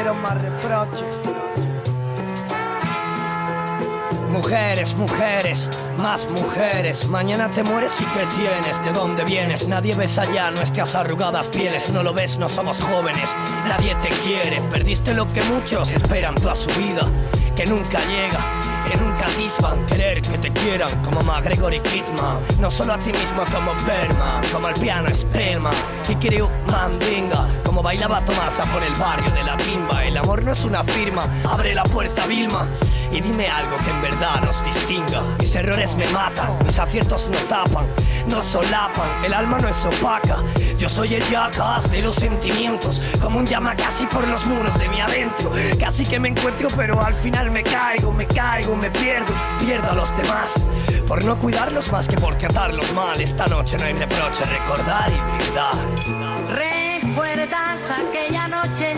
quiero más reproches. Mujeres, mujeres, más mujeres. Mañana te mueres y ¿qué tienes? ¿De dónde vienes? Nadie besa ya nuestras arrugadas pieles. No lo ves, no somos jóvenes. Nadie te quiere. Perdiste lo que muchos esperan toda su vida, que nunca llega, que nunca atisban. Querer que te quieran como McGregor y Kidman. No solo a ti mismo como Berman, como el piano Spellman, Kikiriu Mandinga, como bailaba Tomasa por el barrio de la Bimba. El amor no es una firma, abre la puerta Vilma y dime algo que en verdad nos distinga. Mis errores me matan, mis aciertos no tapan, no solapan, el alma no es opaca. Yo soy el jackass de los sentimientos, como un llama casi por los muros de mi adentro. Casi que me encuentro pero al final me caigo, me pierdo a los demás por no cuidarlos más que por tratarlos mal. Esta noche no hay reproche, recordar y brindar. ¿Recuerdas aquella noche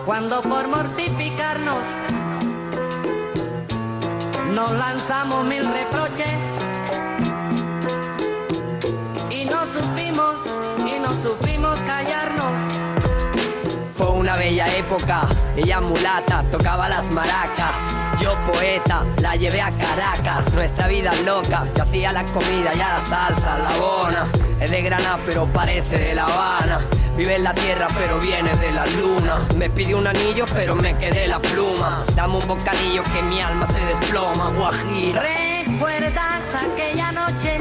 cuando por mortificarnos nos lanzamos mil reproches y no supimos callarnos? Fue una bella época, ella mulata, tocaba las maracas. Yo poeta, la llevé a Caracas. Nuestra vida loca, yo hacía la comida y a la salsa, la bona. Es de Granada pero parece de La Habana. Vive en la tierra pero viene de la luna. Me pidió un anillo pero me quedé la pluma. Dame un bocadillo que mi alma se desploma, Guajira. ¿Recuerdas aquella noche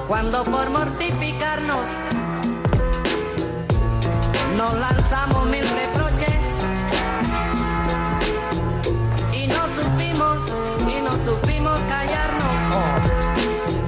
cuando por mortificarnos nos lanzamos mil reproches y no supimos callarnos?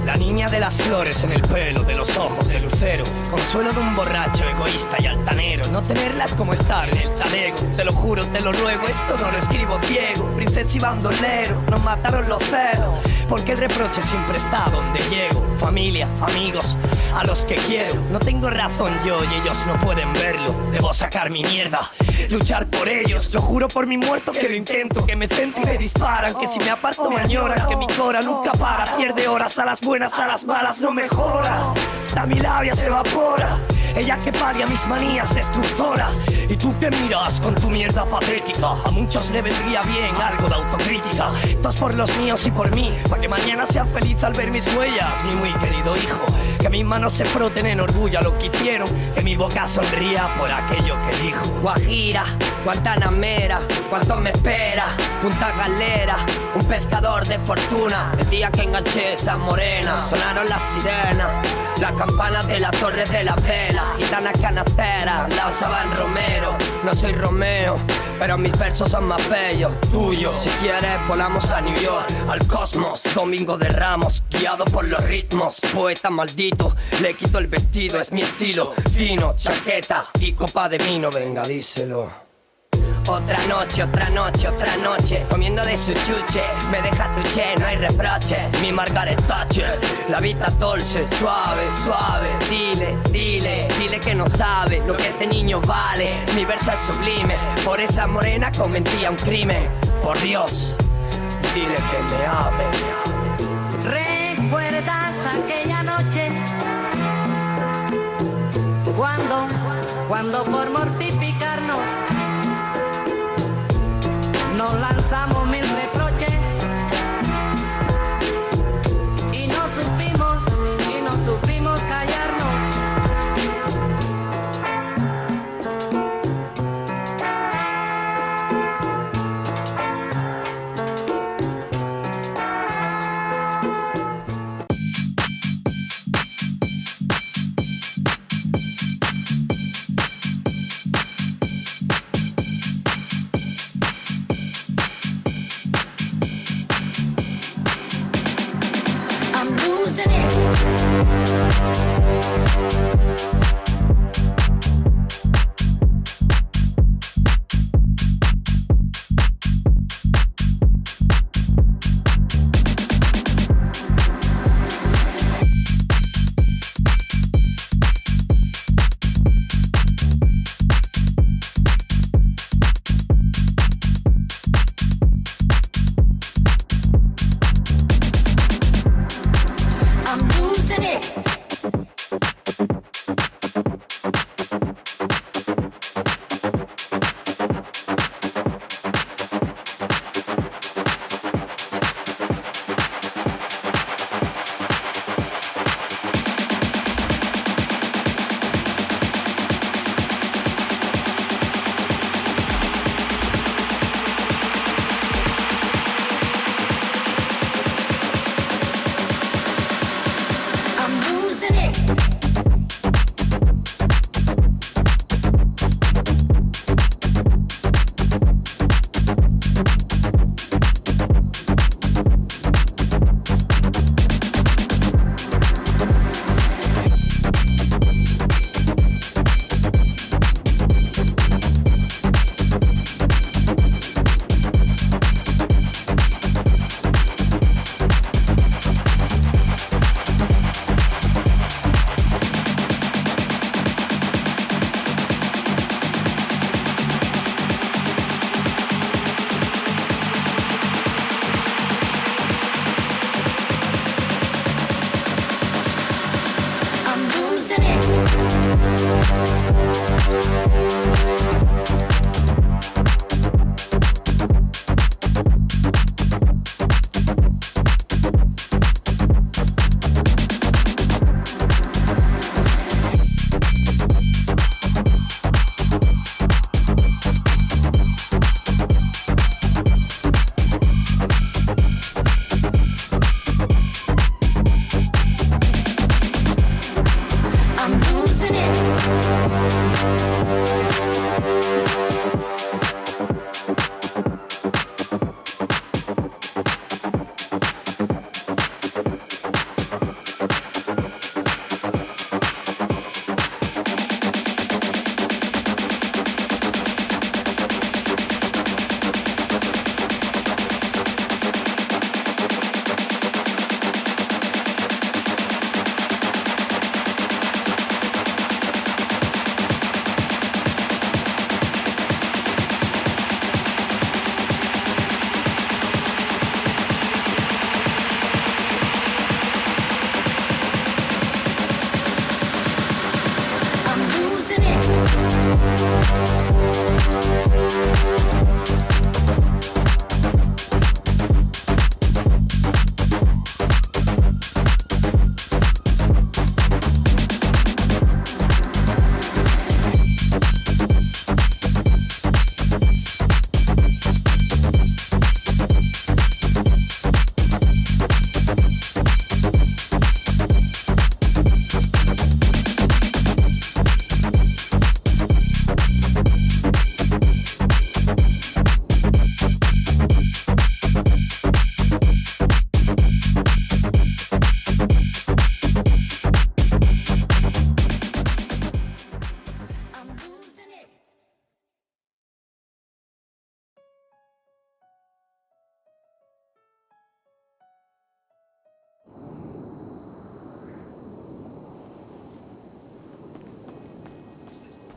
La niña de las flores en el pelo, de los ojos de lucero, consuelo de un borracho egoísta y altanero. No tenerlas como estar en el talego. Te lo juro, te lo ruego, esto no lo escribo ciego. Princesa y bandolero, nos mataron los celos, porque el reproche siempre está donde llego. Familia, amigos, a los que quiero. No tengo razón yo y ellos no pueden verlo. Debo sacar mi mierda, luchar por ellos. Lo juro por mi muerto que lo intento, que me centro y me disparan, que si me aparto me añoran, que mi cora nunca para. Pierde horas, a las buenas, a las malas no mejora. Hasta mi labia se evapora. Ella que paria mis manías destructoras y tú que miras con tu mierda patética. A muchos le vendría bien algo de autocrítica. Esto es por los míos y por mí, para que mañana sea feliz al ver mis huellas, mi muy querido hijo. Que mis manos se froten en orgullo a lo que hicieron, que mi boca sonría por aquello que dijo. Guajira, Guantanamera, cuánto me espera, Punta Galera, un pescador de fortuna. El día que enganché esa morena, sonaron las sirenas, la campana de la torre de la vela. Gitana canastera, lanzaban Romero. No soy Romeo, pero mis versos son más bellos, tuyos. Si quieres volamos a New York, al cosmos. Domingo de Ramos, guiado por los ritmos. Poeta maldito, le quito el vestido, es mi estilo. Fino, chaqueta y copa de vino, venga díselo. Otra noche, comiendo de su chuche. Me deja tu che, no hay reproche. Mi Margaret Thatcher, la vida dulce, suave, suave. Dile que no sabe lo que este niño vale. Mi verso es sublime, por esa morena cometía un crimen. Por Dios, dile que me ame. ¿Recuerdas aquella noche cuando por mortificarnos nos lanzamos mil reproches y no supimos callarnos?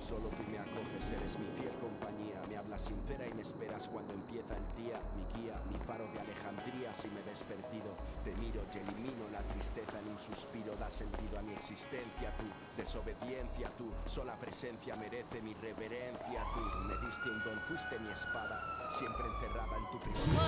Solo tú me acoges, eres mi fiel compañía. Me hablas sincera y me esperas cuando empieza el día. Mi guía, mi faro de Alejandría. Si me ves perdido, te miro y elimino la tristeza en un suspiro. Da sentido a mi existencia, tu desobediencia, tu sola presencia merece mi reverencia. Tú me diste un don, fuiste mi espada, siempre encerrada en tu prisión.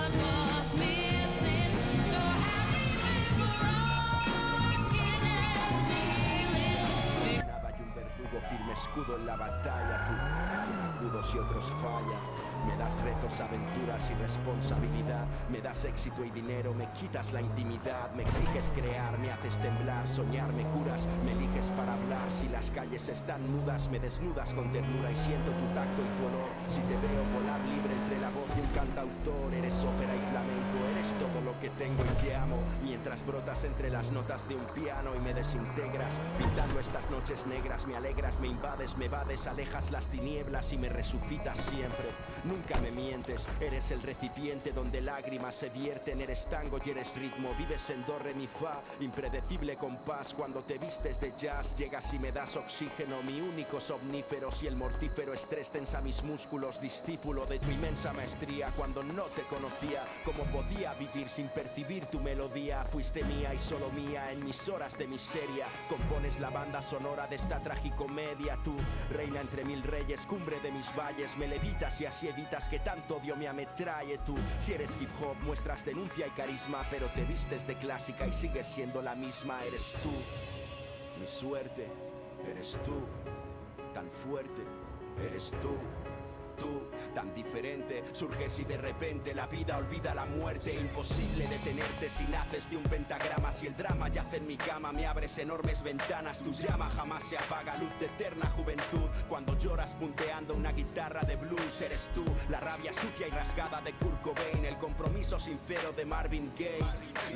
Firme escudo en la batalla, tú, a quien acudo si otros fallan. Me das retos, aventuras y responsabilidad. Me das éxito y dinero, me quitas la intimidad. Me exiges crear, me haces temblar, soñar, me curas. Me eliges para hablar, si las calles están mudas. Me desnudas con ternura y siento tu tacto y tu olor. Si te veo volar libre entre la voz de un cantautor. Eres ópera y flamenco, eres todo lo que tengo y te amo. Mientras brotas entre las notas de un piano y me desintegras, pintando estas noches negras. Me alegras, me invades, me vades, alejas las tinieblas y me resucitas siempre. Nunca me mientes, eres el recipiente donde lágrimas se vierten. Eres tango y eres ritmo, vives en do, re, mi, fa. Impredecible compás, cuando te vistes de jazz. Llegas y me das oxígeno, mi único somnífero. Si el mortífero estrés tensa mis músculos. Discípulo de tu inmensa maestría. Cuando no te conocía, ¿cómo podía vivir sin percibir tu melodía? Fuiste mía y solo mía en mis horas de miseria. Compones la banda sonora de esta tragicomedia. Tú, reina entre mil reyes, cumbre de mis valles. Me levitas y así evitas que tanto odio me ametralle. Tú, si eres hip hop, muestras denuncia y carisma, pero te vistes de clásica y sigues siendo la misma. Eres tú, mi suerte, eres tú, tan fuerte, eres tú. Tú, tan diferente, surges y de repente la vida olvida la muerte. Imposible detenerte si naces de un pentagrama. Si el drama yace en mi cama, me abres enormes ventanas. Tu llama jamás se apaga, luz de eterna juventud. Cuando lloras punteando una guitarra de blues, eres tú, la rabia sucia y rasgada de Kurt Cobain. El compromiso sincero de Marvin Gaye.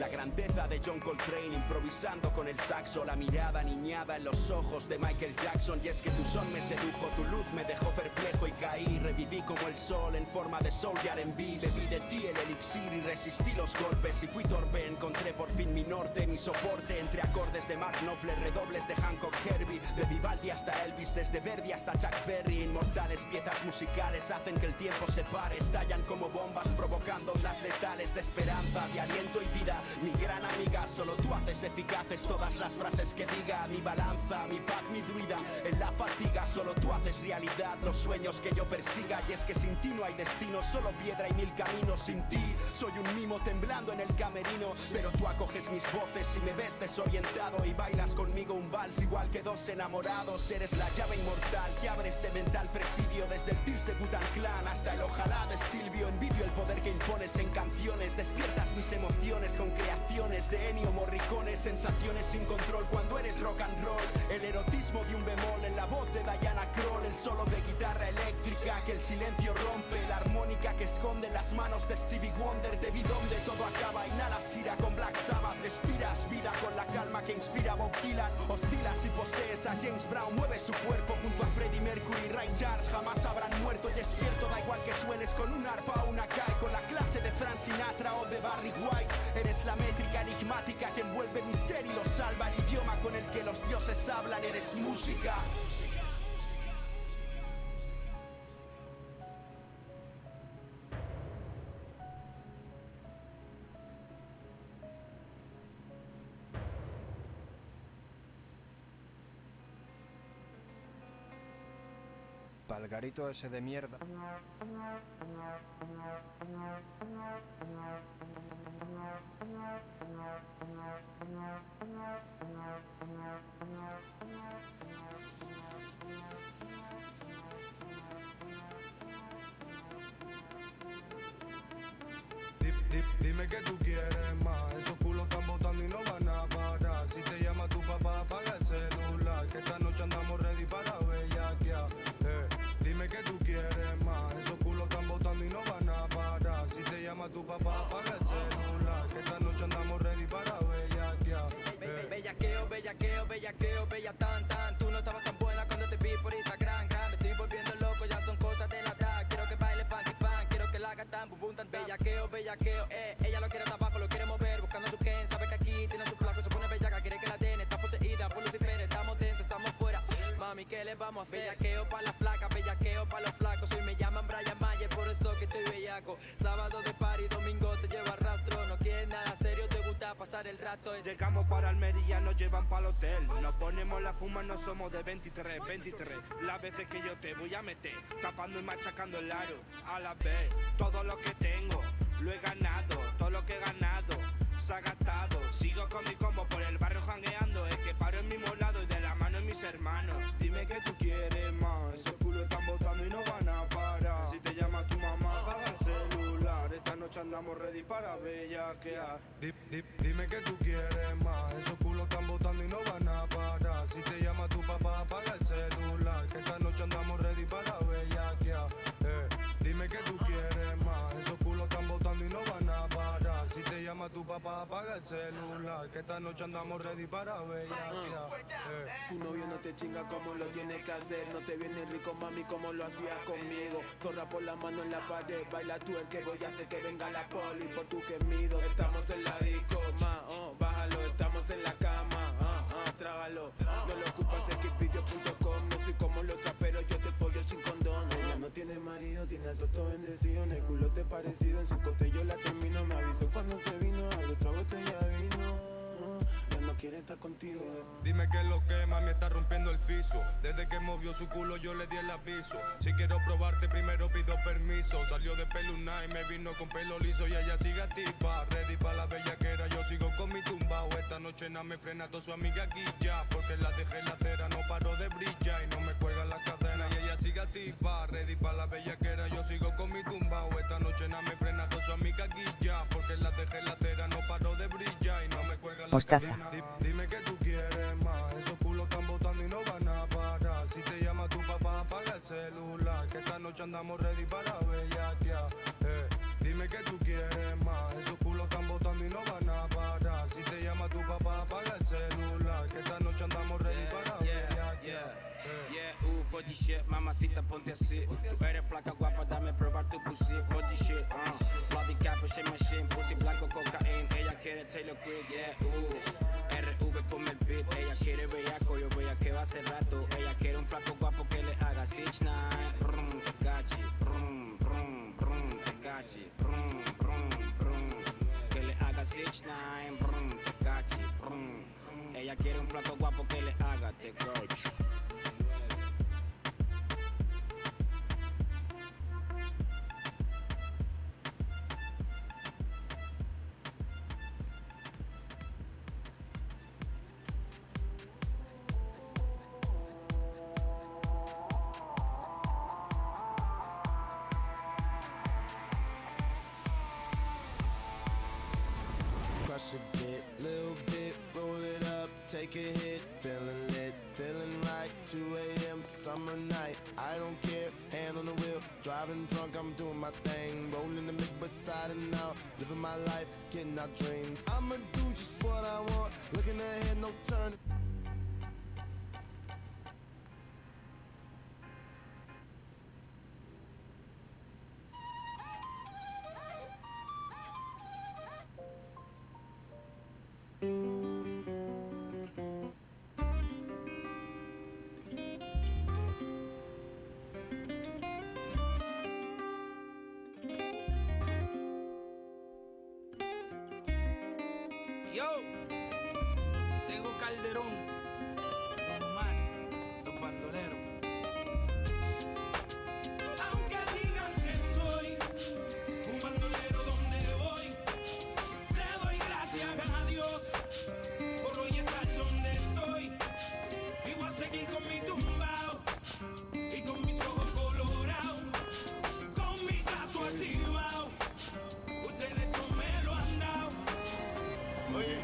La grandeza de John Coltrane, improvisando con el saxo. La mirada niñada en los ojos de Michael Jackson. Y es que tu son me sedujo, tu luz me dejó perplejo y caí. Reviví como el sol en forma de soul y R&B. Bebí de ti el elixir y resistí los golpes. Y fui torpe, encontré por fin mi norte, mi soporte. Entre acordes de Mark Knopfler, redobles de Hancock Herbie. De Vivaldi hasta Elvis, desde Verdi hasta Chuck Berry. Inmortales piezas musicales hacen que el tiempo se pare. Estallan como bombas provocando ondas letales de esperanza, de aliento y vida. Mi gran amiga, solo tú haces eficaces todas las frases que diga. Mi balanza, mi paz, mi druida. En la fatiga solo tú haces realidad los sueños que yo persiga. Y es que sin ti no hay destino, solo piedra y mil caminos. Sin ti soy un mimo temblando en el camerino. Pero tú acoges mis voces y me ves desorientado. Y bailas conmigo un vals igual que dos enamorados. Eres la llave inmortal que abre este mental presidio. Desde el Tears de Wu-Tang Clan hasta el ojalá de Silvio. Envidio el poder que impones en canciones. Despiertas mis emociones con creaciones de Ennio Morricone. Sensaciones sin control cuando eres rock and roll. El erotismo de un bemol en la voz de Diana Krall. El solo de guitarra eléctrica que el silencio rompe. La armónica que esconde las manos de Stevie Wonder. Te vi donde todo acaba, inhalas ira con Black Sabbath. Respiras vida con la calma que inspira Bob Dylan. Hostilas y posees a James Brown. Mueve su cuerpo junto a Freddie Mercury y Ray Charles. Jamás habrán muerto y es cierto, da igual que suenes con un arpa o una kai. Con la clase de Frank Sinatra o de Barry White. Eres la métrica enigmática que envuelve mi ser y lo salva. El idioma con el que los dioses hablan, eres música. Pa'l garito ese de mierda. Dime que tú quieres más, esos culos están botando y no van a parar. Si te llama tu papá, apaga el celular, que esta noche andamos ready para bellaquear. Dime que tú quieres más, esos culos están botando y no van a parar. Si te llama tu papá, apaga el celular, que esta noche andamos ready para bellaquear. Bellaqueo, bellaqueo, bellaqueo, bella tan tan. Tú no estabas tan buena cuando te vi por Instagram. Me estoy volviendo loco, ya son cosas de la edad. Quiero que baile funky fan, quiero que la haga tan bum bum tan tan. Bellaqueo, bellaqueo, ella lo quiere de abajo, lo quiere mover, buscando su Ken. Sabe que aquí tiene su flaco, se pone bellaca, quiere que la den. Está poseída por Lucifer, estamos dentro, estamos fuera. Mami, ¿qué le vamos a hacer? Bellaqueo pa' la flaca, bellaqueo pa' los flacos. Hoy me llaman Brian Mayer, por eso que estoy bellaco. Sábado de party, domingo te llevo a rastro. No quieres nada serio, te gusta pasar el rato. Llegamos para Almería, nos llevan para el hotel. Nos ponemos la fuma, no somos de 23. Las veces que yo te voy a meter, tapando y machacando el aro. A la vez, todo lo que tengo, lo he ganado. Todo lo que he ganado, se ha gastado. Sigo con mi combo por el barrio jangueando. Es que paro en mi lado y de la mano en mis hermanos. Dime que tú quieres más, esos culos están botando y no van a parar. Si te llama tu mamá, apaga el celular. Esta noche andamos ready para bellaquear. Dime que tú quieres más, esos culos están botando y no van a parar. Si te llama tu papá, apaga el celular, que esta noche andamos ready para bellaquear. Dime que tú quieres más, esos culos están botando y no van a parar. Si te llama tu papá, apaga el celular, que esta noche andamos ready para bellaquear. Tu novio no te chinga como lo tienes que hacer. No te viene rico, mami, como lo hacías conmigo. Zorra por la mano en la pared, baila tú el que voy a hacer que venga la poli por tu gemido. Estamos en la disco, bájalo, estamos en la cama, trágalo. No lo ocupas xvideo.com, no soy como los traperos, yo te follo sin condón. Ella no tiene marido, tiene al toto bendecido, en el culote parecido, en su cote yo la termino. Me avisó cuando se vino, a la otra botella vino. Ya no quiere estar contigo. Dime que lo que mami está rompiendo el piso. Desde que movió su culo yo le di el aviso. Si quiero probarte primero pido permiso. Salió de peluna y me vino con pelo liso. Y ella sigue activa, ready pa' la bellaquera. Yo sigo con mi tumbao. Esta noche nada me frena toda su amiga Guilla, porque la dejé en la acera, no paro de brillar y no me cuelga la cadena. Y ella sigue activa, ready pa' la bellaquera. Yo sigo con mi tumbao. Esta noche nada me frena toda su amiga Guilla, porque la dejé en la acera, no paro de brillar y no me cuelga la cadena. Dime que tú quieres más, esos culos están botando y no van a parar. Si te llama tu papá, apaga el celular, que esta noche andamos ready para bellaquear. Dime que tú quieres más, esos culos están botando y no van a parar. Si te llama tu papá, apaga el celular, que esta noche andamos ready para bellaquear. For body shit, mamacita, ponte así. Tú eres flaca, guapa, dame probar tu pussy. Body shit, body capuchin machine, pussy blanco, cocaine. Ella quiere Taylor Quick, yeah, RV, ponme el beat. Ella quiere bellaco, yo bellaqueo hace rato. Ella quiere un flaco guapo que le haga 6ix9ine. Brum, te gachi, brum, brum, brum, te gachi, brum, brum, brum. Que le haga 6ix9ine, brum, te gachi, brum. Ella quiere un flaco guapo que le haga te gachi. Crush a bit, little bit, roll it up, take a hit, feeling lit, feeling right, 2 a.m. summer night, I don't care, hand on the wheel, driving drunk, I'm doing my thing, rolling the mid beside and out, living my life, getting our dreams, I'ma do just what I want, looking ahead, no turning. Yo, Tego Calderón, Don Omar, los bandoleros. Aunque digan que soy un bandolero donde voy, le doy gracias a Dios por hoy estar donde estoy. Y voy a seguir con mi tumbao y con mis ojos colorados, con mi gato activado. Ustedes no me lo han dado. Oye,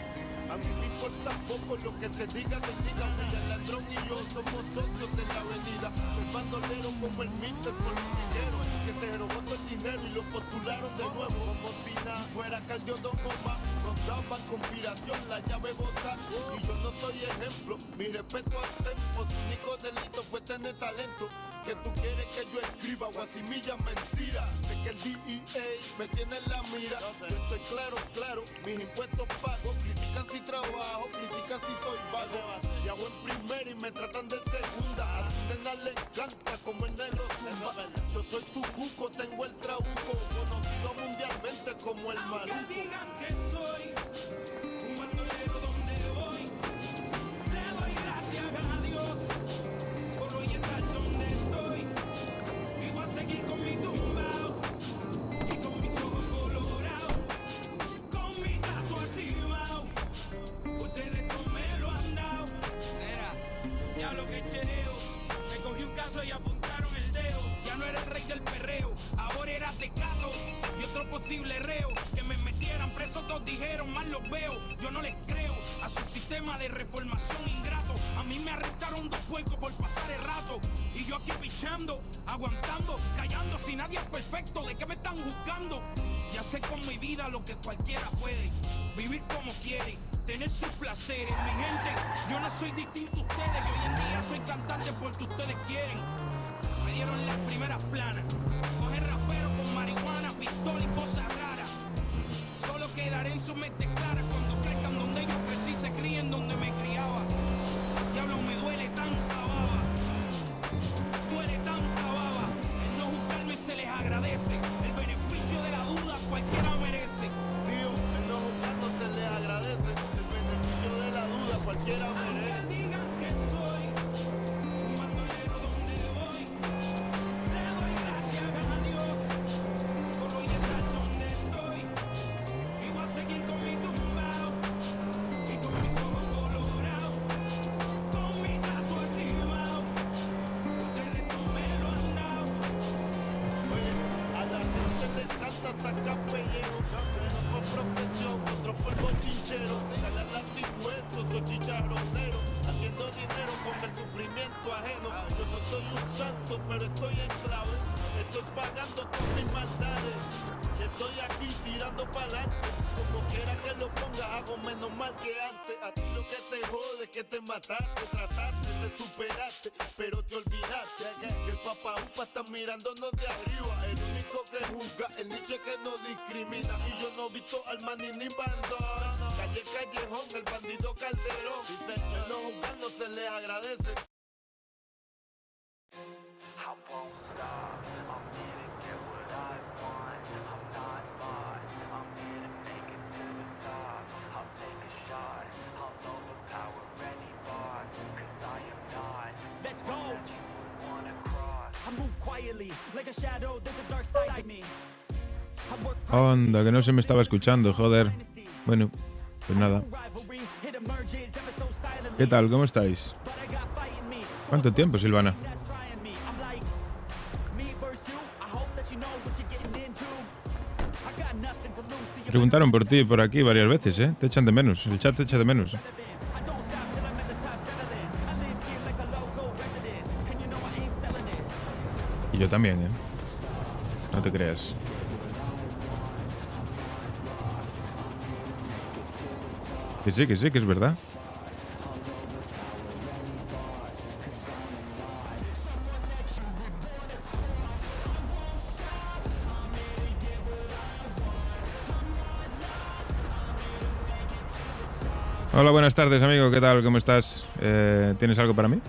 a mí me importa poco lo que se diga, te diga. El ladrón y yo somos socios de la avenida. El bandolero como el mister politiquero, que se robó todo el dinero y lo postularon de nuevo. Como si nada fuera cayó Don Omar. Nos daban conspiración, la llave bota. Y yo no soy ejemplo, mi respeto al tempo. Su único delito fue tener talento. Que tú quieres que yo escriba guasimilla mentira. De que el DEA me tiene en la mira. Yo estoy claro, mis impuestos pago. Critican si trabajo, critican si soy vago. Y hago en primera y me tratan de segunda. A tu nena le encanta como el negro zumba. Yo soy tu cuco, tengo el trabuco, conocido mundialmente como el Maruco. Aunque digan que soy un bandolero donde voy, le doy gracias a Dios por hoy estar donde estoy. Y voy a seguir con mi tumbao y con mis ojos colorados, con mi gato activado. Ustedes no me lo han dado. Mira, ya lo que chereo, me cogí un caso y apuntaron el dedo. Ya no era el rey del perreo, ahora era Tecato y otro posible reo. Que me metieran preso, todos dijeron, mal los veo. Yo no les creo a su sistema de reformación ingrato. A mí me arrestaron 2 puercos por pasar el rato. Y yo aquí pichando, aguantando, callando. Si nadie es perfecto, ¿de qué me están juzgando? Ya sé con mi vida lo que cualquiera puede. Vivir como quiere, tener sus placeres. Mi gente, yo no soy distinto a ustedes. Y hoy en día soy cantante porque ustedes quieren. Me dieron las primeras planas. Coger rapero con marihuana, pistola y cosas raras. Solo quedaré en su mente clara cuando crezcan donde yo crecí, se críen donde me criaba. Diablo, me duele tanta baba. Duele tanta baba. El no juzgarme se les agradece. El beneficio de la duda cualquiera merece. Tío, el no juzgarnos se les agradece. El beneficio de la duda cualquiera merece. Aunque digan que soy un bandolero donde voy, le doy gracias a Dios por hoy estar donde estoy. Y voy a seguir con mi tumbao y con mis ojos colorados, con mi gato activado. Ustedes no me lo han dado. Oye, a la gente le encanta sacar pellejo. Unos por profesión, otros por bochincheros. Ganar sin huesos o chicharroneros. Haciendo dinero con el sufrimiento ajeno. Yo no soy un santo, pero estoy en clave. El estoy pagando con mis maldades. Estoy aquí tirando pa'lante. Como quiera que lo ponga, hago menos mal que antes. A ti lo que te jode es que te mataste, trataste de superarte, pero te olvidaste que el papá upa está mirándonos de arriba. El único que juzga, el nicho que no discrimina. Y yo no he visto al maní ni bandón. Calle Callejón, el bandido Calderón. Dicen que los juzgados se les agradece. Onda, que no se me estaba escuchando, joder. Bueno, pues nada. ¿Qué tal? ¿Cómo estáis? ¿Cuánto tiempo, Silvana? Preguntaron por ti por aquí varias veces, ¿eh? Te echan de menos, el chat te echa de menos. Y yo también, ¿eh? No te creas. Que sí, que es verdad. Hola, buenas tardes, amigo. ¿Qué tal? ¿Cómo estás? ¿Tienes algo para mí?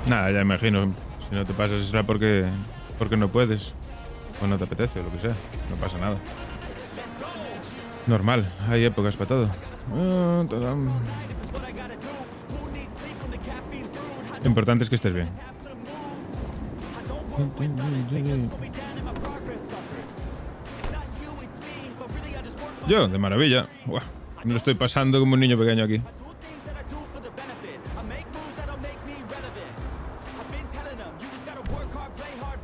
Nada, ya imagino. Si no te pasas será porque no puedes. O no te apetece, o lo que sea. No pasa nada. Normal, hay épocas para todo. Lo importante es que estés bien. Yo, de maravilla. Buah, me lo estoy pasando como un niño pequeño aquí.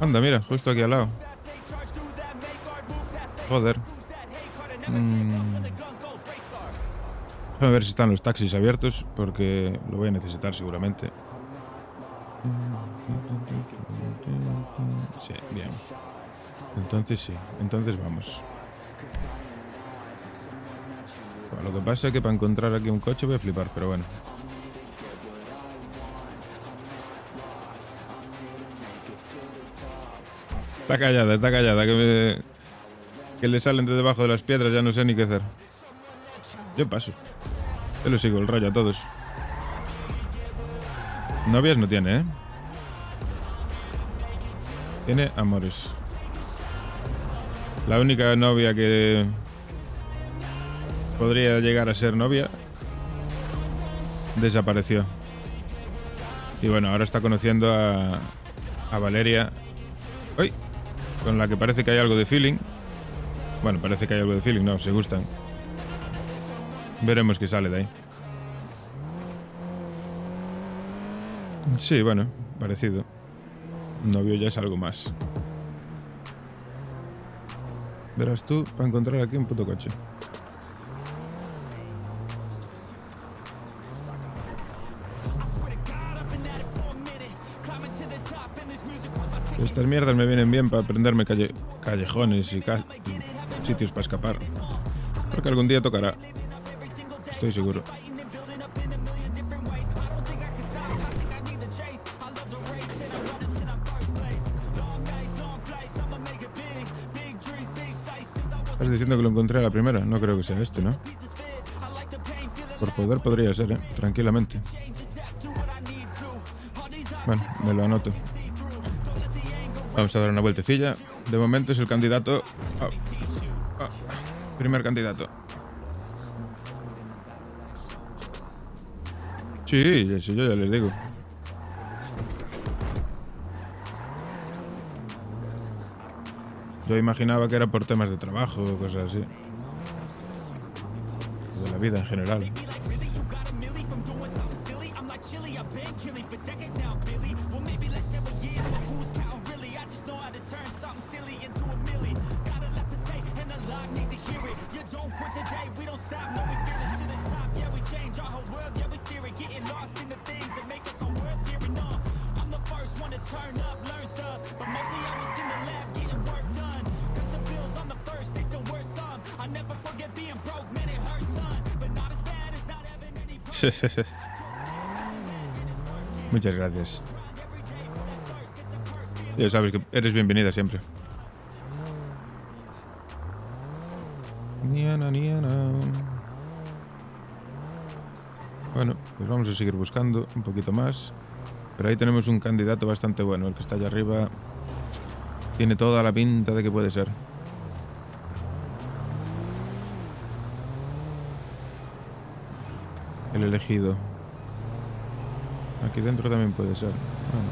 Anda, mira, justo aquí al lado. Joder. A ver si están los taxis abiertos, porque lo voy a necesitar seguramente. Sí, bien. Entonces sí, entonces vamos. Bueno, lo que pasa es que para encontrar aquí un coche voy a flipar, pero bueno. Está callada, que le salen de debajo de las piedras, ya no sé ni qué hacer. Yo paso. Yo lo sigo el rollo a todos. Novias no tiene, ¿eh? Tiene amores. La única novia que podría llegar a ser novia desapareció. Y bueno, ahora está conociendo a Valeria. ¡Uy! Con la que parece que hay algo de feeling. Bueno, parece que hay algo de feeling, no, se gustan. Veremos qué sale de ahí. Sí, bueno, parecido. Novio ya es algo más. Verás tú, para encontrar aquí un puto coche. Estas mierdas me vienen bien para aprenderme callejones y sitios para escapar. Porque algún día tocará. Estoy seguro. Estás diciendo que lo encontré a la primera. No creo que sea este, ¿no? Por poder podría ser, ¿eh? Tranquilamente. Bueno, me lo anoto. Vamos a dar una vueltecilla. De momento es el candidato... primer candidato. Sí, eso yo ya les digo. Yo imaginaba que era por temas de trabajo o cosas así. De la vida en general. Muchas gracias. Ya sabes que eres bienvenida siempre. Niana, niana. Bueno, pues vamos a seguir buscando un poquito más. Pero ahí tenemos un candidato bastante bueno. El que está allá arriba tiene toda la pinta de que puede ser. El elegido. Aquí dentro también puede ser. Bueno.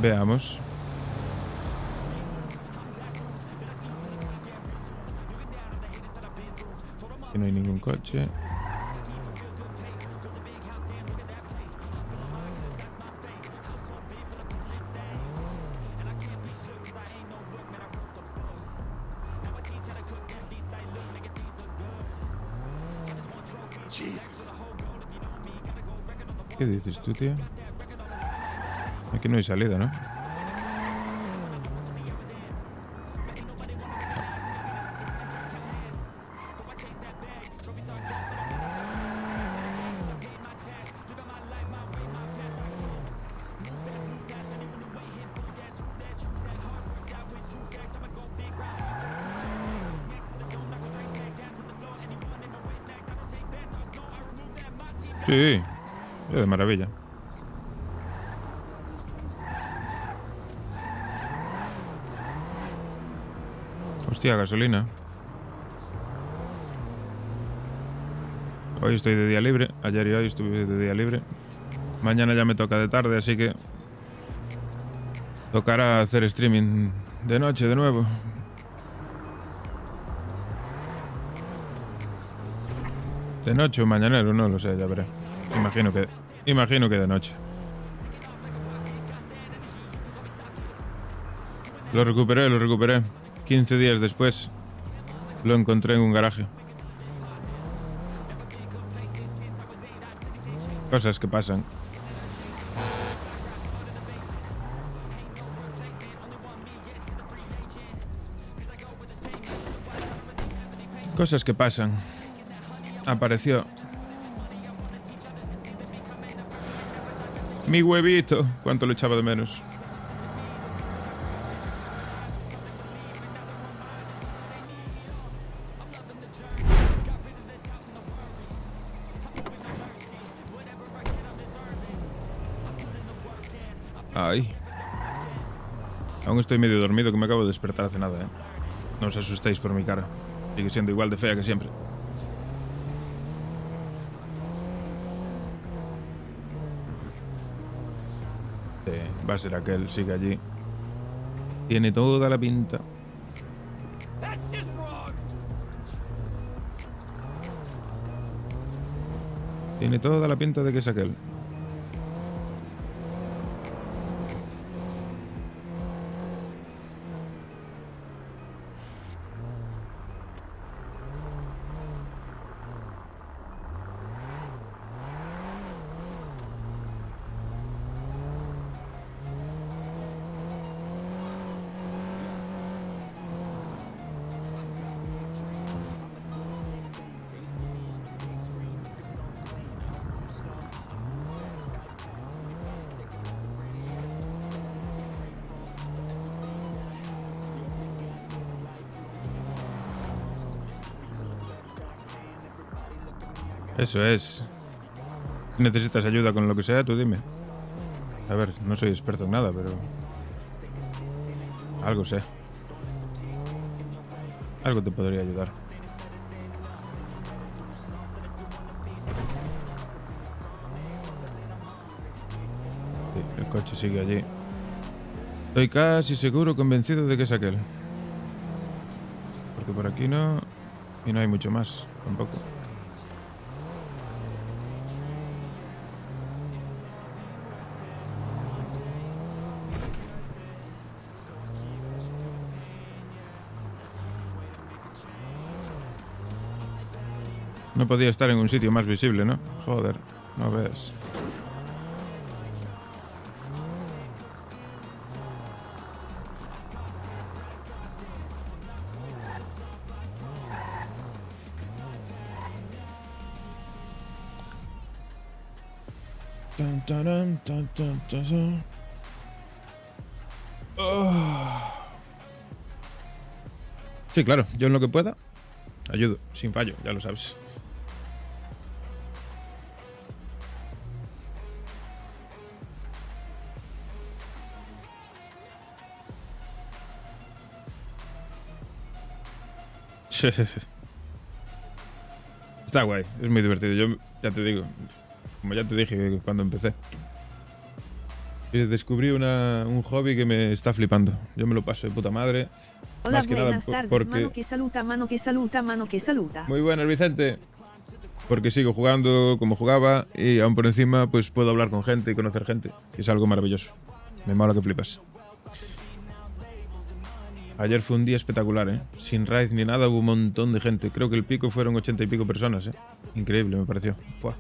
Veamos. Aquí no hay ningún coche. ¿Qué dices tú, tío? Aquí no hay salida, ¿no? Sí, de maravilla. Hostia, gasolina. Hoy estoy de día libre. Ayer y hoy estuve de día libre. Mañana ya me toca de tarde, así que tocará hacer streaming de noche de nuevo. De noche o mañanero, no lo sé, ya veré. Imagino que de noche. Lo recuperé. 15 días después lo encontré en un garaje. Cosas que pasan. Cosas que pasan. Apareció mi huevito. Cuánto lo echaba de menos. Ay. Aún estoy medio dormido, que me acabo de despertar hace nada, ¿eh? No os asustéis por mi cara. Sigue siendo igual de fea que siempre. Va a ser aquel, sigue allí. Tiene toda la pinta. Tiene toda la pinta de que es aquel. Eso es. Si necesitas ayuda con lo que sea, tú dime. A ver, no soy experto en nada, pero algo sé. Algo te podría ayudar. Sí, el coche sigue allí. Estoy casi seguro, convencido de que es aquel. Porque por aquí no... Y no hay mucho más, tampoco. No podía estar en un sitio más visible, ¿no? Joder, no ves. Tan, taran, tan, tan, tan, tan. Oh. Sí, claro, yo en lo que pueda ayudo, sin fallo, ya lo sabes. Está guay, es muy divertido. Yo ya te digo, como ya te dije cuando empecé, descubrí un hobby que me está flipando. Yo me lo paso de puta madre. Hola, más que buenas nada tardes, porque... mano que saluda, mano que saluda, mano que saluda. Muy buenas, Vicente. Porque sigo jugando como jugaba y aún por encima pues puedo hablar con gente y conocer gente, que es algo maravilloso. Me mola que flipas. Ayer fue un día espectacular, ¿eh? Sin raid ni nada, hubo un montón de gente. Creo que el pico fueron 80 y pico personas, ¿eh? Increíble, me pareció. Buah.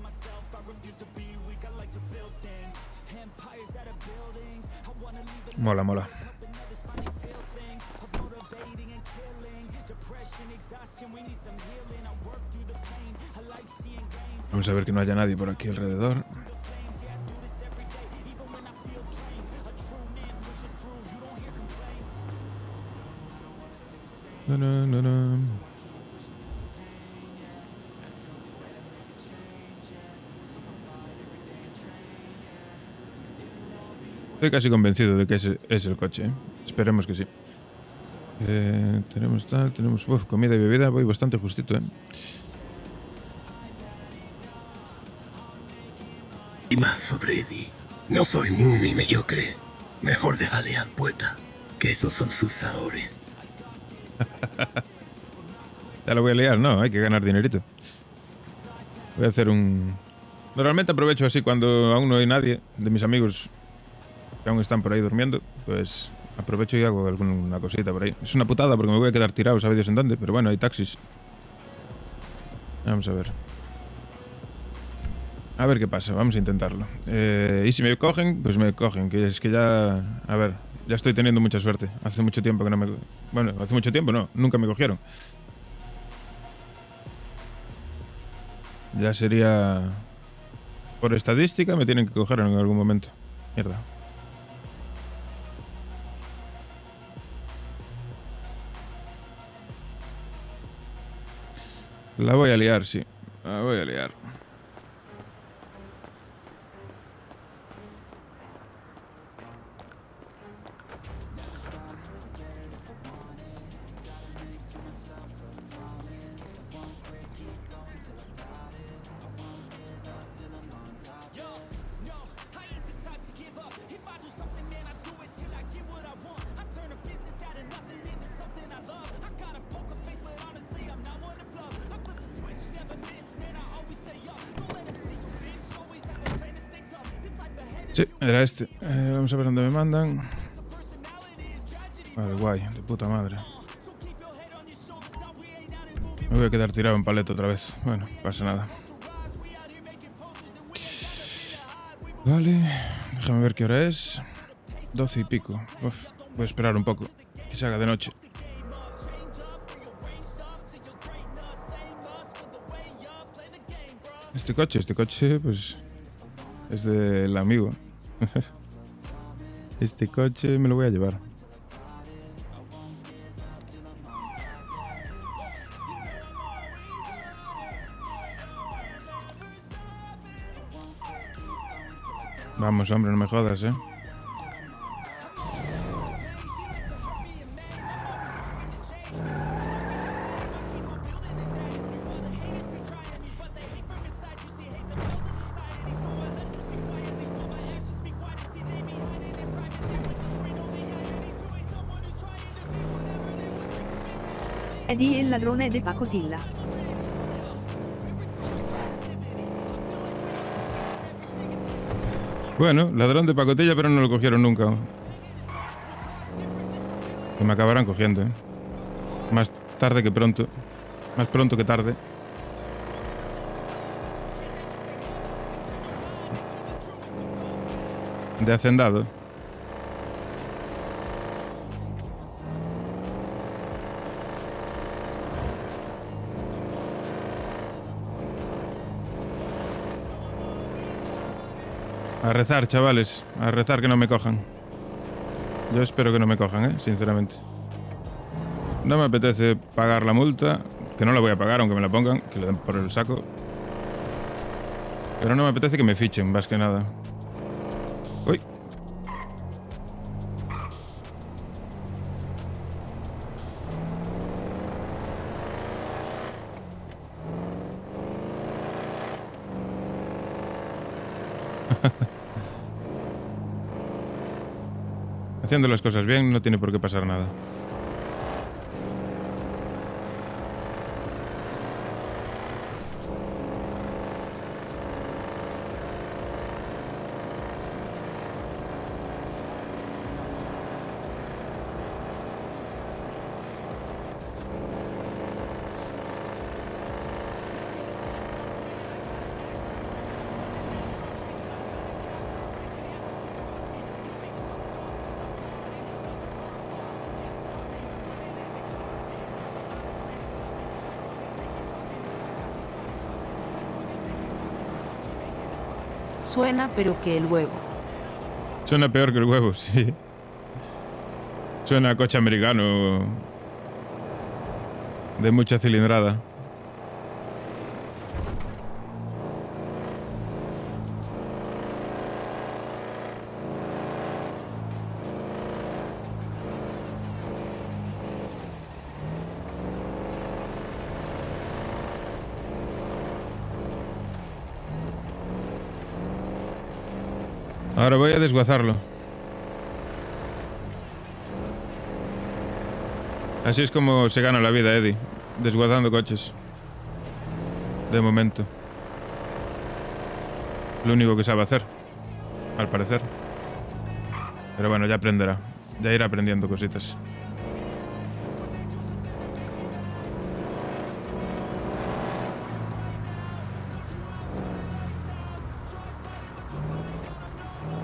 Mola, mola. Vamos a ver que no haya nadie por aquí alrededor. No, no, no, no. Estoy casi convencido de que ese es el coche, ¿eh? Esperemos que sí. Tenemos tal, tenemos comida y bebida. Voy bastante justito, ¿eh? Y mazo, Brady. No soy muy mediocre. Mejor déjale al poeta, que esos son sus sabores. Ya lo voy a liar, no, hay que ganar dinerito. Voy a hacer un... Normalmente aprovecho así cuando aún no hay nadie de mis amigos que aún están por ahí durmiendo, pues aprovecho y hago alguna cosita por ahí. Es una putada porque me voy a quedar tirado, ¿sabes Dios en dónde? Pero bueno, hay taxis. Vamos a ver. A ver qué pasa, vamos a intentarlo. Y si me cogen, pues me cogen, que es que ya... A ver, ya estoy teniendo mucha suerte. Hace mucho tiempo que no me... Bueno, hace mucho tiempo no, nunca me cogieron. Ya sería... Por estadística me tienen que coger en algún momento. Mierda. La voy a liar, sí. La voy a liar. Sí, era este. Vamos a ver dónde me mandan. Vale, guay, de puta madre. Me voy a quedar tirado en paleto otra vez. Bueno, no pasa nada. Vale, déjame ver qué hora es. 12 y pico. Uf, voy a esperar un poco, que se haga de noche. Este coche, pues... es del amigo. Este coche me lo voy a llevar. Vamos, hombre, no me jodas, ¿eh? Eddie il ladrone de pacotilla. Bueno, ladrón de pacotilla, pero no lo cogieron nunca. Que me acabarán cogiendo, ¿eh? Más tarde que pronto. Más pronto que tarde. De hacendado. A rezar, chavales. A rezar que no me cojan. Yo espero que no me cojan, sinceramente. No me apetece pagar la multa. Que no la voy a pagar, aunque me la pongan. Que le den por el saco. Pero no me apetece que me fichen, más que nada. Uy. Haciendo las cosas bien no tiene por qué pasar nada. Suena pero que el huevo. Suena peor que el huevo, sí. Suena a coche americano de mucha cilindrada. Ahora voy a desguazarlo. Así es como se gana la vida, Eddie. Desguazando coches. De momento. Lo único que sabe hacer. Al parecer. Pero bueno, ya aprenderá. Ya irá aprendiendo cositas.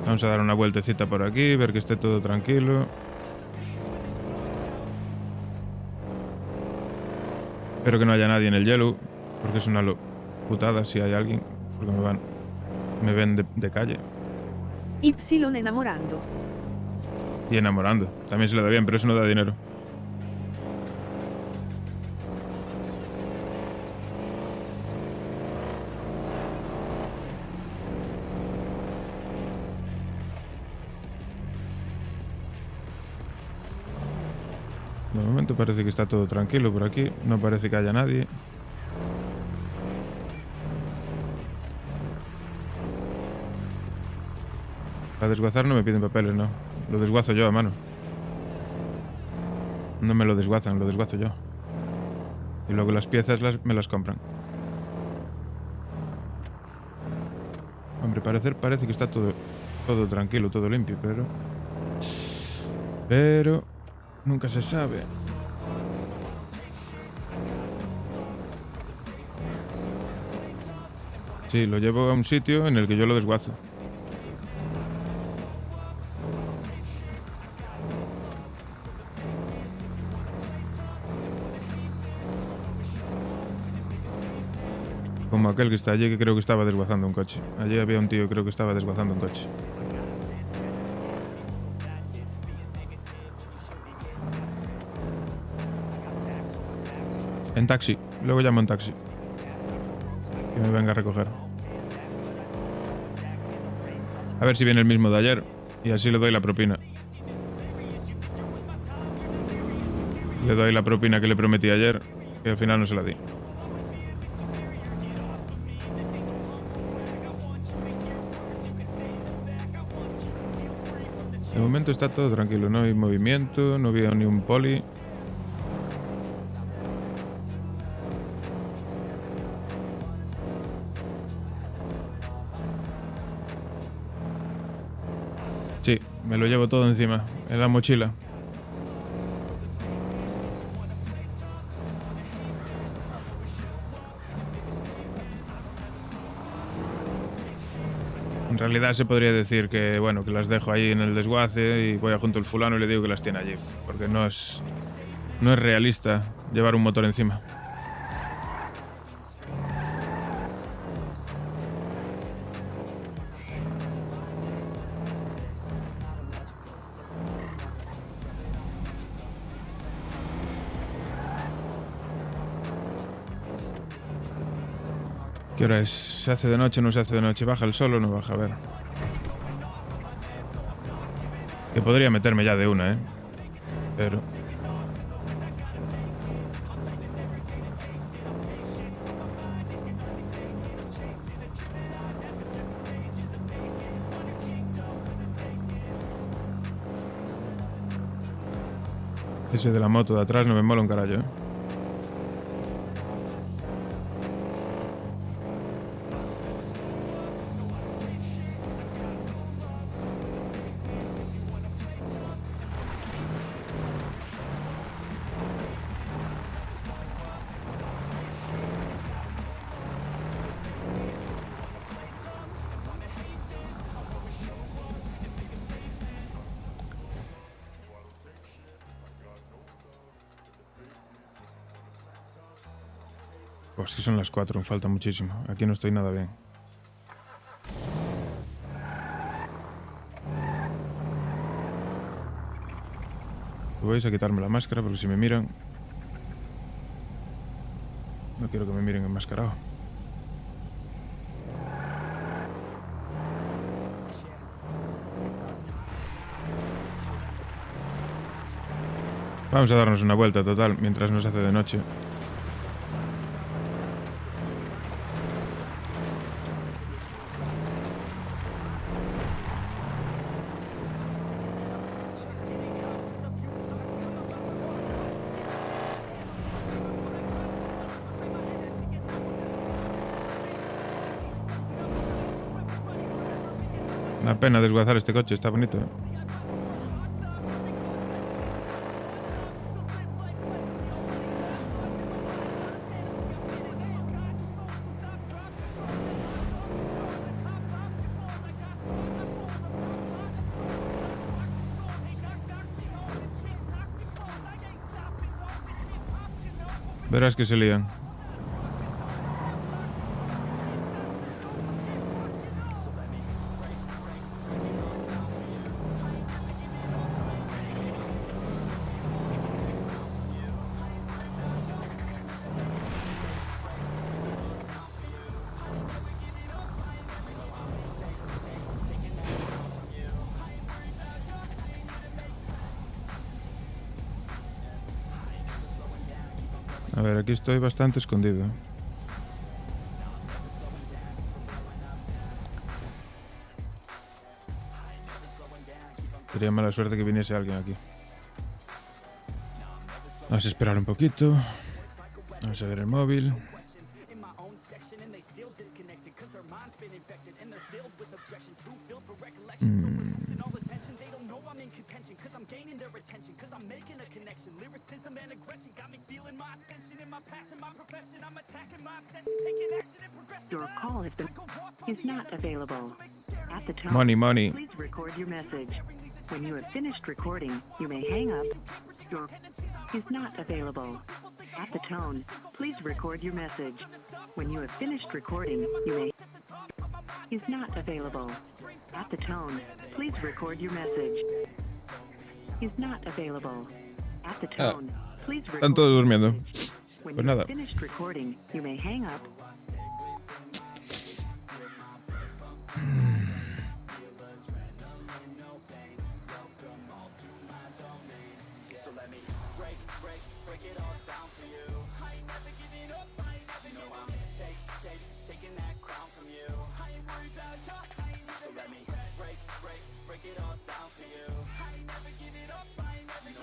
Vamos a dar una vueltecita por aquí, ver que esté todo tranquilo. Espero que no haya nadie en el hielo, porque es una putada si hay alguien, porque me ven de calle. Y enamorando. Y enamorando. También se le da bien, pero eso no da dinero. De momento parece que está todo tranquilo por aquí. No parece que haya nadie. Para desguazar no me piden papeles, no. Lo desguazo yo a mano. No me lo desguazan, lo desguazo yo. Y luego las piezas me las compran. Hombre, parece que está todo tranquilo, todo limpio, pero nunca se sabe. Sí, lo llevo a un sitio en el que yo lo desguazo. Como aquel que está allí, que creo que estaba desguazando un coche. Allí había un tío que creo que estaba desguazando un coche. En taxi. Luego llamo en taxi. Que me venga a recoger. A ver si viene el mismo de ayer. Y así le doy la propina. Le doy la propina que le prometí ayer. Que al final no se la di. De momento está todo tranquilo. No hay movimiento. No veo ni un poli. Sí, me lo llevo todo encima, en la mochila. En realidad se podría decir que, bueno, que las dejo ahí en el desguace y voy a junto al fulano y le digo que las tiene allí, porque no es realista llevar un motor encima. ¿Qué hora es? ¿Se hace de noche o no se hace de noche? ¿Baja el sol o no baja? A ver. Que podría meterme ya de una, Pero... Ese de la moto de atrás no me mola un carallo, Pues que son las 4, me falta muchísimo. Aquí no estoy nada bien. Voy a quitarme la máscara porque si me miran... No quiero que me miren enmascarado. Vamos a darnos una vuelta total mientras nos hace de noche. Una pena desguazar este coche, está bonito. Verás que se lían. A ver, aquí estoy bastante escondido. Sería mala suerte que viniese alguien aquí. Vamos a esperar un poquito. Vamos a ver el móvil. Your call is not available. At the tone, Money. please record your message. When you have finished recording, you may hang up. Your is not available. At the tone, please record your message. When you have finished recording, you may is not available. At the tone, please record your message. Is not available. At the tone, please record. Están todos durmiendo. When Pues you nada. have finished recording, you may hang up.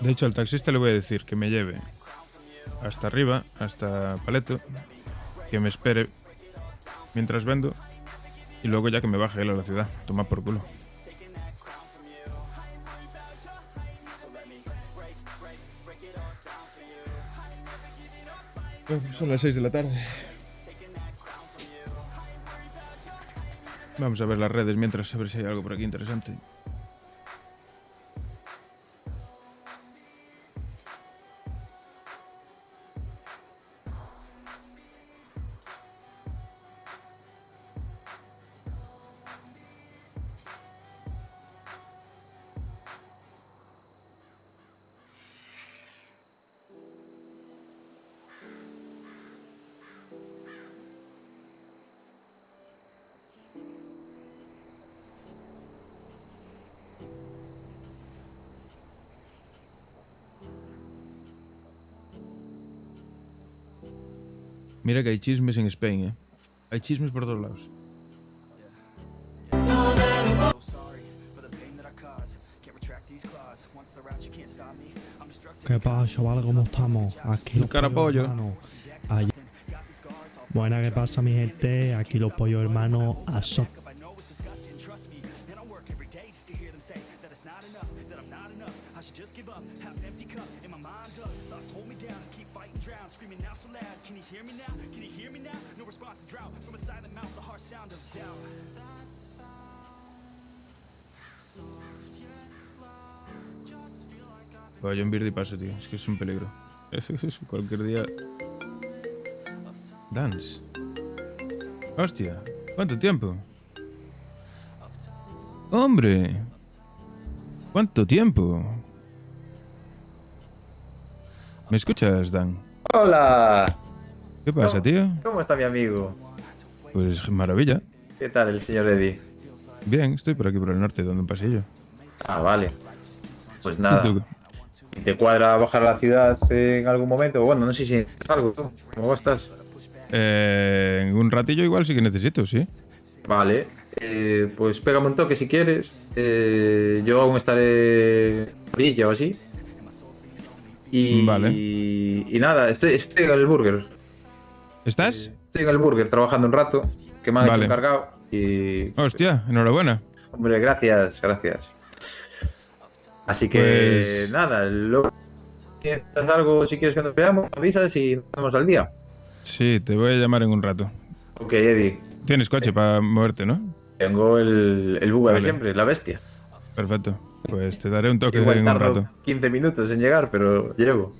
De hecho, al taxista le voy a decir que me lleve hasta arriba, hasta Paleto, que me espere mientras vendo y luego ya que me baje él a la ciudad. Toma por culo. Son las 6 de la tarde. Vamos a ver las redes mientras, a ver si hay algo por aquí interesante. Mira que hay chismes en Spain, ¿eh? Hay chismes por todos lados. ¿Qué pasa, chaval? ¿Cómo estamos? Aquí los carapollo. hermanos. Allá. Buena, ¿qué pasa, mi gente? Aquí los pollos hermanos a so. Vaya, en Birdi paso, tío. Es que es un peligro. Cualquier día... Dance. Hostia, ¿cuánto tiempo? ¡Hombre! ¿Cuánto tiempo? ¿Me escuchas, Dan? ¡Hola! ¿Qué pasa, tío? ¿Cómo está mi amigo? Pues maravilla. ¿Qué tal el señor Eddie? Bien, estoy por aquí por el norte, dando un pasillo. Ah, vale. Pues nada. ¿Y tú? ¿Te cuadra bajar a la ciudad en algún momento? Bueno, no sé si algo. ¿Cómo estás? En un ratillo igual sí que necesito, sí. Vale. Pues pégame un toque si quieres. Yo aún estaré en orilla o así. Y, vale. Y nada, estoy en el burger. ¿Estás? Estoy en el burger trabajando un rato, que me han Vale. hecho encargado. Y... Hostia, enhorabuena. Hombre, gracias. Así que Pues- nada, luego si necesitas algo, si quieres que nos veamos, avisas y nos vemos al día. Sí, te voy a llamar en un rato. Ok, Eddie. Tienes coche para moverte, ¿no? Tengo el bug de Vale. siempre, la bestia. Perfecto. Pues te daré un toque Igual en un tardo rato. 15 minutos en llegar, pero llego.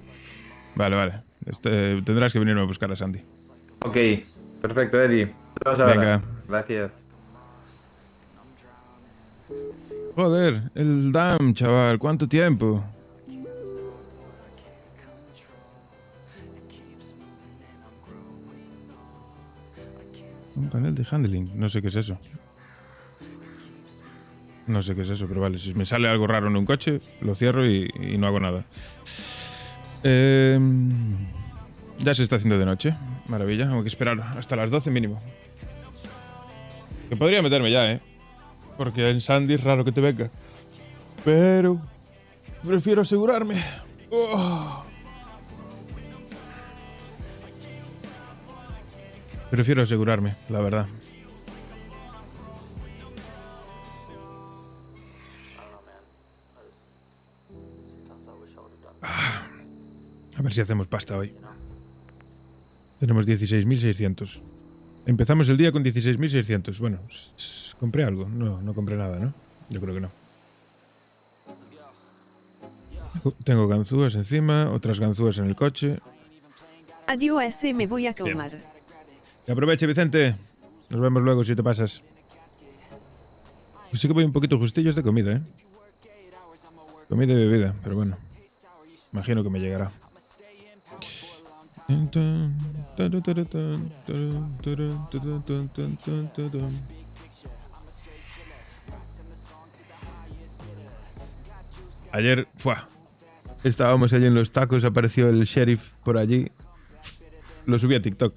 Vale. Tendrás que venirme a buscar a Sandy. Ok, perfecto, Eddie. Nos vemos ahora. Venga. Gracias. Joder, el DAM, chaval. ¿Cuánto tiempo? Un panel de handling. No sé qué es eso. No sé qué es eso, pero vale. Si me sale algo raro en un coche, lo cierro y no hago nada. Ya se está haciendo de noche. Maravilla. Tengo que esperar hasta las 12 mínimo. Que podría meterme ya, ¿eh? Porque en Sandy es raro que te venga. Pero prefiero asegurarme. Oh. Prefiero asegurarme, la verdad. A ver si hacemos pasta hoy. Tenemos 16.600. Empezamos el día con 16.600. Bueno, ¿compré algo? No compré nada, ¿no? Yo creo que no. Tengo ganzúas encima, otras ganzúas en el coche. Adiós, me voy a calmar. Que aproveche, Vicente. Nos vemos luego si te pasas. Pues sí que voy un poquito justillos de comida, ¿eh? Comida y bebida, pero bueno. Imagino que me llegará. Ayer, estábamos allí en los tacos, apareció el sheriff por allí. Lo subí a TikTok.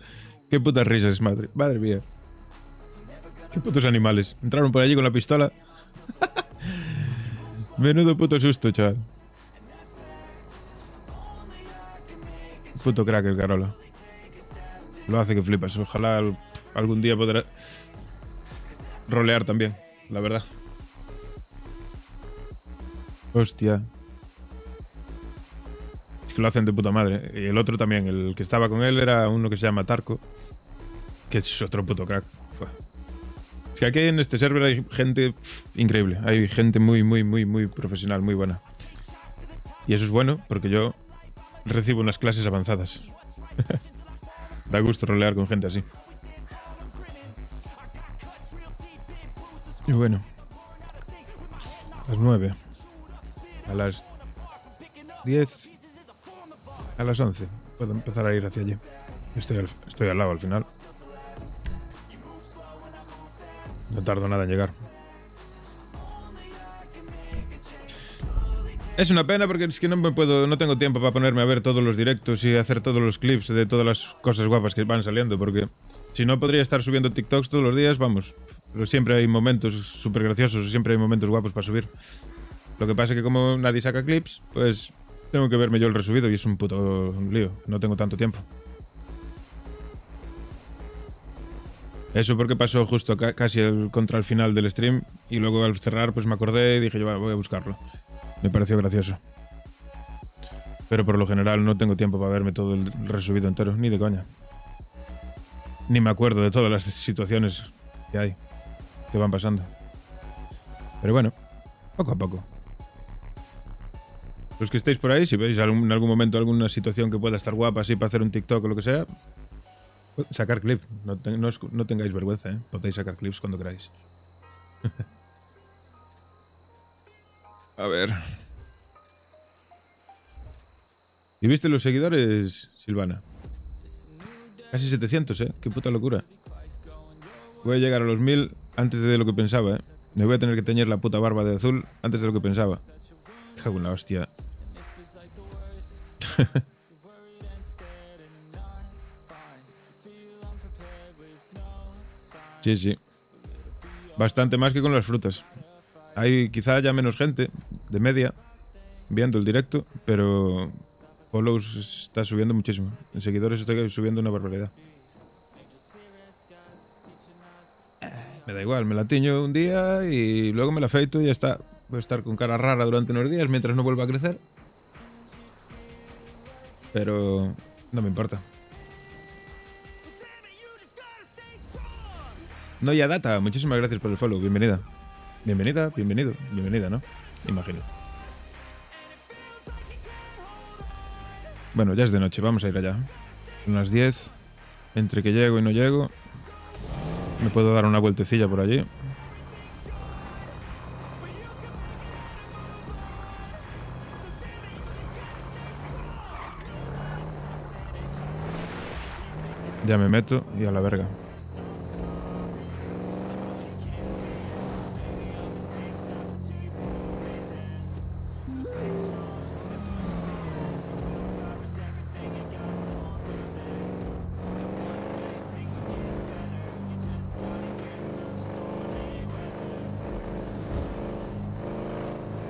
Qué putas risas, madre mía. Qué putos animales. Entraron por allí con la pistola. Menudo puto susto, chaval. Puto crack el Carola. Lo hace que flipas. Ojalá algún día podrá rolear también, la verdad. Hostia. Es que lo hacen de puta madre. Y el otro también, el que estaba con él era uno que se llama Tarko, que es otro puto crack. Es que aquí en este server hay gente increíble. Hay gente muy profesional, muy buena. Y eso es bueno porque yo recibo unas clases avanzadas. Da gusto rolear con gente así. Y bueno, a las 9, a las 10, a las 11 puedo empezar a ir hacia allí. Estoy al lado al final. No tardo nada en llegar. Es una pena porque es que no tengo tiempo para ponerme a ver todos los directos y hacer todos los clips de todas las cosas guapas que van saliendo, porque si no podría estar subiendo TikToks todos los días, vamos. Pero siempre hay momentos súper graciosos, siempre hay momentos guapos para subir. Lo que pasa es que como nadie saca clips, pues tengo que verme yo el resubido y es un puto lío. No tengo tanto tiempo. Eso porque pasó justo casi contra el final del stream y luego al cerrar pues me acordé y dije yo voy a buscarlo. Me pareció gracioso. Pero por lo general no tengo tiempo para verme todo el resubido entero, ni de coña. Ni me acuerdo de todas las situaciones que hay, que van pasando. Pero bueno, poco a poco. Los que estéis por ahí, si veis en algún momento alguna situación que pueda estar guapa así para hacer un TikTok o lo que sea, sacar clip. No tengáis vergüenza, ¿eh? Podéis sacar clips cuando queráis. A ver. ¿Y viste los seguidores, Silvana? Casi 700, ¿eh? Qué puta locura. Voy a llegar a los 1000 antes de lo que pensaba, ¿eh? Me voy a tener que teñir la puta barba de azul antes de lo que pensaba. Cago en la hostia. Sí, sí. Bastante más que con las frutas. Hay quizá ya menos gente, de media, viendo el directo, pero follows está subiendo muchísimo. En seguidores está subiendo una barbaridad. Me da igual, me la tiño un día y luego me la afeito y ya está. Voy a estar con cara rara durante unos días mientras no vuelva a crecer. Pero no me importa. Noya Data, muchísimas gracias por el follow. Bienvenida. Bienvenida, bienvenido. Bienvenida, ¿no? Imagino. Bueno, ya es de noche, vamos a ir allá. Son las 10. Entre que llego y no llego, me puedo dar una vueltecilla por allí. Ya me meto y a la verga.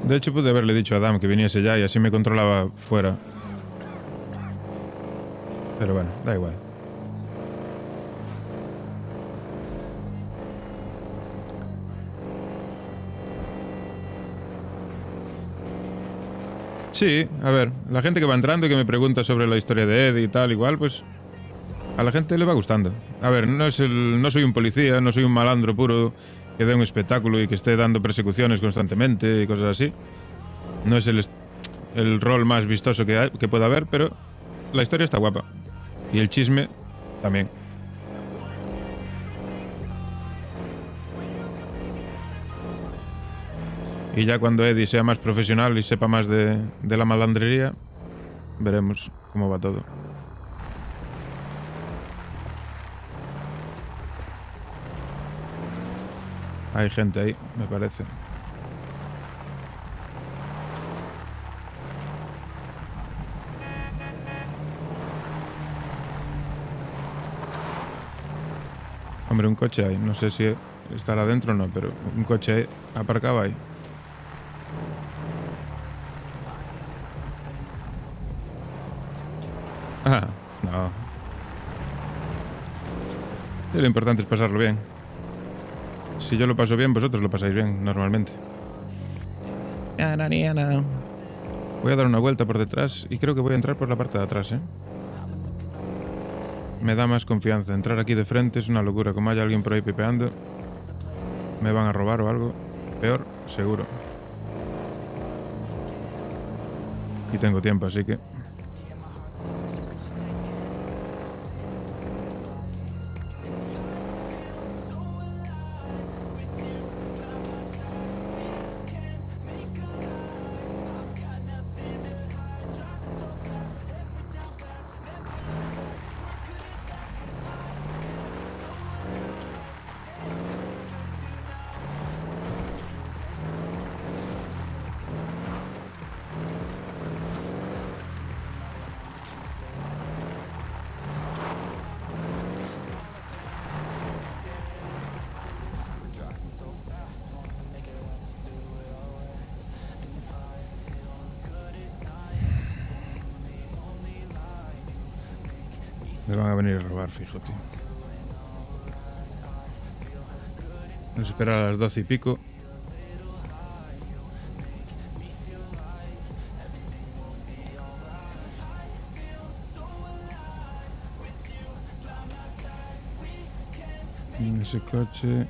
De hecho, pude haberle dicho a Adam que viniese ya y así me controlaba fuera. Pero bueno, da igual. Sí, a ver, la gente que va entrando y que me pregunta sobre la historia de Eddie y tal, igual, pues a la gente le va gustando. A ver, no soy un policía, no soy un malandro puro que dé un espectáculo y que esté dando persecuciones constantemente y cosas así. No es el rol más vistoso que pueda haber, pero la historia está guapa. Y el chisme también. Y ya cuando Eddie sea más profesional y sepa más de la malandrería, veremos cómo va todo. Hay gente ahí, me parece. Hombre, un coche ahí. No sé si estará dentro o no, pero un coche aparcado ahí. Ah, no. Sí, lo importante es pasarlo bien. Si yo lo paso bien, vosotros lo pasáis bien, normalmente. Voy a dar una vuelta por detrás y creo que voy a entrar por la parte de atrás, ¿eh? Me da más confianza. Entrar aquí de frente es una locura. Como haya alguien por ahí pipeando, me van a robar o algo. Peor, seguro. Y tengo tiempo, así que... Me van a venir a robar, fijo, tío. Vamos a esperar a las 12 y pico. En ese coche.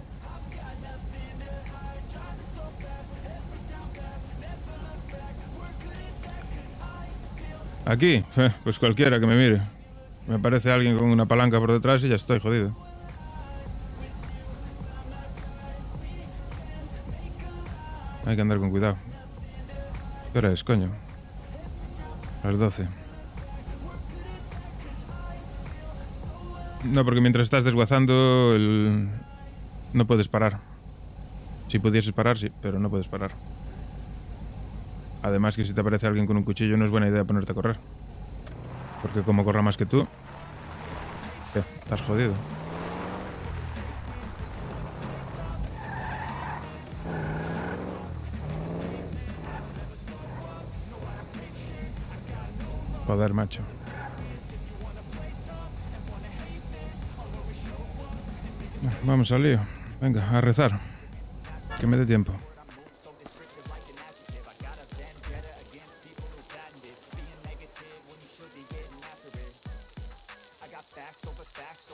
Aquí, pues cualquiera que me mire. Me aparece alguien con una palanca por detrás y ya estoy jodido. Hay que andar con cuidado. ¿Qué hora es, coño? Las 12. No, porque mientras estás desguazando no puedes parar. Si pudieses parar, sí, pero no puedes parar. Además que si te aparece alguien con un cuchillo no es buena idea ponerte a correr. Porque como corra más que tú, estás jodido. Joder, macho. Vamos al lío. Venga, a rezar. Que me dé tiempo.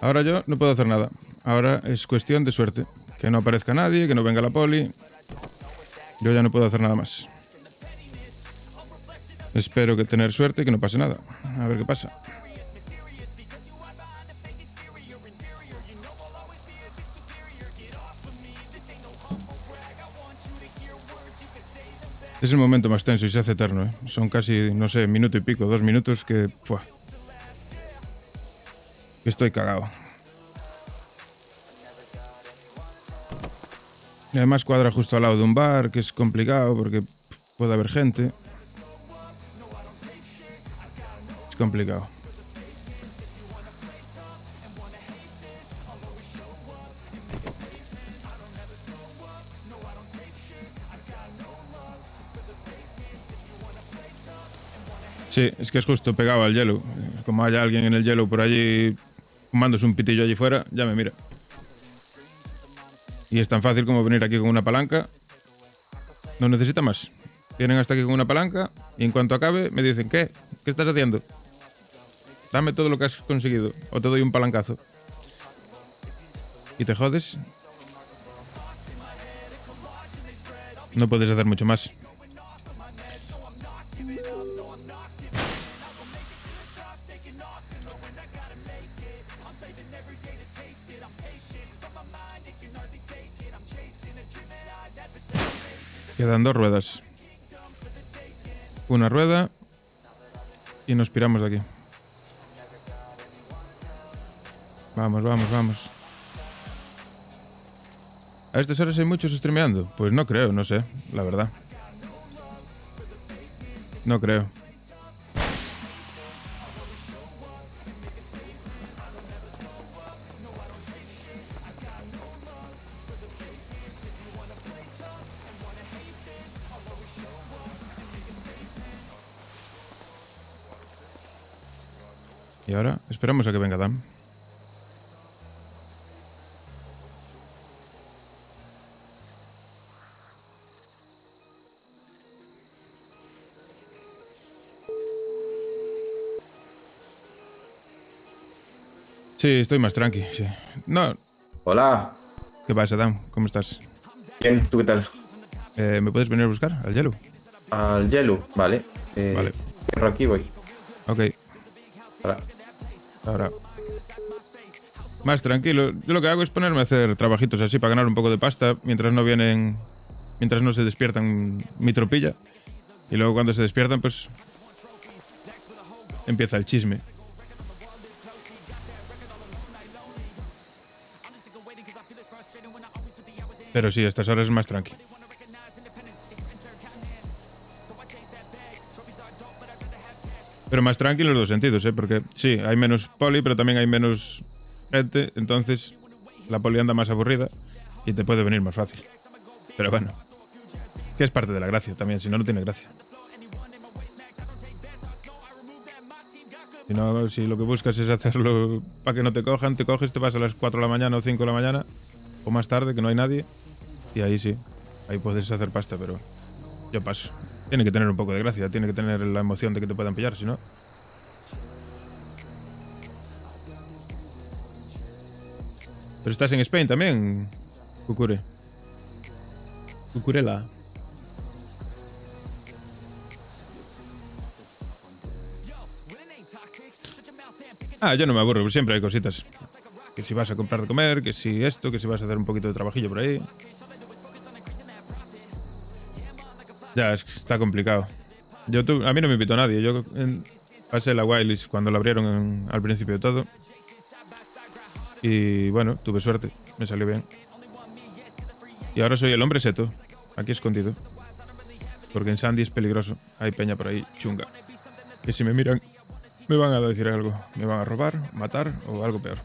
Ahora yo no puedo hacer nada. Ahora es cuestión de suerte. Que no aparezca nadie, que no venga la poli. Yo ya no puedo hacer nada más. Espero que tener suerte y que no pase nada. A ver qué pasa. Es el momento más tenso y se hace eterno, ¿eh? Son casi, no sé, minuto y pico, 2 minutos que... ¡Fua! Estoy cagado. Y además cuadra justo al lado de un bar, que es complicado porque puede haber gente. Es complicado. Sí, es que es justo pegado al hielo. Como haya alguien en el hielo por allí fumándose un pitillo allí fuera, ya me mira. Y es tan fácil como venir aquí con una palanca. No necesita más. Vienen hasta aquí con una palanca y en cuanto acabe me dicen, ¿qué? ¿Qué estás haciendo? Dame todo lo que has conseguido o te doy un palancazo. Y te jodes. No puedes hacer mucho más. Quedan 2 ruedas. Una rueda y nos piramos de aquí. Vamos, vamos, vamos. ¿A estas horas hay muchos streameando? Pues no creo, no sé, la verdad. No creo. Y ahora esperamos a que venga Dan. Sí, estoy más tranqui, sí. No. Hola. ¿Qué pasa, Dan? ¿Cómo estás? Bien, ¿tú qué tal? ¿Me puedes venir a buscar al hielo? Al hielo, vale. Vale. Cierro aquí, voy. Ok. Ahora. Más tranquilo. Yo lo que hago es ponerme a hacer trabajitos así para ganar un poco de pasta mientras no vienen... Mientras no se despiertan mi tropilla. Y luego cuando se despiertan, pues... Empieza el chisme. Pero sí, a estas horas es más tranqui. Pero más tranqui en los dos sentidos, ¿eh? Porque sí, hay menos poli, pero también hay menos gente. Entonces la poli anda más aburrida y te puede venir más fácil. Pero bueno, que es parte de la gracia también, si no, no tiene gracia. Si no, si lo que buscas es hacerlo para que no te cojan, te coges, te vas a las 4 de la mañana o 5 de la mañana o más tarde, que no hay nadie, y ahí sí, ahí puedes hacer pasta, pero yo paso. Tiene que tener un poco de gracia, tiene que tener la emoción de que te puedan pillar, si no... Pero estás en Spain también, Cucure. Cucurela. Yo no me aburro, siempre hay cositas. Que si vas a comprar de comer, que si esto, que si vas a hacer un poquito de trabajillo por ahí. Ya, es que está complicado. A mí no me invitó nadie. Yo pasé la Wildlist cuando la abrieron al principio de todo. Y bueno, tuve suerte. Me salió bien. Y ahora soy el hombre seto. Aquí escondido. Porque en Sandy es peligroso. Hay peña por ahí chunga. Que si me miran, me van a decir algo. Me van a robar, matar o algo peor.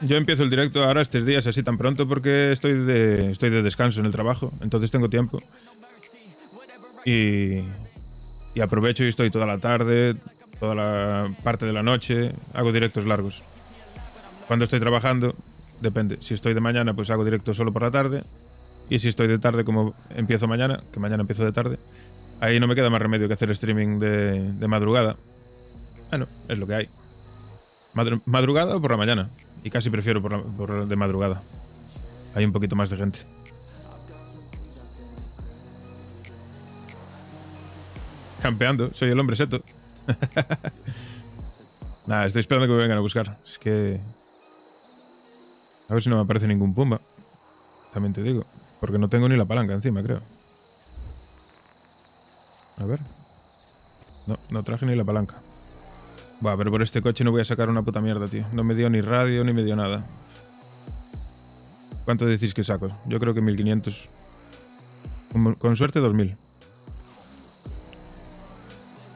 Yo empiezo el directo ahora estos días así tan pronto porque estoy de descanso en el trabajo, entonces tengo tiempo. Y aprovecho y estoy toda la tarde, toda la parte de la noche, hago directos largos. Cuando estoy trabajando, depende. Si estoy de mañana, pues hago directo solo por la tarde. Y si estoy de tarde, como empiezo mañana, que mañana empiezo de tarde, ahí no me queda más remedio que hacer streaming de madrugada. Bueno, es lo que hay. ¿Madrugada o por la mañana? Y casi prefiero por de madrugada. Hay un poquito más de gente. Campeando, soy el hombre seto. Nada, estoy esperando que me vengan a buscar. Es que... A ver si no me aparece ningún pumba. También te digo. Porque no tengo ni la palanca encima, creo. A ver. No traje ni la palanca. Buah, pero por este coche no voy a sacar una puta mierda, tío. No me dio ni radio, ni me dio nada. ¿Cuánto decís que saco? Yo creo que 1500. Con suerte 2000.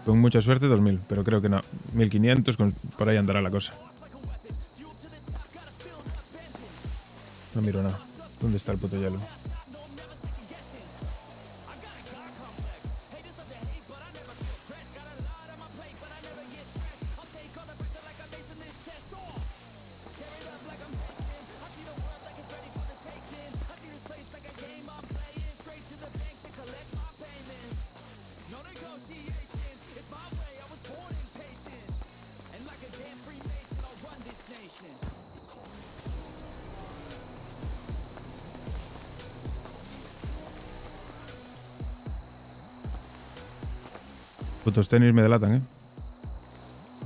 Con mucha suerte 2000, pero creo que no. 1500, por ahí andará la cosa. No miro nada. ¿Dónde está el puto hielo? Putos tenis me delatan, ¿eh?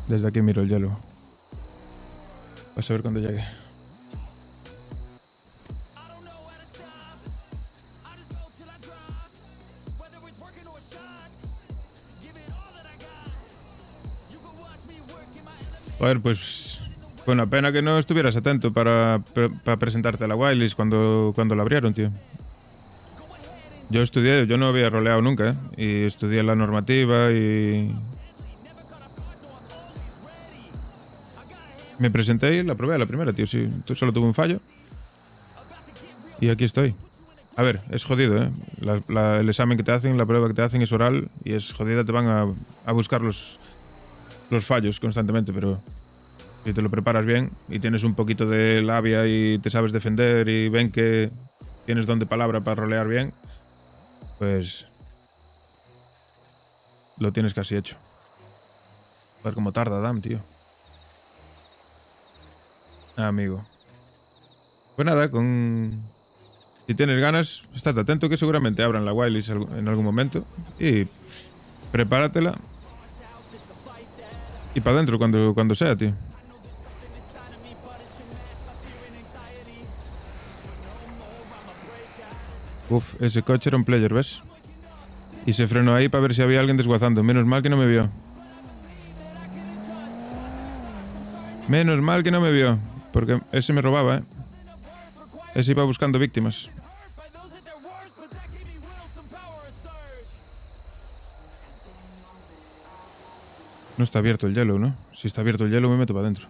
Desde aquí miro el hielo. Vas a ver cuando llegue. Joder, pues... Fue una pena que no estuvieras atento para presentarte a la Wildlist cuando la abrieron, tío. Yo estudié, yo no había roleado nunca, ¿eh? Y estudié la normativa y... Me presenté y la probé a la primera, tío. Sí, solo tuve un fallo. Y aquí estoy. A ver, es jodido, ¿eh? El examen que te hacen, la prueba que te hacen es oral y es jodida, te van a buscar los fallos constantemente, pero... Si te lo preparas bien y tienes un poquito de labia y te sabes defender y ven que tienes don de palabra para rolear bien... Pues... Lo tienes casi hecho. A ver cómo tarda, Dam, tío. Amigo. Pues nada, si tienes ganas, estate atento que seguramente abran la Wildlist en algún momento. Y... Prepáratela. Y para adentro cuando sea, tío. Uf, ese coche era un player, ¿ves? Y se frenó ahí para ver si había alguien desguazando. Menos mal que no me vio. Menos mal que no me vio. Porque ese me robaba, ¿eh? Ese iba buscando víctimas. No está abierto el hielo, ¿no? Si está abierto el hielo me meto para adentro.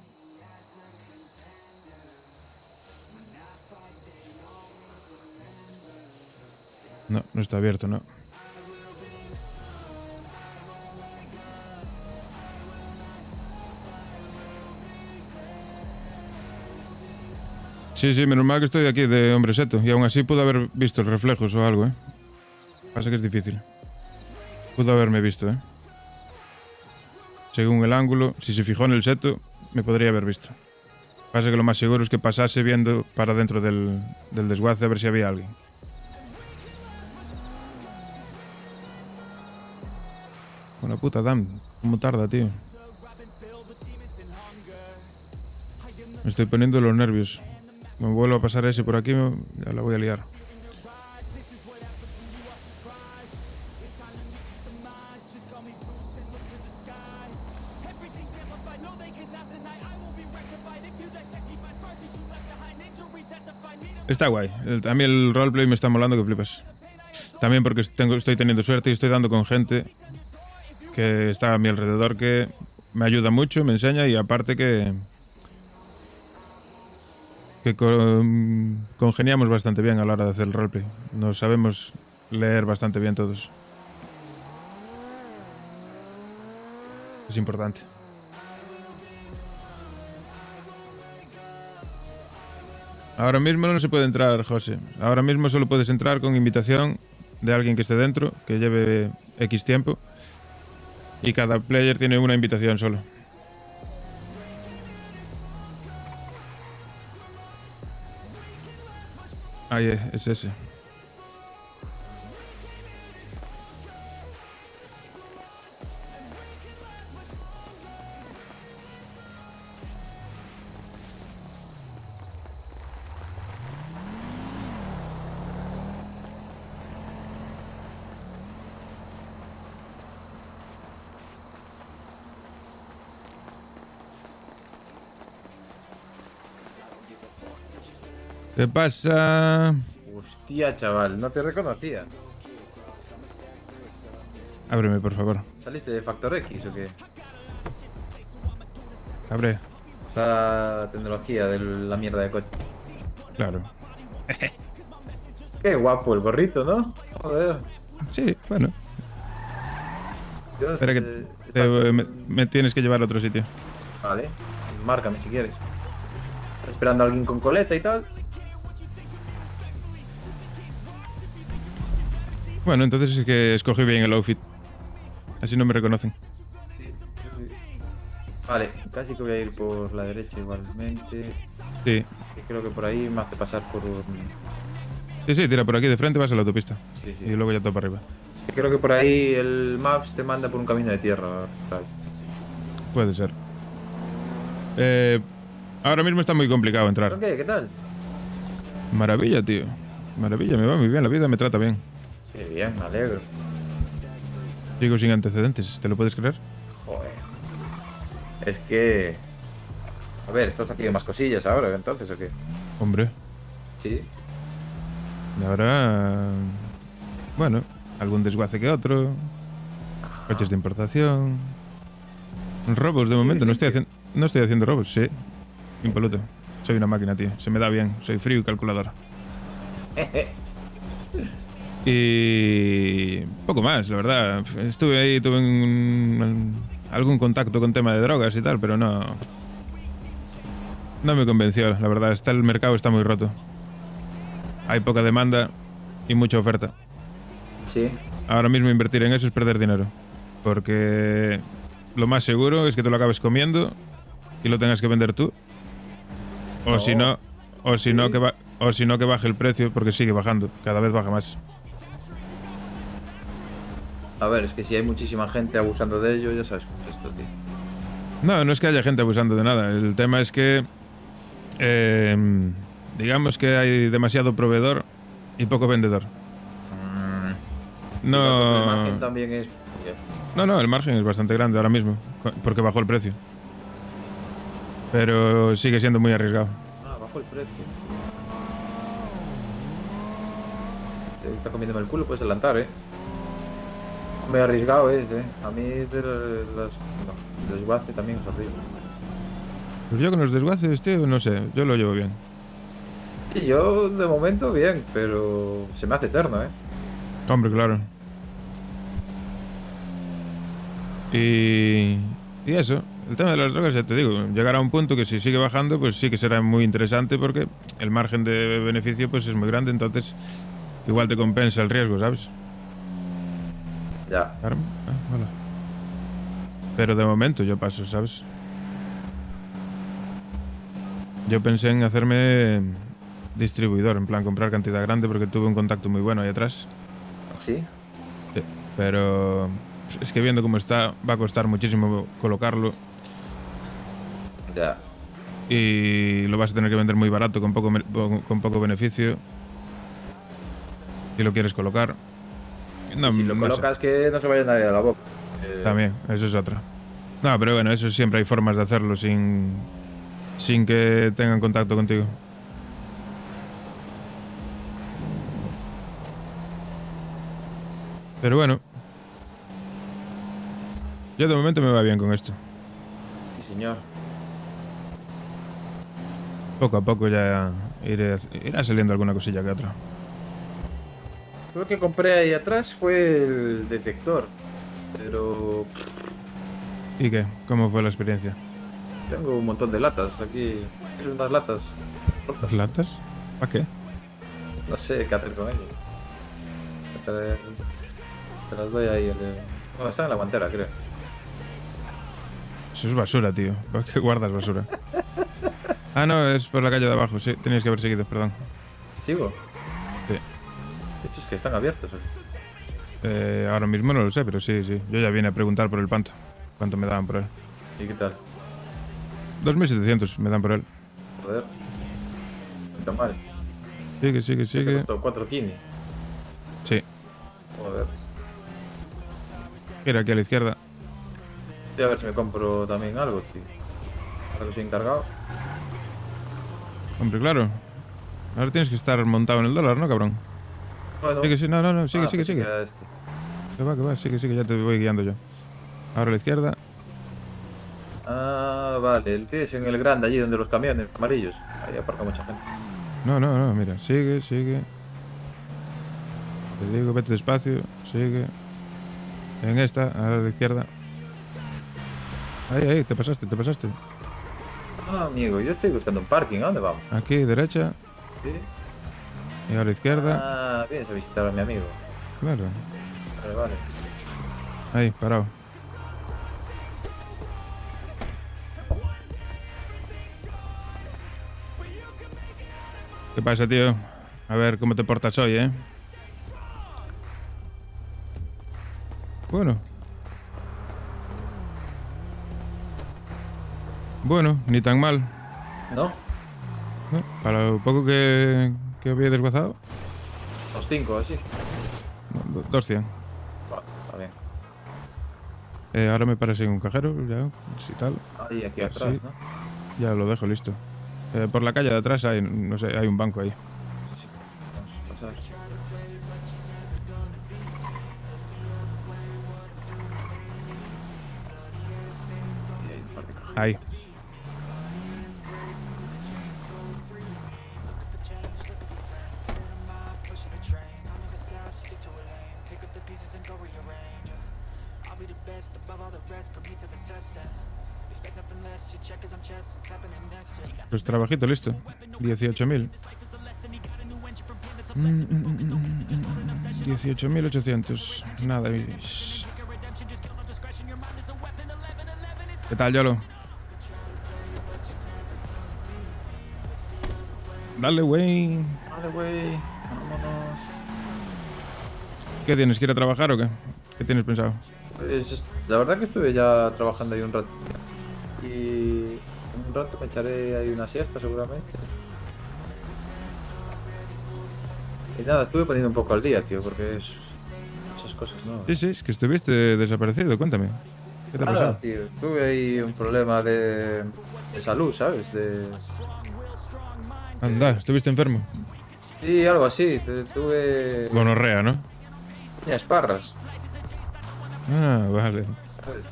No está abierto, no. Sí, menos mal que estoy de aquí, de Hombre Seto. Y aún así pude haber visto el reflejos o algo, ¿eh? Pasa que es difícil. Pudo haberme visto, ¿eh? Según el ángulo, si se fijó en el seto, me podría haber visto. Pasa que lo más seguro es que pasase viendo para dentro del desguace a ver si había alguien. Con la puta Dan, ¿cómo tarda, tío? Me estoy poniendo los nervios. Me vuelvo a pasar ese por aquí, ya la voy a liar. Está guay. A mí el roleplay me está molando que flipas. También porque estoy teniendo suerte y estoy dando con gente que está a mi alrededor que me ayuda mucho, me enseña y aparte que congeniamos bastante bien a la hora de hacer el roleplay. Nos sabemos leer bastante bien todos. Es importante. Ahora mismo no se puede entrar, José. Ahora mismo solo puedes entrar con invitación de alguien que esté dentro, que lleve X tiempo. Y cada player tiene una invitación solo. Ahí es ese. ¿Qué pasa? Hostia, chaval, no te reconocía. Ábreme, por favor. ¿Saliste de Factor X o qué? Abre. La tecnología de la mierda de coche. Claro. Qué guapo el gorrito, ¿no? Joder. Sí, bueno. Dios, Espera que me tienes que llevar a otro sitio. Vale, márcame si quieres. ¿Estás esperando a alguien con coleta y tal? Bueno, entonces es que escogí bien el outfit. Así no me reconocen. Vale, casi que voy a ir por la derecha igualmente. Sí. Creo que por ahí me hace pasar por un... Sí, tira por aquí de frente, vas a la autopista. Sí. Y luego ya todo para arriba. Creo que por ahí el Maps te manda por un camino de tierra. Tal. Puede ser. Ahora mismo está muy complicado entrar. ¿Ok? ¿Qué tal? Maravilla, tío. Maravilla, me va muy bien. La vida me trata bien. Qué bien, me alegro. Sigo sin antecedentes, ¿te lo puedes creer? Joder. Es que... A ver, ¿estás haciendo más cosillas ahora entonces o qué? Hombre. Sí. Y ahora... Bueno, algún desguace que otro. Coches de importación. Robos de momento, no estoy haciendo robos, sí. Impoluto. Soy una máquina, tío. Se me da bien. Soy frío y calculador. Y poco más, la verdad. Estuve ahí, tuve algún contacto con tema de drogas y tal, pero no me convenció, la verdad. El mercado está muy roto. Hay poca demanda y mucha oferta. Sí. Ahora mismo invertir en eso es perder dinero, porque lo más seguro es que te lo acabes comiendo y lo tengas que vender tú. O si no que baje el precio, porque sigue bajando, cada vez baja más. A ver, es que si hay muchísima gente abusando de ello, ya sabes cómo es esto, tío. No es que haya gente abusando de nada. El tema es que digamos que hay demasiado proveedor y poco vendedor. No. El margen también es... No, el margen es bastante grande ahora mismo, porque bajó el precio. Pero sigue siendo muy arriesgado. Bajó el precio. Está comiéndome el culo, puedes adelantar, Muy arriesgado es, A mí el desguace también es horrible. Pues yo con los desguaces, tío, no sé, yo lo llevo bien. Sí, yo de momento bien, pero se me hace eterno, Hombre, claro. Y eso, El tema de las drogas, ya te digo, llegará a un punto que si sigue bajando, pues sí que será muy interesante porque el margen de beneficio pues es muy grande, entonces igual te compensa el riesgo, ¿sabes? Ya. Hola. Pero de momento yo paso, ¿sabes? Yo pensé en hacerme distribuidor, en plan comprar cantidad grande porque tuve un contacto muy bueno ahí atrás. ¿Sí? Sí, pero es que viendo cómo está, va a costar muchísimo colocarlo. Ya. Y lo vas a tener que vender muy barato, con poco beneficio. Si lo quieres colocar. No, si lo colocas, que no se vaya nadie a la boca. También, eso es otra. No, pero bueno, eso siempre hay formas de hacerlo sin que tengan contacto contigo. Pero bueno, yo de momento me va bien con esto. Sí, señor. Poco a poco ya irá saliendo alguna cosilla que otra. Lo que compré ahí atrás fue el detector, pero ¿Y qué? ¿Cómo fue la experiencia? tengo un montón de latas aquí. ¿Quieres unas latas? ¿Las latas? ¿Para qué? No sé qué hacer con ellas. Te las doy ahí. Bueno, están en la guantera, creo. Eso es basura, tío. ¿Para qué guardas basura? Ah, no, es por la calle de abajo. Sí, tenías que haber seguido, perdón. ¿Sigo? Sí. De hecho, es que están abiertos. Ahora mismo no lo sé, pero sí. Yo ya vine a preguntar por el panto. ¿Cuánto me daban por él? ¿Y qué tal? 2.700 me dan por él. Joder. No está mal. Sigue. Te costó 4 kini. Sí. Joder. Gira aquí a la izquierda. Voy a ver si me compro también algo, tío. Ahora que soy encargado. Hombre, claro. Ahora tienes que estar montado en el dólar, ¿no, cabrón? Bueno. Sigue, no, sigue. Pues era este. Que va, sigue, ya te voy guiando yo. Ahora a la izquierda. Ah, vale. El tío es en el grande, allí donde los camiones amarillos. Ahí aparca mucha gente. No, mira, sigue. Te digo, vete despacio, sigue. En esta, ahora a la izquierda. Ahí, te pasaste. Ah, amigo, yo estoy buscando un parking. ¿A dónde vamos? Aquí, derecha. Sí. Y ahora a la izquierda. Ah, vienes a visitar a mi amigo. Claro. Vale. Ahí, parado. ¿Qué pasa, tío? A ver cómo te portas hoy, ¿eh? Bueno, ni tan mal. ¿No? ¿No? Para lo poco que había desguazado. 2.5, así. 200. Vale, está bien. Ahora me parece en un cajero, ya, si tal. Ahí, aquí atrás, sí. ¿no? Ya lo dejo listo. Por la calle de atrás hay, no sé, hay un banco ahí. Sí, vamos a pasar. Y hay un par de cajas. Ahí. Pues trabajito listo. 18.000. 18.800. Nada. ¿Qué tal, Yolo? Dale, güey. Vámonos. ¿Qué tienes? ¿Que ir a trabajar o qué? ¿Qué tienes pensado? Pues la verdad que estuve ya trabajando ahí un rato. Y un rato me echaré ahí una siesta seguramente. Y nada, estuve poniendo un poco al día, tío, porque es esas cosas, ¿no? Sí, es que estuviste desaparecido, cuéntame. ¿Qué te ha pasado? Tío, tuve ahí un problema de salud, ¿sabes? Anda, ¿estuviste enfermo? Sí, algo así, tuve... Gonorrea, ¿no? Esparras. Ah, vale. ¿Sabes?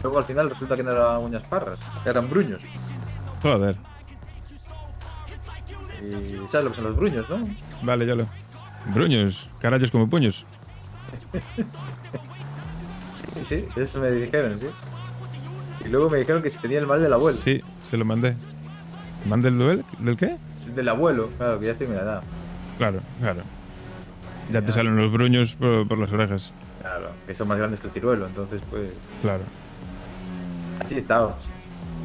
Luego al final resulta que no eran uñas parras, eran bruños. Joder. Y sabes lo que son los bruños, ¿no? Vale, Yolo. Bruños, carayos como puños. Sí, eso me dijeron, sí. Y luego me dijeron que si tenía el mal del abuelo. Sí, se lo mandé. ¿Mande el del qué? Del abuelo, claro, que ya estoy en mi edad. Claro, claro. Ya te salen los bruños por las orejas. Claro, que son más grandes que el ciruelo, entonces pues... Claro. Así he estado.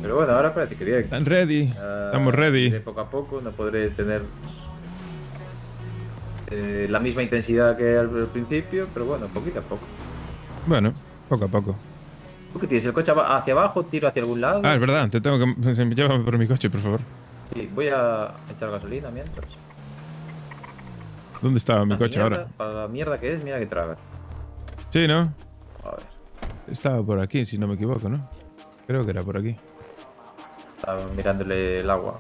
Pero bueno, ahora parece que bien. Están ready. Estamos ready. De poco a poco, no podré tener la misma intensidad que al principio, pero bueno, poquito a poco. Bueno, poco a poco. ¿Tú qué tienes? ¿El coche hacia abajo? ¿Tiro hacia algún lado? Ah, es verdad, te tengo que... Llévame por mi coche, por favor. Sí, voy a echar gasolina mientras. ¿Dónde estaba mi coche mierda, ahora? Para la mierda que es, mira que traga. Sí, ¿no? A ver. Estaba por aquí, si no me equivoco, ¿no? Creo que era por aquí. Estaba mirándole el agua.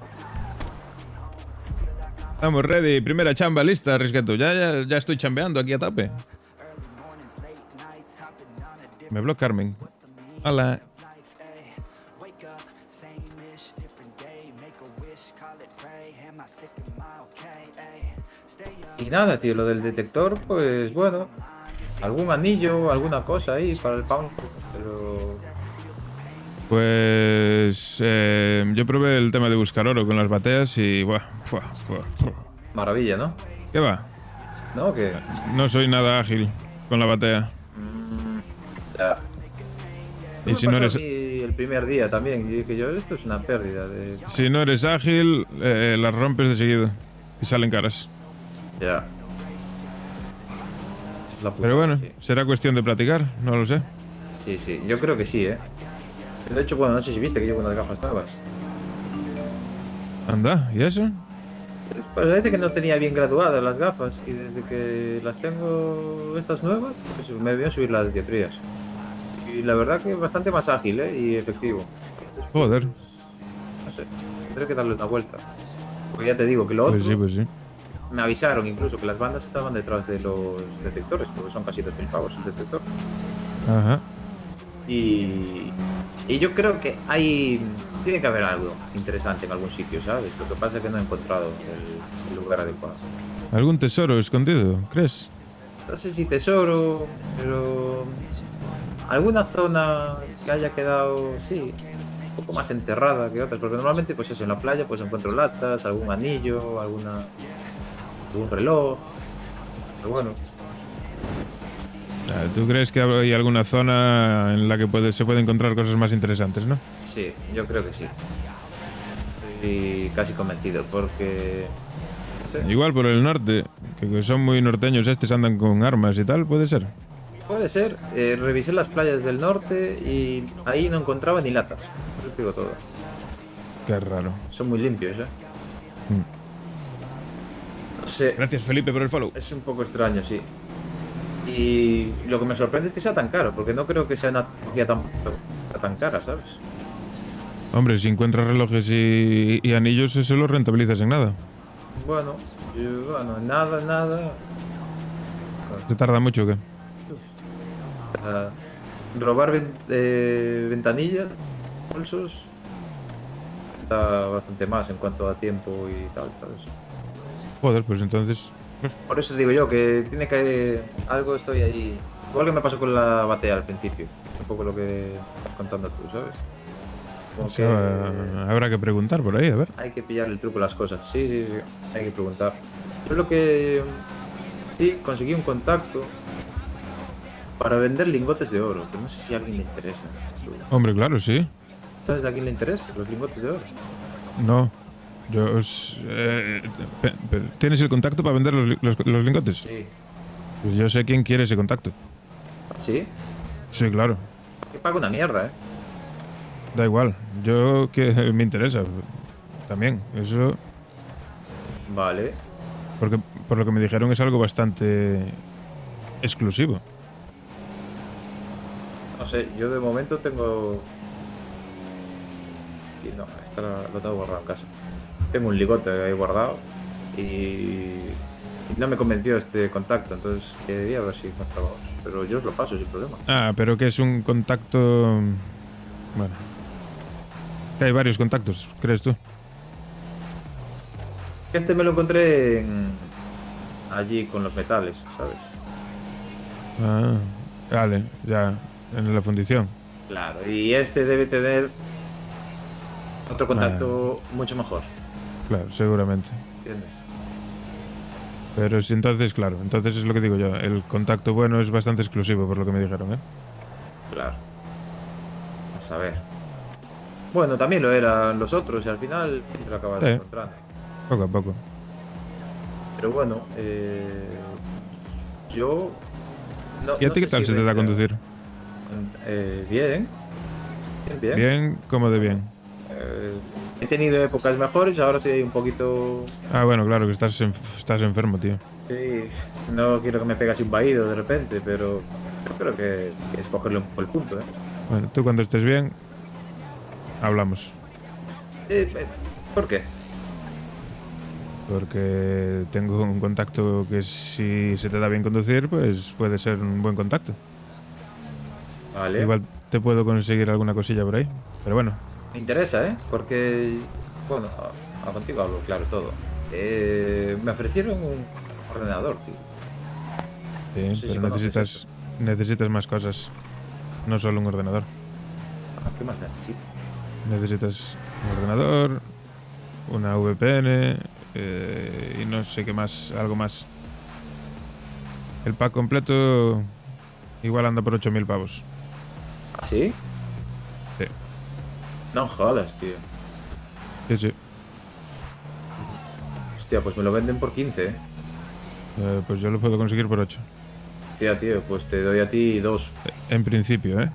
Estamos ready. Primera chamba lista, Risqueto. Ya estoy chambeando aquí a tope. Me habló Carmen. Hola. Y nada, tío, lo del detector, pues bueno, algún anillo, alguna cosa ahí para el pound, pero... Pues yo probé el tema de buscar oro con las bateas y... Buah, Maravilla, ¿no? ¿Qué va? ¿No? ¿Qué? No soy nada ágil con la batea. Ya. Y si no eres... el primer día también, y dije yo, esto es una pérdida de... Si no eres ágil, las rompes de seguido y salen caras. Ya. Es la puta, Pero bueno, sí. será cuestión de platicar, no lo sé. Sí, sí, yo creo que sí, ¿eh? De hecho, bueno, no sé si viste que llevo unas gafas nuevas. Anda, ¿y eso? Pues parece que no tenía bien graduadas las gafas y desde que las tengo estas nuevas, pues me voy a subir las dioptrías. Y la verdad que es bastante más ágil, ¿eh? Y efectivo. Joder. No sé, tendré que darle una vuelta. Porque ya te digo que lo otro... Pues sí. Me avisaron incluso que las bandas estaban detrás de los detectores, porque son casi 2.000 pavos el detector. Ajá. Y yo creo que tiene que haber algo interesante en algún sitio, ¿sabes? Lo que pasa es que no he encontrado el lugar adecuado. ¿Algún tesoro escondido, crees? No sé si tesoro, pero alguna zona que haya quedado, sí, un poco más enterrada que otras, porque normalmente pues eso, en la playa pues encuentro latas, algún anillo, algún reloj, pero bueno. ¿Tú crees que hay alguna zona en la que se puede encontrar cosas más interesantes, no? Sí, yo creo que sí. Estoy casi convencido, porque... no sé. Igual por el norte, que son muy norteños andan con armas y tal, ¿puede ser? Puede ser. Revisé las playas del norte y ahí no encontraba ni latas. Eso te digo todo. Qué raro. Son muy limpios, ¿eh? No sé. Gracias, Felipe, por el follow. Es un poco extraño, sí. Y lo que me sorprende es que sea tan caro, porque no creo que sea una tecnología tan cara, ¿sabes? Hombre, si encuentras relojes y anillos, eso lo rentabilizas en nada. Bueno, nada. ¿Se tarda mucho o qué? Robar ventanillas, bolsos, está bastante más en cuanto a tiempo y tal, ¿sabes? Joder, pues entonces... Por eso digo yo que tiene que... algo estoy ahí... Igual que me pasó con la batea al principio. Es un poco lo que estás contando tú, ¿sabes? Como que habrá que preguntar por ahí, a ver. hay que pillar el truco a las cosas. Sí, hay que preguntar. Yo lo que... sí, conseguí un contacto para vender lingotes de oro, que no sé si a alguien le interesa. Hombre, claro, sí. ¿Sabes a quién le interesa los lingotes de oro? No. ¿Tienes el contacto para vender los lingotes? Sí. Pues yo sé quién quiere ese contacto. ¿Sí? Sí, claro. Que pago una mierda, ¿eh? Da igual. Yo que me interesa. También. Eso... Vale. Porque por lo que me dijeron es algo bastante exclusivo. No sé, yo de momento tengo... y no, esta lo tengo guardado en casa. Tengo un ligote ahí guardado y no me convenció este contacto, entonces quería ver si encontraba. Pero yo os lo paso sin problema. Ah, pero que es un contacto... Bueno. Que hay varios contactos, ¿crees tú? Este me lo encontré allí con los metales, ¿sabes? Ah, vale, ya. En la fundición. Claro, y este debe tener otro contacto mucho mejor. Claro, seguramente. ¿Entiendes? Pero si entonces, claro, entonces es lo que digo yo. El contacto bueno es bastante exclusivo, por lo que me dijeron, ¿eh? Claro. A saber. Bueno, también lo eran los otros y al final te lo acabas encontrando. Poco a poco. Pero bueno, yo... ¿Y a ti qué tal se te da a conducir? Bien. Bien. Bien, como de bien. He tenido épocas mejores, ahora sí hay un poquito... Ah, bueno, claro, que estás enfermo, tío. Sí, no quiero que me pegas un vaído de repente, pero yo creo que es cogerle un poco el punto, ¿eh? Bueno, tú cuando estés bien, hablamos. ¿Por qué? Porque tengo un contacto que si se te da bien conducir, pues puede ser un buen contacto. Vale. Igual te puedo conseguir alguna cosilla por ahí, pero bueno. Me interesa, ¿eh? Porque, bueno, contigo hablo, claro, todo. Me ofrecieron un ordenador, tío. Sí, No sé pero si necesitas más cosas. No solo un ordenador. ¿Qué más necesito? Necesitas un ordenador, una VPN y no sé qué más, algo más. El pack completo igual anda por 8.000 pavos. ¿Sí? Sí. No jodas, tío. Sí. Hostia, pues me lo venden por 15, ¿eh? Pues yo lo puedo conseguir por 8. Hostia, tío, pues te doy a ti 2. En principio, ¿eh?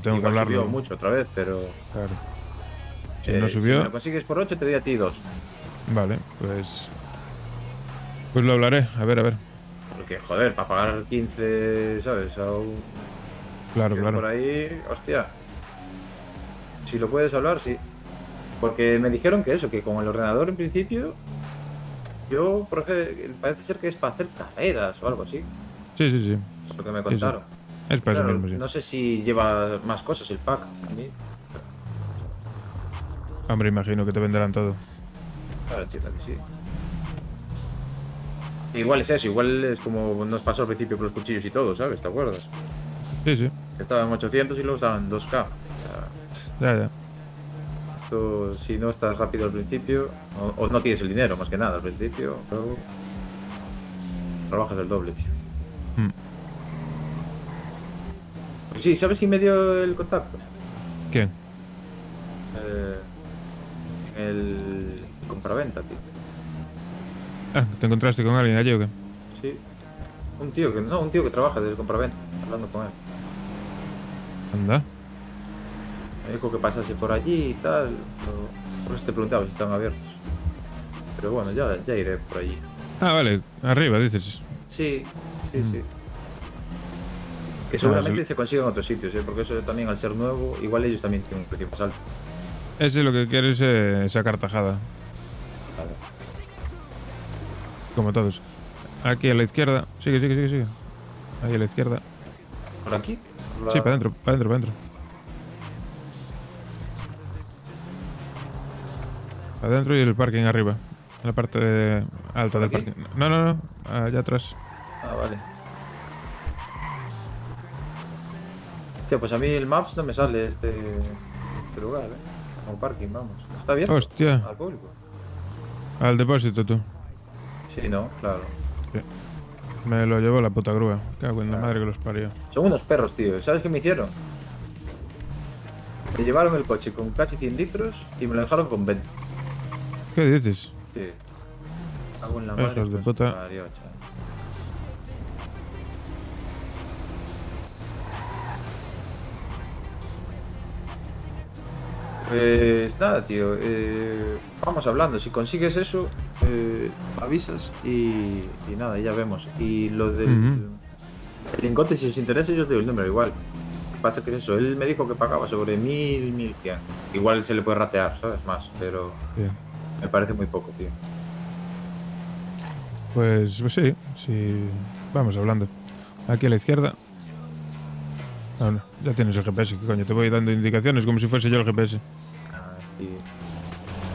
Tengo que hablarlo. Subió mucho otra vez, pero... Claro. Si no subió... Si me lo consigues por 8, te doy a ti 2. Vale, pues lo hablaré, a ver. Porque, joder, para pagar 15, ¿sabes? Claro. Por ahí, hostia. Si lo puedes hablar, sí. Porque me dijeron que eso, que con el ordenador en principio, yo, por ejemplo, parece ser que es para hacer carreras o algo así. Sí. Es lo que me contaron. Sí. Es para eso mismo, sí. No sé si lleva más cosas el pack. A mí. Hombre, imagino que te venderán todo. Claro, entiendo que sí. Igual es eso, igual es como nos pasó al principio con los cuchillos y todo, ¿sabes? ¿Te acuerdas? Sí. Estaban 800 y luego estaban 2K. Ya. Esto, si no estás rápido al principio, o no tienes el dinero más que nada al principio, luego trabajas el doble, tío. Pues sí, ¿sabes quién me dio el contacto? ¿Quién? El compraventa, tío. Ah, ¿te encontraste con alguien allí o qué? Sí. Un tío que trabaja desde el compraventa, hablando con él. Anda. Me dijo que pasase por allí y tal. Por eso te preguntaba si estaban abiertos. Pero bueno, ya iré por allí. Ah, vale, arriba dices. Sí. Que seguramente se consigue en otros sitios, porque eso también al ser nuevo, igual ellos también tienen un precio más alto. Ese lo que quieres es sacar tajada. Vale. Como todos. Aquí a la izquierda. Sigue. Ahí a la izquierda. ¿Por aquí? Sí, para adentro. Para adentro y el parking arriba. En la parte alta del parking. No. Allá atrás. Ah, vale. Hostia, pues a mí el Maps no me sale este lugar, como parking, vamos. ¿Está abierto? Hostia. Al público. Al depósito, tú. Sí, no, claro. Sí. Me lo llevó la puta grúa. Cago en la madre que los parió. Son unos perros, tío. ¿Sabes qué me hicieron? Me llevaron el coche con casi 100 litros y me lo dejaron con 20. ¿Qué dices? Sí. Cago en la madre. Hijos de puta. Parió, chaval. Pues nada, tío. Vamos hablando. Si consigues eso, avisas y nada, ya vemos. Y lo del lingote, si os interesa, yo os doy el número igual. Lo que pasa que es eso. Él me dijo que pagaba sobre 1000, 1100. Igual se le puede ratear, ¿sabes? Más, pero me parece muy poco, tío. Pues sí. Vamos hablando. Aquí a la izquierda. No, ya tienes el GPS, ¿qué coño? Te voy dando indicaciones como si fuese yo el GPS. Aquí.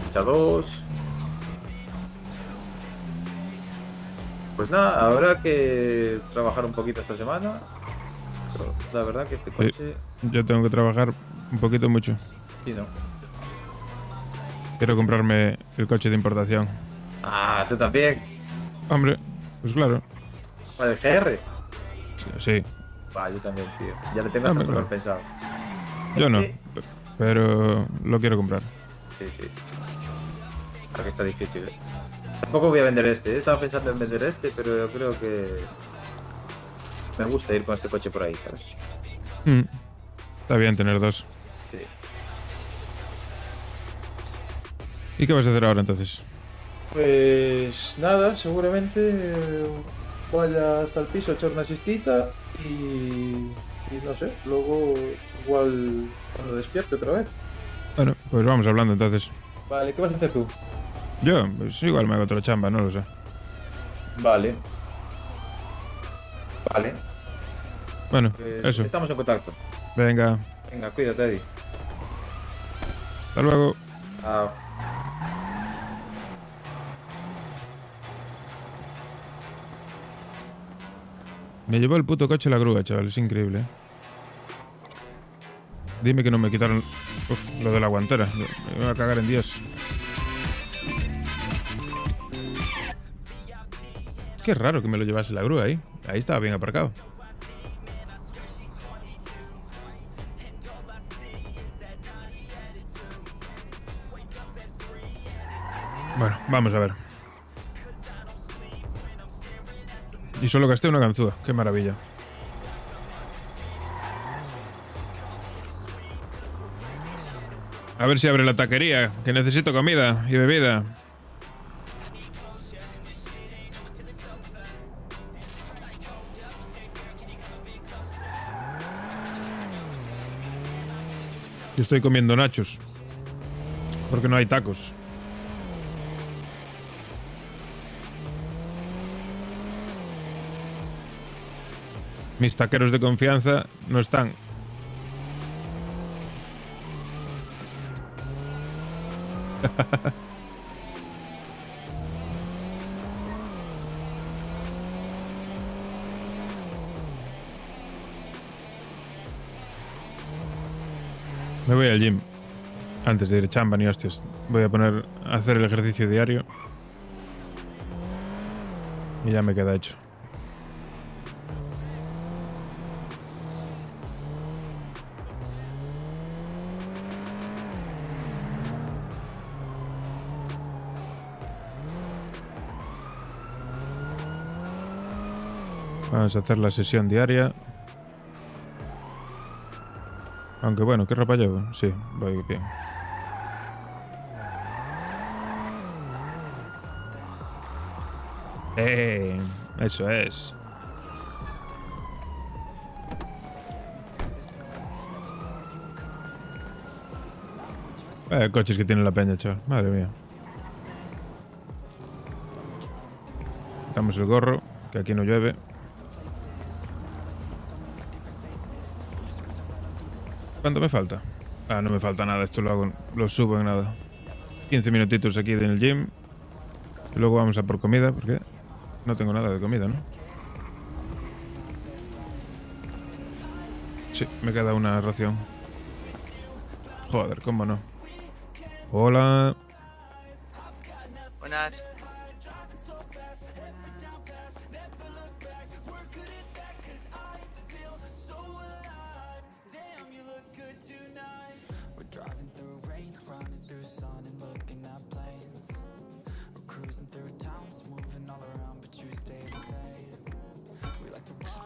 Fecha 2. Pues nada, habrá que trabajar un poquito esta semana. Pero la verdad que este Sí, coche... yo tengo que trabajar un poquito mucho. Sí, no. Quiero comprarme el coche de importación. Ah, tú también. Hombre, pues claro. ¿Para el GR? Sí. Va, yo también, tío. Ya le tengo hasta por haber pensado. Yo no, pero lo quiero comprar. Sí, sí. Porque está difícil, ¿eh? Tampoco voy a vender este. Estaba pensando en vender este, pero yo creo que... Me gusta ir con este coche por ahí, ¿sabes? Está bien tener dos. Sí. ¿Y qué vas a hacer ahora entonces? Pues nada, seguramente vaya hasta el piso a echar una siestita y no sé, luego igual cuando despierte otra vez. Bueno, pues vamos hablando entonces. Vale, ¿qué vas a hacer tú? Yo, pues igual me hago otra chamba, no lo sé. Vale. Vale. Bueno, Pues eso. estamos en contacto. Venga, Venga, cuídate, Eddie. hasta luego. Chao. Me llevó el puto coche la grúa, chaval, es increíble. Dime que no me quitaron lo de la guantera. Me voy a cagar en Dios. Qué raro que me lo llevase la grúa ahí. Ahí estaba bien aparcado. Bueno, vamos a ver. Y solo gasté una ganzúa. Qué maravilla. A ver si abre la taquería, que necesito comida y bebida. Yo estoy comiendo nachos. Porque no hay tacos. Mis taqueros de confianza no están. Me voy al gym. Antes de ir a chamba ni hostias. Voy a poner a hacer el ejercicio diario. Y ya me queda hecho. Vamos a hacer la sesión diaria. Aunque bueno, ¿qué ropa llevo? Sí, voy bien. Eso es. Vaya coches que tiene la peña, chaval. Madre mía. Quitamos el gorro, que aquí no llueve. ¿Cuánto me falta? Ah, no me falta nada, esto lo subo en nada. 15 minutitos aquí en el gym. Y luego vamos a por comida, porque no tengo nada de comida, ¿no? Sí, me queda una ración. Joder, cómo no. Hola. Buenas.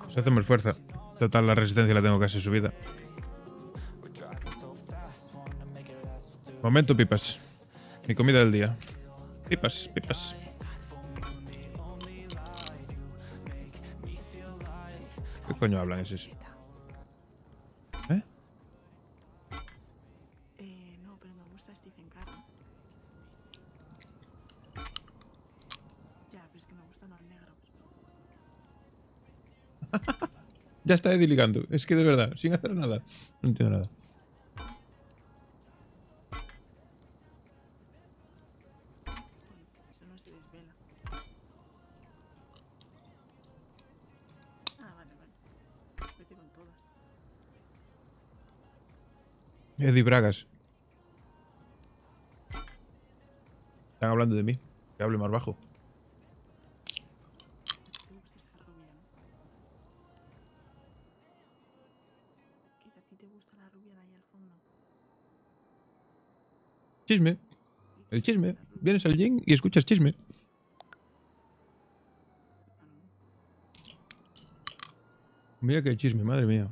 Pues hacemos fuerza. Total, la resistencia la tengo casi subida. Momento, pipas. Mi comida del día. Pipas, pipas. ¿Qué coño hablan es eso? ¿Eh? No, pero me gusta Stephen Curry. Ya, pero es que me gustan los negros. Ya está Eddie ligando. Es que de verdad, sin hacer nada. No entiendo nada. Eso no se desvela. Ah, vale, vale. Pues vete con todas. Eddie Bragas. Están hablando de mí. Que hable más bajo. Te gusta esta rubia, ¿no? Que a ti te gusta la rubia de ahí al fondo. Chisme. El chisme. Vienes al gym y escuchas chisme. Mira qué chisme, madre mía.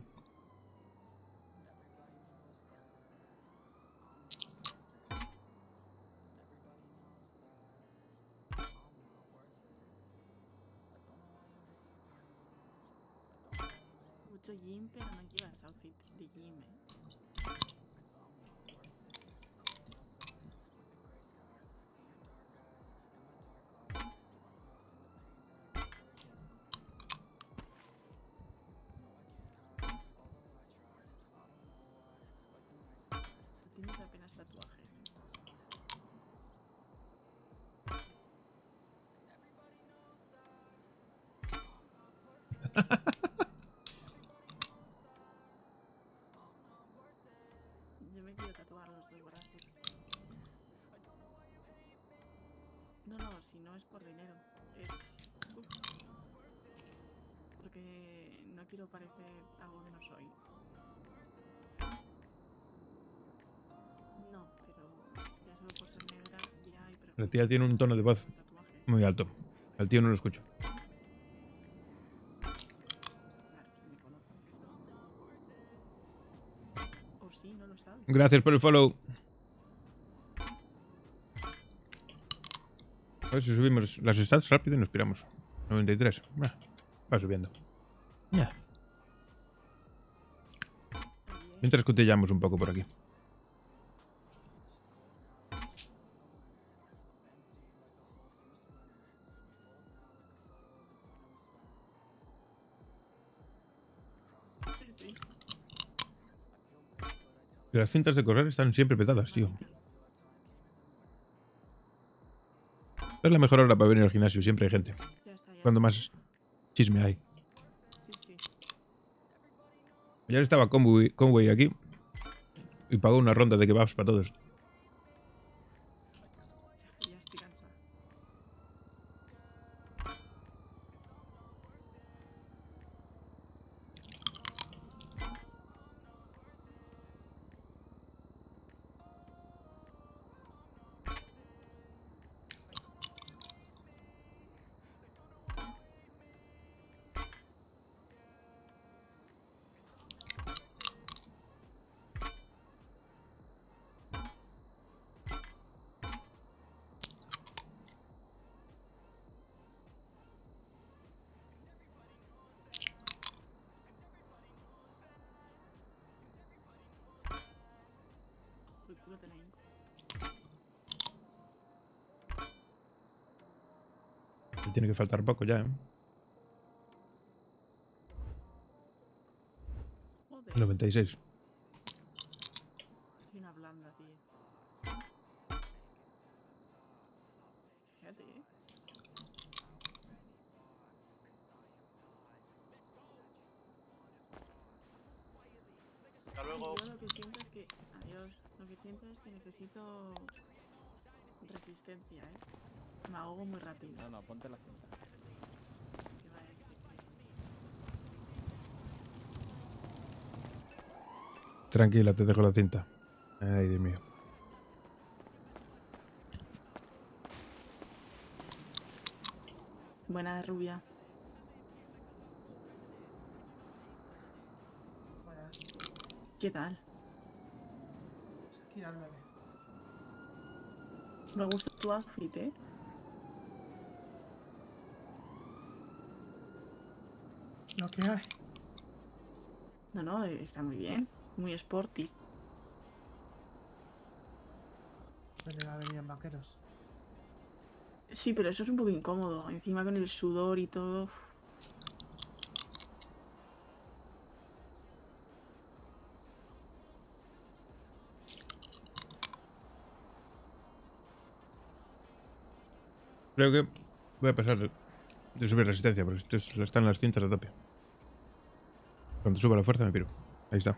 Mucho gym, pero no llevas outfit de gym, ¿eh? Tienes apenas tatuajes. Yo me quiero tatuar los dos brazos. No, si no es por dinero. Es... porque no quiero parecer algo que no soy. No, pero ya solo por ser negra ya hay La tía tiene un tono de voz muy alto. Al tío no lo escucho. O sí, no lo sabes. Gracias por el follow. A ver si subimos las stats rápido y nos piramos. 93. Va subiendo. Ya. Mientras cotillamos un poco por aquí. Sí. Y las cintas de correr están siempre petadas, tío. Es la mejor hora para venir al gimnasio, siempre hay gente. Cuando más chisme hay. Ayer estaba Conway aquí y pagó una ronda de kebabs para todos. Ya estoy cansada. Uy, culo tenéis. Le tiene que faltar poco ya, ¿eh? Joder. 96. Soy una blanda, tío. Fíjate, ¿eh? Hasta luego. Yo lo que siento es que... Adiós. Lo que siento es que necesito... resistencia, ¿eh? Me ahogo muy rápido. No, ponte la cinta. Que vaya, Tranquila, te dejo la cinta. Ay, Dios mío. Buena rubia. ¿Qué tal? Aquí dándole. Me gusta tu outfit, ¿eh? Lo que hay. No, está muy bien. Muy sporty. Me le va a venir en vaqueros. Sí, pero eso es un poco incómodo. Encima con el sudor y todo. Uf. Creo que voy a pasar de subir resistencia, porque están las cintas a tope. Cuando suba la fuerza me piro. Ahí está.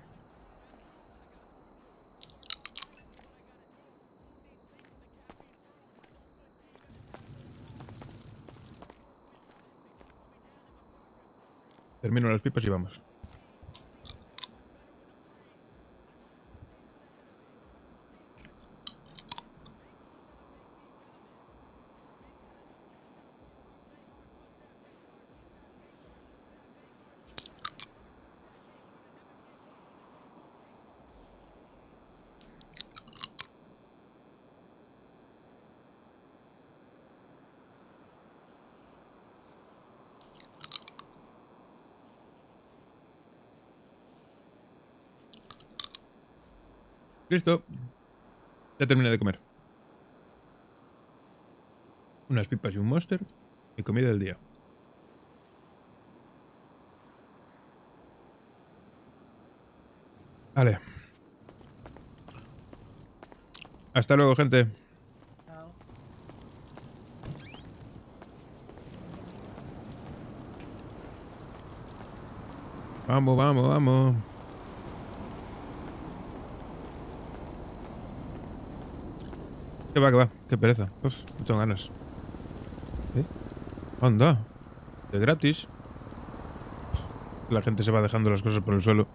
Termino las pipas y vamos. Listo. Ya terminé de comer. Unas pipas y un Monster. Mi comida del día. Vale. Hasta luego, gente. Vamos, vamos, vamos. Que va, que va. Qué pereza. Uf, no tengo ganas. ¿Eh? Anda. De gratis. La gente se va dejando las cosas por el suelo.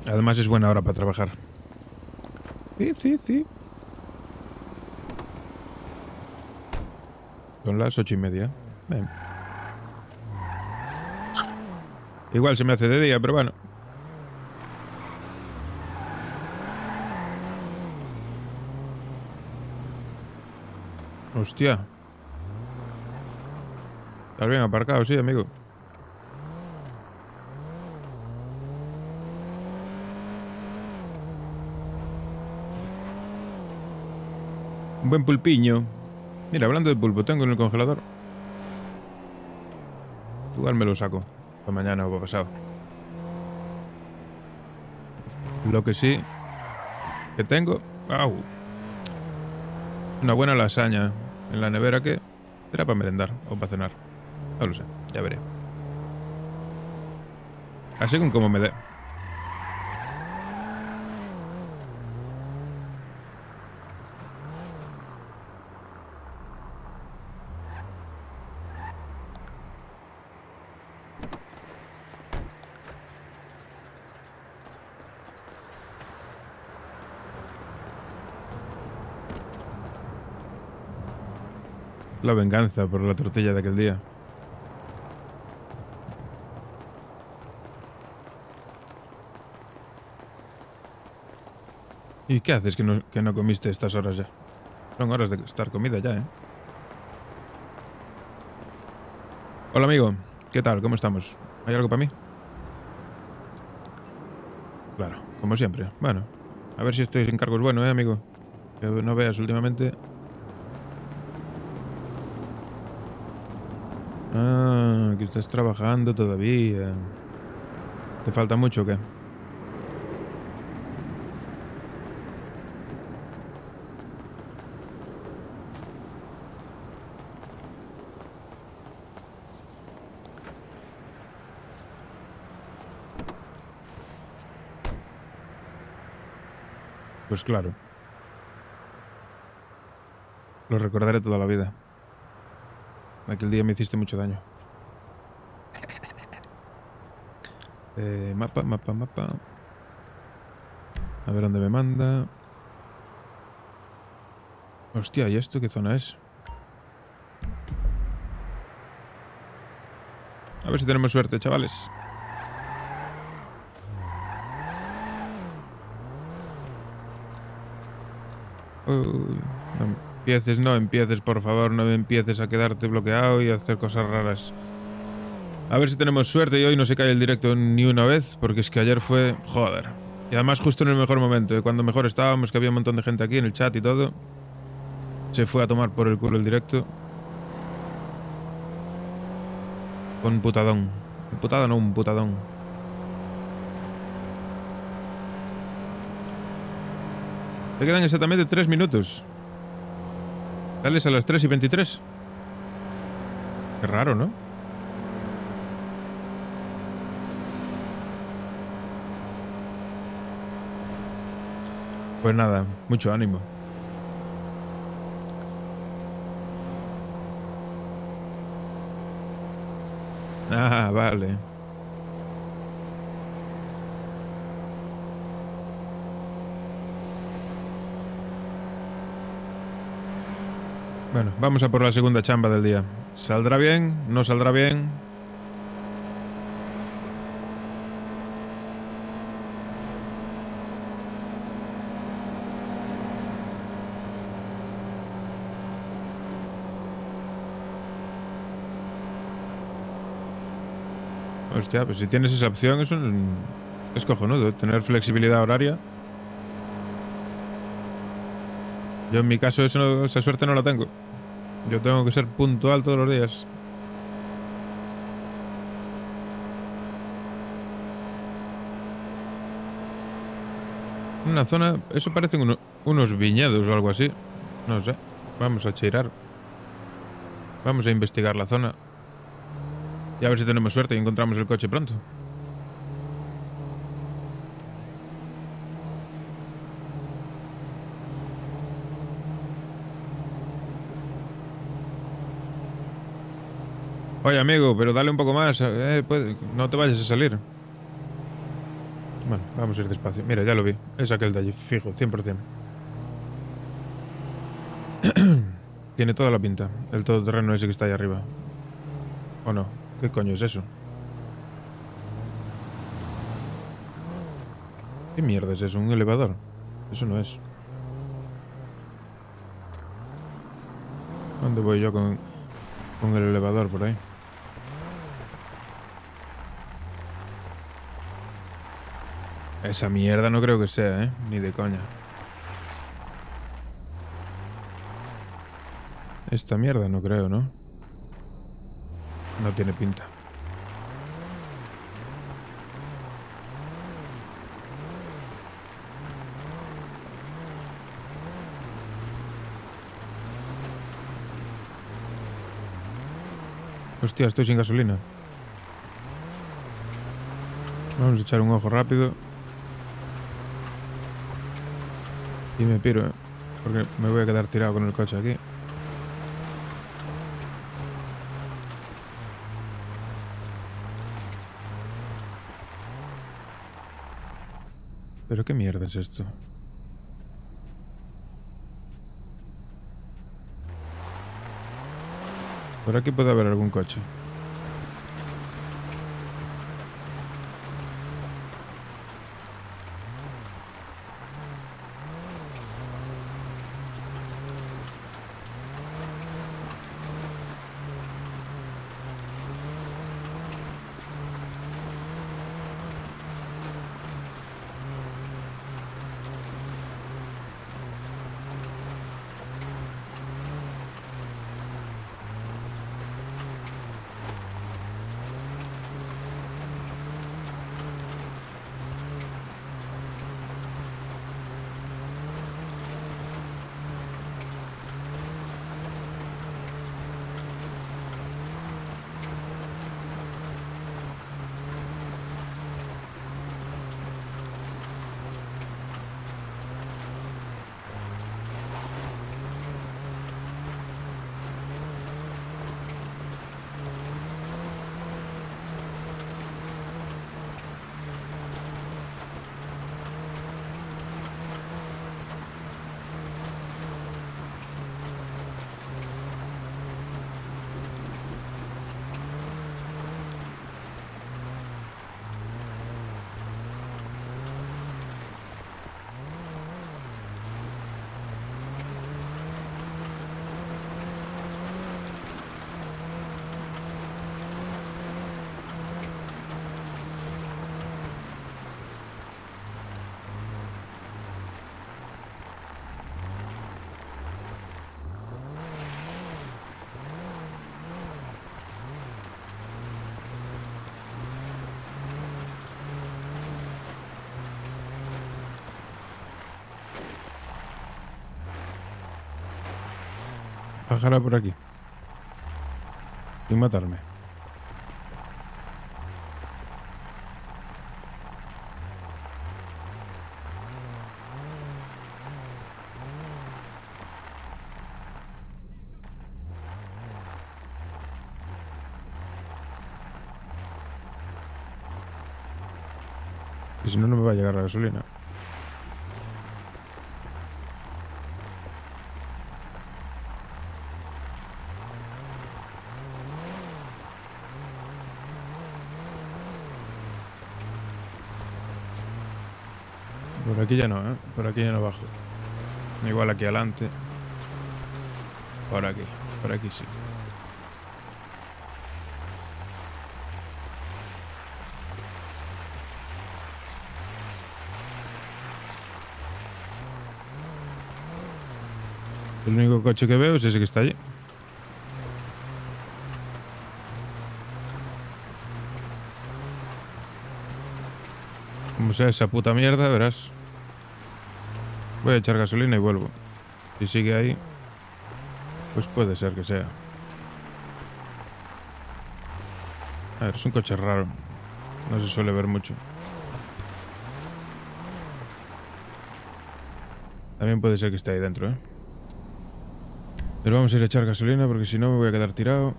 Además es buena hora para trabajar. Sí, sí, sí. Son las 8:30. Ven. Igual se me hace de día, pero bueno. Hostia. Estás bien aparcado, sí, amigo. Un buen pulpiño. Mira, hablando de pulpo, tengo en el congelador. Igual me lo saco. Para mañana o para pasado. Lo que sí que tengo... ¡Au! Una buena lasaña en la nevera que será para merendar o para cenar. No lo sé, ya veré. Así con como me dé. La venganza por la tortilla de aquel día. ¿Y qué haces que no comiste estas horas ya? Son horas de estar comida ya, ¿eh? Hola, amigo. ¿Qué tal? ¿Cómo estamos? ¿Hay algo para mí? Claro, como siempre. Bueno, a ver si este encargo es bueno, amigo. Que no veas últimamente... Ah, que estás trabajando todavía. ¿Te falta mucho o qué? Pues claro. Lo recordaré toda la vida. Aquel día me hiciste mucho daño. Mapa. A ver dónde me manda. Hostia, ¿y esto qué zona es? A ver si tenemos suerte, chavales. No empieces, por favor, no empieces a quedarte bloqueado y a hacer cosas raras. A ver si tenemos suerte y hoy no se cae el directo ni una vez, porque es que ayer fue... Joder. Y además justo en el mejor momento, cuando mejor estábamos, que había un montón de gente aquí en el chat y todo. Se fue a tomar por el culo el directo. Con un putadón. Un putado no, un putadón. Te quedan exactamente 3 minutos. Sales a las 3:23. Qué raro, ¿no? Pues nada, mucho ánimo. Ah, vale. Bueno, vamos a por la segunda chamba del día. ¿Saldrá bien? ¿No saldrá bien? Hostia, pues si tienes esa opción, eso es cojonudo, tener flexibilidad horaria. Yo en mi caso esa suerte no la tengo. Yo tengo que ser puntual todos los días. Una zona, eso parecen unos viñedos o algo así. No sé, vamos a cheirar. Vamos a investigar la zona. Y a ver si tenemos suerte y encontramos el coche pronto. Oye, amigo, pero dale un poco más. No te vayas a salir. Bueno, vamos a ir despacio. Mira, ya lo vi. Es aquel de allí, fijo, 100%. Tiene toda la pinta. El todoterreno ese que está ahí arriba. ¿O no? ¿Qué coño es eso? ¿Qué mierda es eso? ¿Un elevador? Eso no es. ¿Dónde voy yo con el elevador por ahí? Esa mierda no creo que sea, ¿eh? Ni de coña. Esta mierda no creo, ¿no? No tiene pinta. Hostia, estoy sin gasolina. Vamos a echar un ojo rápido. Y me piro, ¿eh? Porque me voy a quedar tirado con el coche aquí. ¿Pero qué mierda es esto? Por aquí puede haber algún coche. Bajará por aquí. Sin matarme. Y si no, no me va a llegar la gasolina. Por aquí ya no, ¿eh? Por aquí ya no bajo. Igual aquí adelante. Por aquí sí. El único coche que veo es ese que está allí. Como sea esa puta mierda, verás. Voy a echar gasolina y vuelvo. Si sigue ahí, pues puede ser que sea. A ver, es un coche raro. No se suele ver mucho. También puede ser que esté ahí dentro, ¿eh? Pero vamos a ir a echar gasolina porque si no me voy a quedar tirado.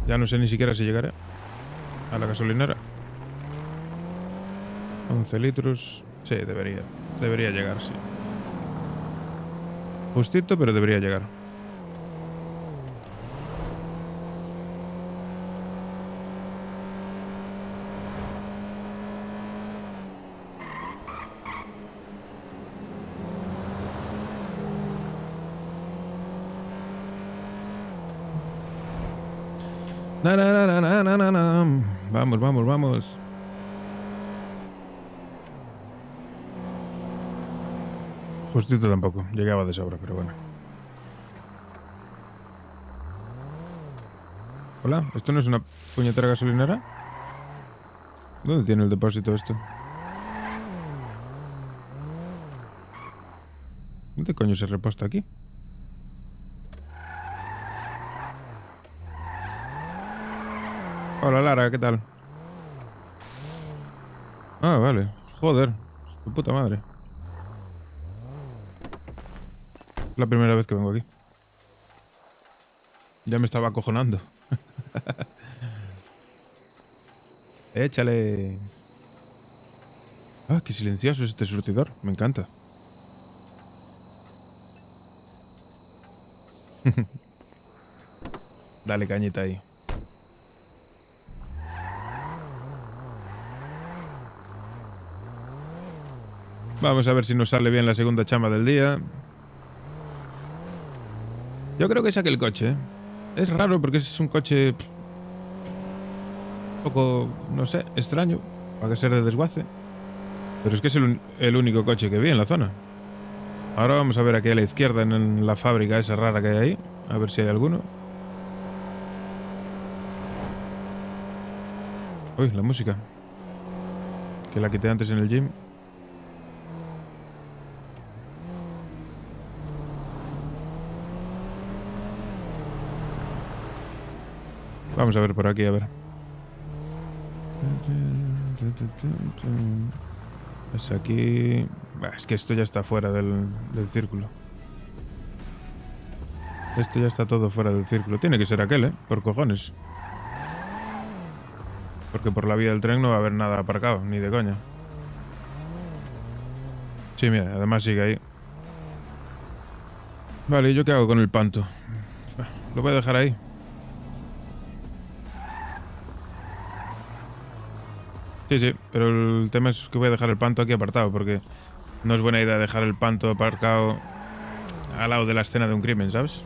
Ya no sé ni siquiera si llegaré a la gasolinera. 11 litros. Sí, debería. Debería llegar, sí. Justito, pero debería llegar. Na, na, na, na, na, na, na. Vamos, vamos, vamos. Justito tampoco, llegaba de sobra, pero bueno. Hola, ¿esto no es una puñetera gasolinera? ¿Dónde tiene el depósito esto? ¿Dónde coño se reposta aquí? Hola Lara, ¿qué tal? Ah, vale. Joder, tu puta madre. Es la primera vez que vengo aquí. Ya me estaba acojonando. Échale. Ah, qué silencioso es este surtidor. Me encanta. Dale cañita ahí. Vamos a ver si nos sale bien la segunda chamba del día. Yo creo que es aquel coche, ¿eh? Es raro porque es un coche un poco, no sé, extraño, para que ser de desguace. Pero es que es el único coche que vi en la zona. Ahora vamos a ver aquí a la izquierda en la fábrica esa rara que hay ahí. A ver si hay alguno. Uy, la música. Que la quité antes en el gym. Vamos a ver por aquí, a ver. Es aquí... Bah, es que esto ya está fuera del círculo. Esto ya está todo fuera del círculo. Tiene que ser aquel, ¿eh? Por cojones. Porque por la vía del tren no va a haber nada aparcado, ni de coña. Sí, mira, además sigue ahí. Vale, ¿y yo qué hago con el panto? Lo voy a dejar ahí. Sí, pero el tema es que voy a dejar el panto aquí apartado, porque no es buena idea dejar el panto aparcado al lado de la escena de un crimen, ¿sabes?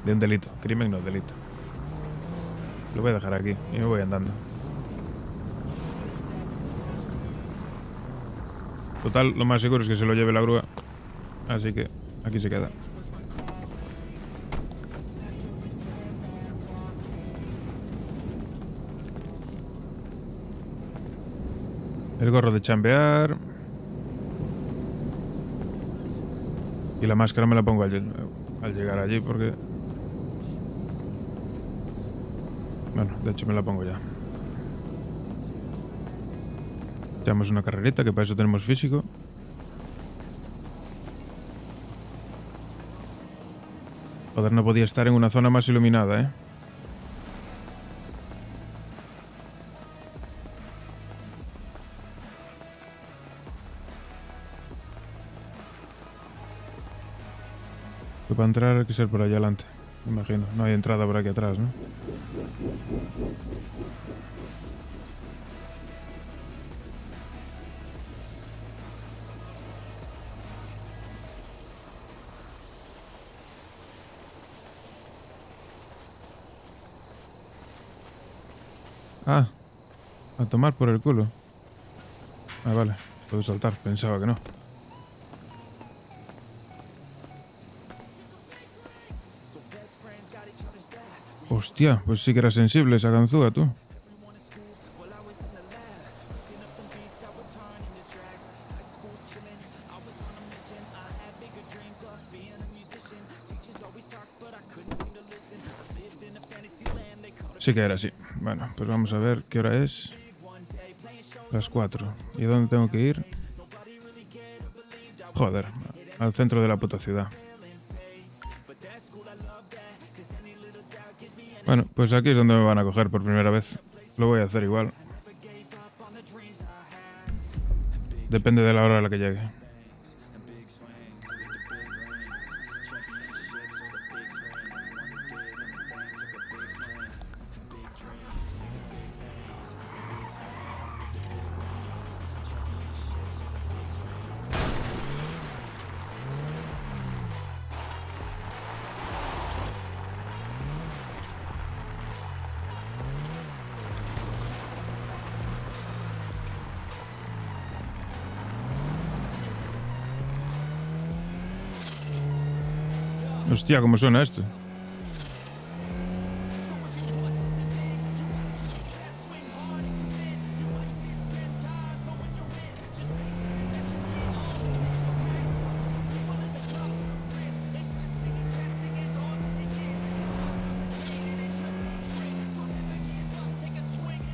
De un delito. Crimen no, delito. Lo voy a dejar aquí y me voy andando. Total, lo más seguro es que se lo lleve la grúa. Así que aquí se queda. El gorro de chambear. Y la máscara me la pongo al llegar allí porque... Bueno, de hecho me la pongo ya. Echamos una carrerita, que para eso tenemos físico. Joder, no podía estar en una zona más iluminada, ¿eh? Que para entrar hay que ser por allá adelante. Me imagino. No hay entrada por aquí atrás, ¿no? Ah, a tomar por el culo. Ah, vale, puedo saltar, pensaba que no. Hostia, pues sí que era sensible esa ganzúa, tú. Sí que era así. Bueno, pues vamos a ver qué hora es. Las 4. ¿Y dónde tengo que ir? Joder, al centro de la puta ciudad. Bueno, pues aquí es donde me van a coger por primera vez. Lo voy a hacer igual. Depende de la hora a la que llegue. Hostia, ¿cómo suena esto?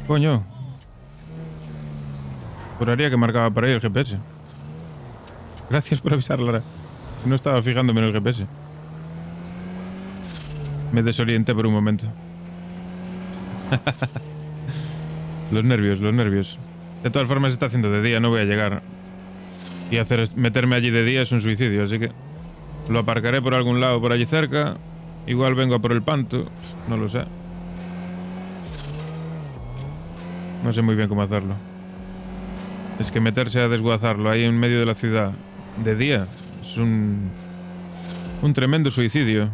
Coño. Juraría que marcaba por ahí el GPS. Gracias por avisar, Lara. No estaba fijándome en el GPS. Me desorienté por un momento. Los nervios, los nervios. De todas formas, se está haciendo de día, no voy a llegar. Y meterme allí de día es un suicidio, así que lo aparcaré por algún lado por allí cerca. Igual vengo a por el panto, no lo sé. No sé muy bien cómo hacerlo. Es que meterse a desguazarlo ahí en medio de la ciudad de día es un tremendo suicidio.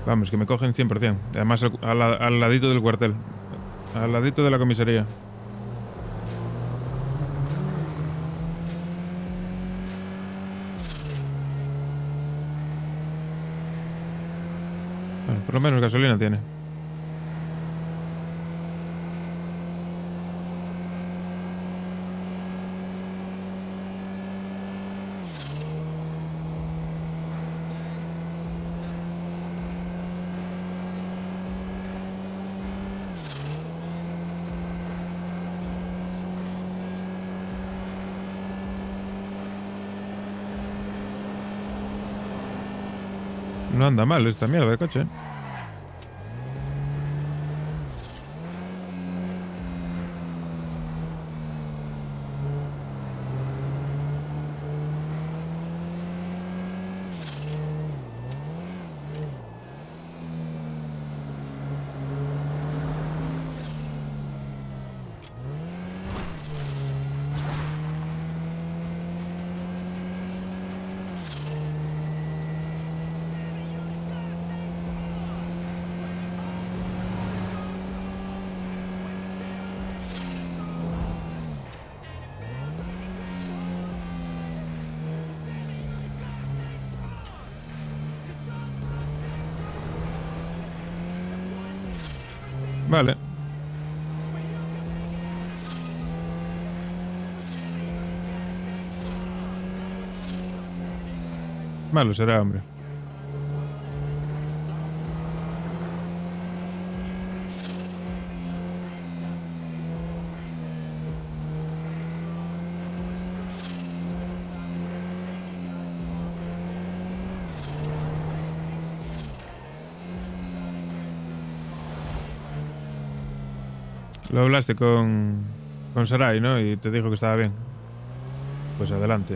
Vamos, que me cogen 100%. Además, al ladito del cuartel. Al ladito de la comisaría. Bueno, por lo menos gasolina tiene. No anda mal esta mierda de coche. Vale. Malo será, hombre. ¿Lo hablaste con con Sarai, ¿no? Y te dijo que estaba bien. Pues adelante.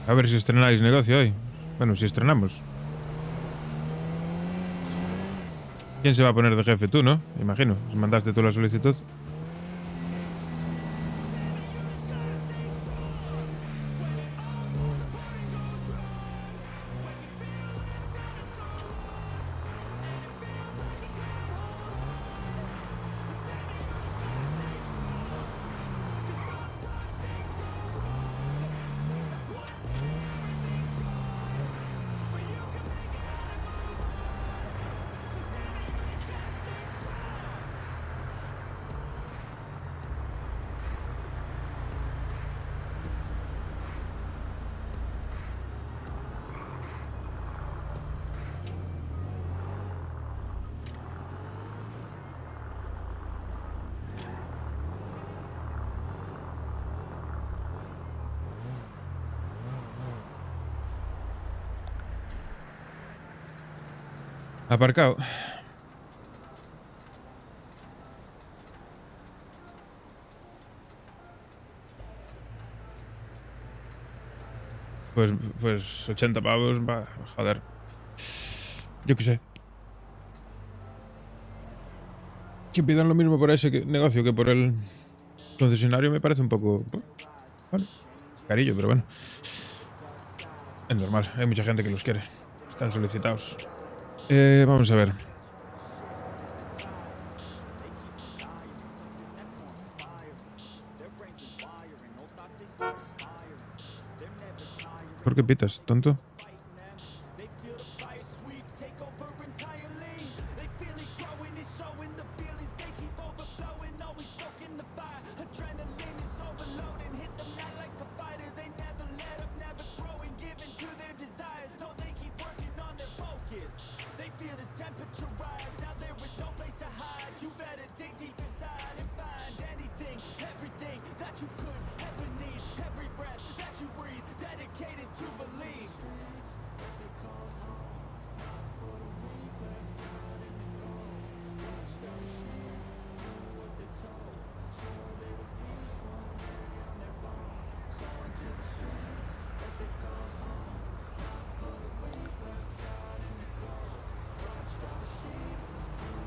A ver si estrenáis negocio hoy. Bueno, si estrenamos. ¿Quién se va a poner de jefe? Tú, ¿no? Imagino. Si mandaste tú la solicitud. Aparcado. Pues 80 pavos, va, joder. Yo qué sé. Que pidan lo mismo por ese negocio que por el concesionario me parece un poco... Bueno, carillo, pero bueno. Es normal, hay mucha gente que los quiere. Están solicitados. Vamos a ver. ¿Por qué pitas, tonto?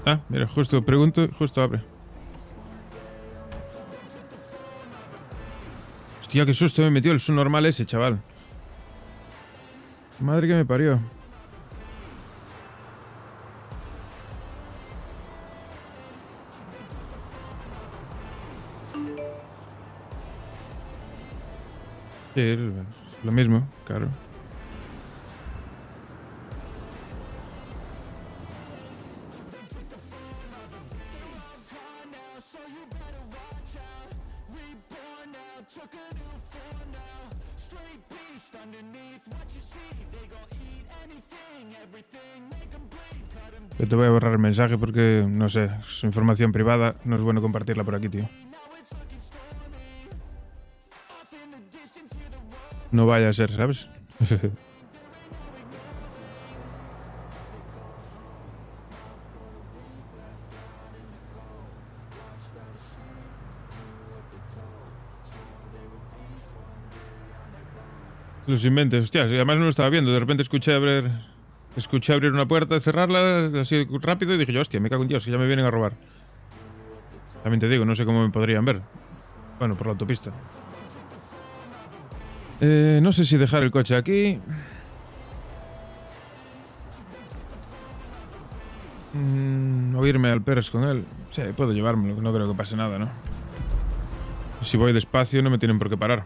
Ah, mira, justo pregunto, justo abre. Hostia, qué susto me metió el subnormal ese, chaval. Madre que me parió. Sí, lo mismo, claro. Yo te voy a borrar el mensaje porque, no sé, es información privada, no es bueno compartirla por aquí, tío. No vaya a ser, ¿sabes? Los inventes, hostias, y además no lo estaba viendo, de repente escuché abrir una puerta, cerrarla así rápido y dije yo, hostia, me cago en Dios, que ya me vienen a robar. También te digo, no sé cómo me podrían ver. Bueno, por la autopista. No sé si dejar el coche aquí. O irme al Pérez con él. Sí, puedo llevármelo, no creo que pase nada, ¿no? Si voy despacio no me tienen por qué parar.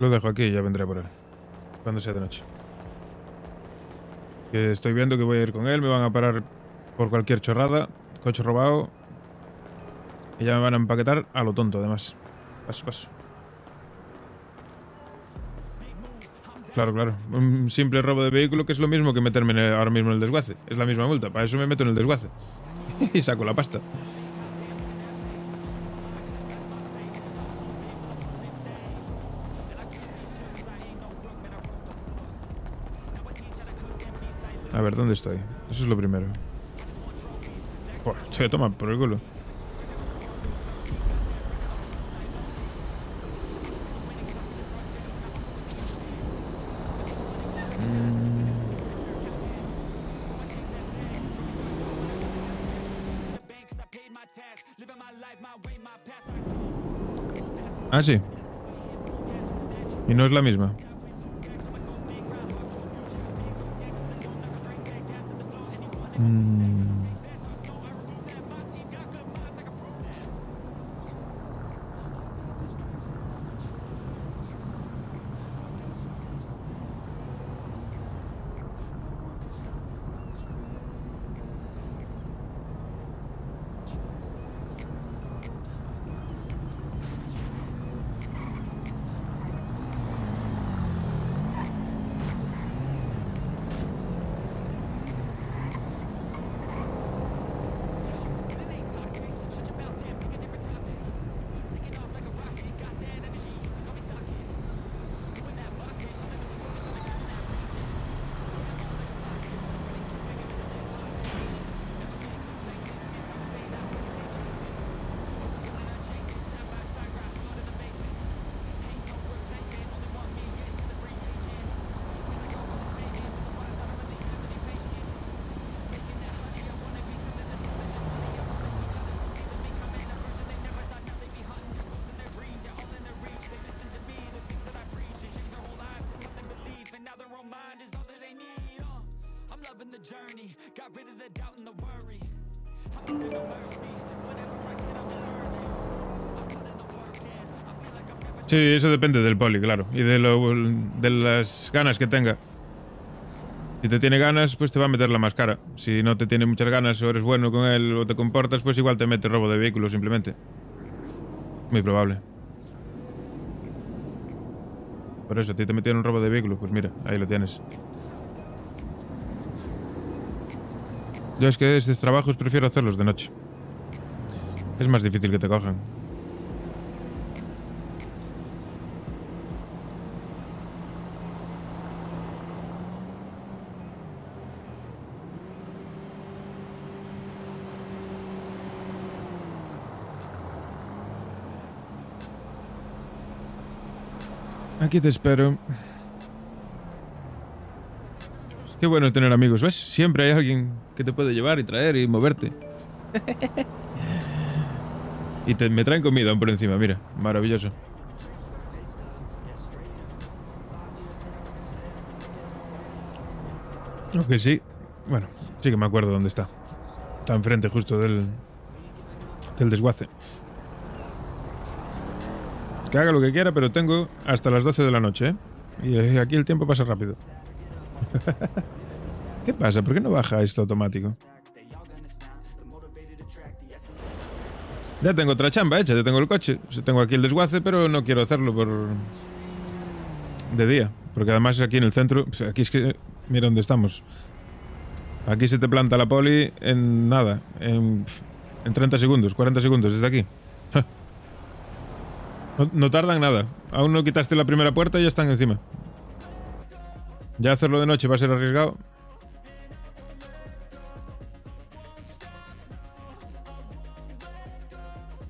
Lo dejo aquí y ya vendré por él. Cuando sea de noche. Que estoy viendo que voy a ir con él. Me van a parar por cualquier chorrada. Coche robado. Y ya me van a empaquetar a lo tonto, además. Paso, paso. Claro, claro. Un simple robo de vehículo que es lo mismo que meterme ahora mismo en el desguace. Es la misma multa. Para eso me meto en el desguace. Y saco la pasta. A ver, ¿dónde estoy? Eso es lo primero. Joder, toma por el culo. Ah, sí. Y no es la misma. Sí, eso depende del poli, claro. Y de las ganas que tenga. Si te tiene ganas, pues te va a meter la más cara. Si no te tiene muchas ganas o eres bueno con él o te comportas, pues igual te mete robo de vehículo simplemente. Muy probable. Por eso, a ti te metieron un robo de vehículo, pues mira, ahí lo tienes. Yo es que estos trabajos prefiero hacerlos de noche. Es más difícil que te cojan. Aquí te espero. Qué bueno tener amigos, ¿ves? Siempre hay alguien que te puede llevar y traer y moverte. Y me traen comida aún por encima, mira. Maravilloso. Aunque sí. Bueno, sí que me acuerdo dónde está. Está enfrente justo del desguace. Que haga lo que quiera, pero tengo hasta las 12 de la noche, ¿eh? Y aquí el tiempo pasa rápido. ¿Qué pasa? ¿Por qué no baja esto automático? Ya tengo otra chamba hecha, ya tengo el coche. Tengo aquí el desguace, pero no quiero hacerlo de día. Porque además aquí en el centro, pues aquí es que... Mira dónde estamos. Aquí se te planta la poli en nada. En 30 segundos, 40 segundos desde aquí. No tardan nada. Aún no quitaste la primera puerta y ya están encima. Ya hacerlo de noche va a ser arriesgado.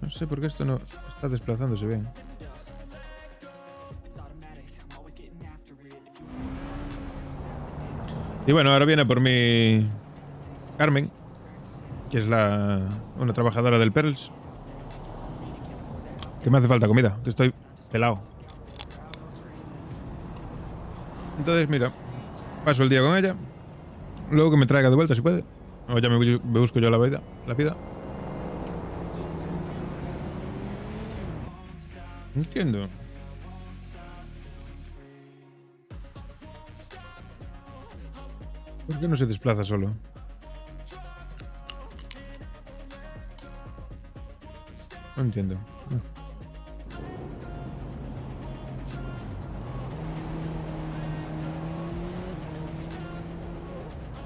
No sé por qué esto no está desplazándose bien. Y bueno, ahora viene por mí Carmen, que es una trabajadora del Perls. Que me hace falta comida, que estoy pelado. Entonces, mira, paso el día con ella. Luego que me traiga de vuelta si puede. O ya me busco yo la vida. Entiendo. ¿Por qué no se desplaza solo? No entiendo.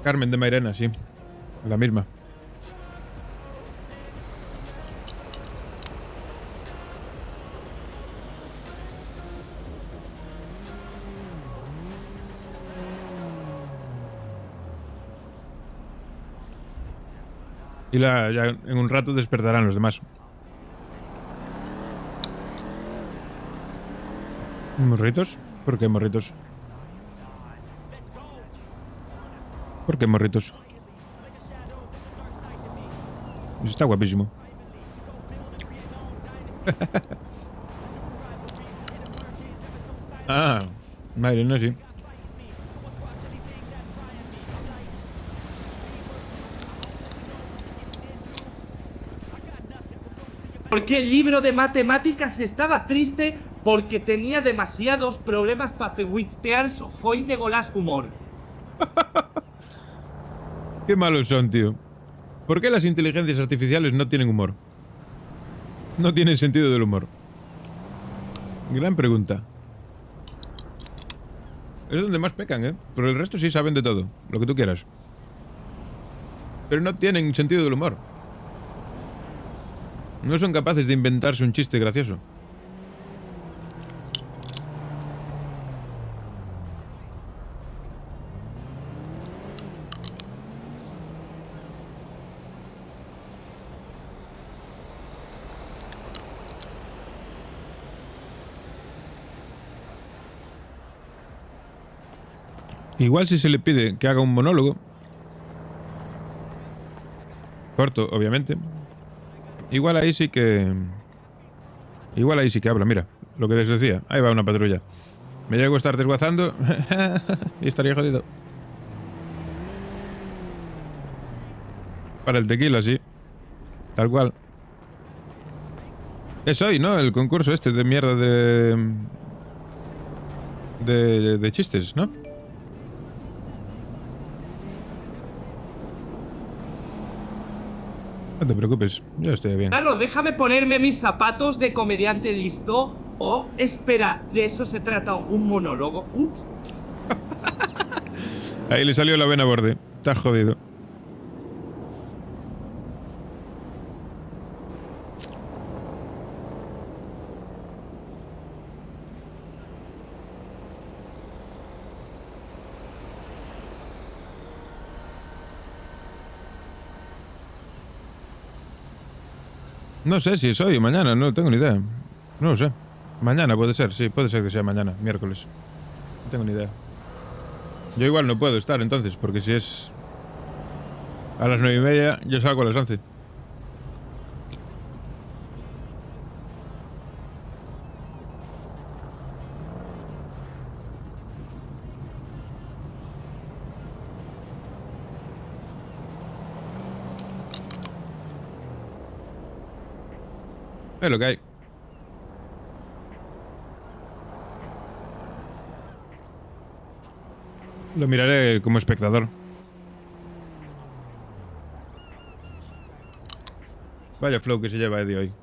Carmen de Mairena, sí. La misma. Y ya en un rato despertarán los demás. ¿Morritos? ¿Por qué morritos? ¿Por qué morritos? Está guapísimo. Ah, madre, no, sí. Porque el libro de matemáticas estaba triste porque tenía demasiados problemas para pehuitear su joy de golás humor. Qué malos son, tío. ¿Por qué las inteligencias artificiales no tienen humor? No tienen sentido del humor. Gran pregunta. Es donde más pecan, ¿eh? Pero el resto sí saben de todo, lo que tú quieras. Pero no tienen sentido del humor. No son capaces de inventarse un chiste gracioso. Igual si se le pide que haga un monólogo, corto, obviamente, igual ahí sí que habla, mira, lo que les decía, ahí va una patrulla. Me llego a estar desguazando y estaría jodido. Para el tequila, sí. Tal cual. Es hoy, ¿no? El concurso este de mierda de chistes, ¿no? No te preocupes, yo estoy bien. Claro, déjame ponerme mis zapatos de comediante listo. O, espera, ¿de eso se trata un monólogo? Ups. Ahí le salió la vena a borde. Estás jodido. No sé si es hoy o mañana, no tengo ni idea. No lo sé. Mañana puede ser, sí, puede ser que sea mañana, miércoles. No tengo ni idea. Yo igual no puedo estar entonces, porque si es a las 9:30, yo salgo a las 11. Es lo que hay. Lo miraré como espectador. Vaya flow que se lleva Eddie hoy.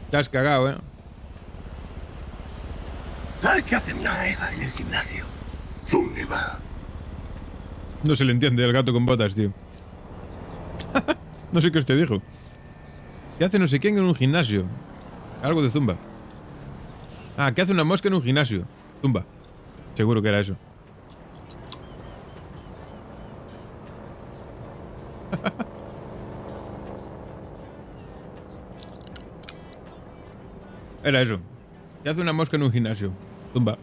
Te has cagado, ¿eh? ¿Sabes qué hace una Eva en el gimnasio? Zumba. No se le entiende al gato con botas, tío. No sé qué os te dijo. ¿Qué hace no sé quién en un gimnasio? Algo de zumba. Ah, ¿qué hace una mosca en un gimnasio? Zumba. Seguro que era eso. Era eso. ¿Qué hace una mosca en un gimnasio? Zumba.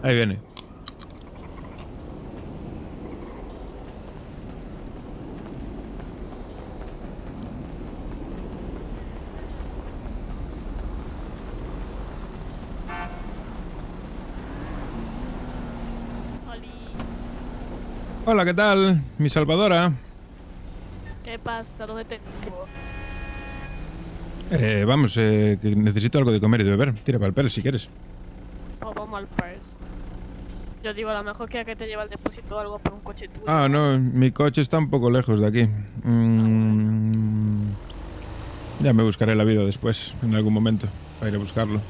Ahí viene. Hola, ¿qué tal? Mi salvadora. ¿Qué pasa? ¿Dónde te Vamos, que necesito algo de comer y de beber. Tira para el perro si quieres. O vamos al Pers? Yo digo, a lo mejor que te lleva el depósito o algo por un coche tuyo. Ah, no, mi coche está un poco lejos de aquí. Ya me buscaré la vida después, en algún momento, para ir a buscarlo.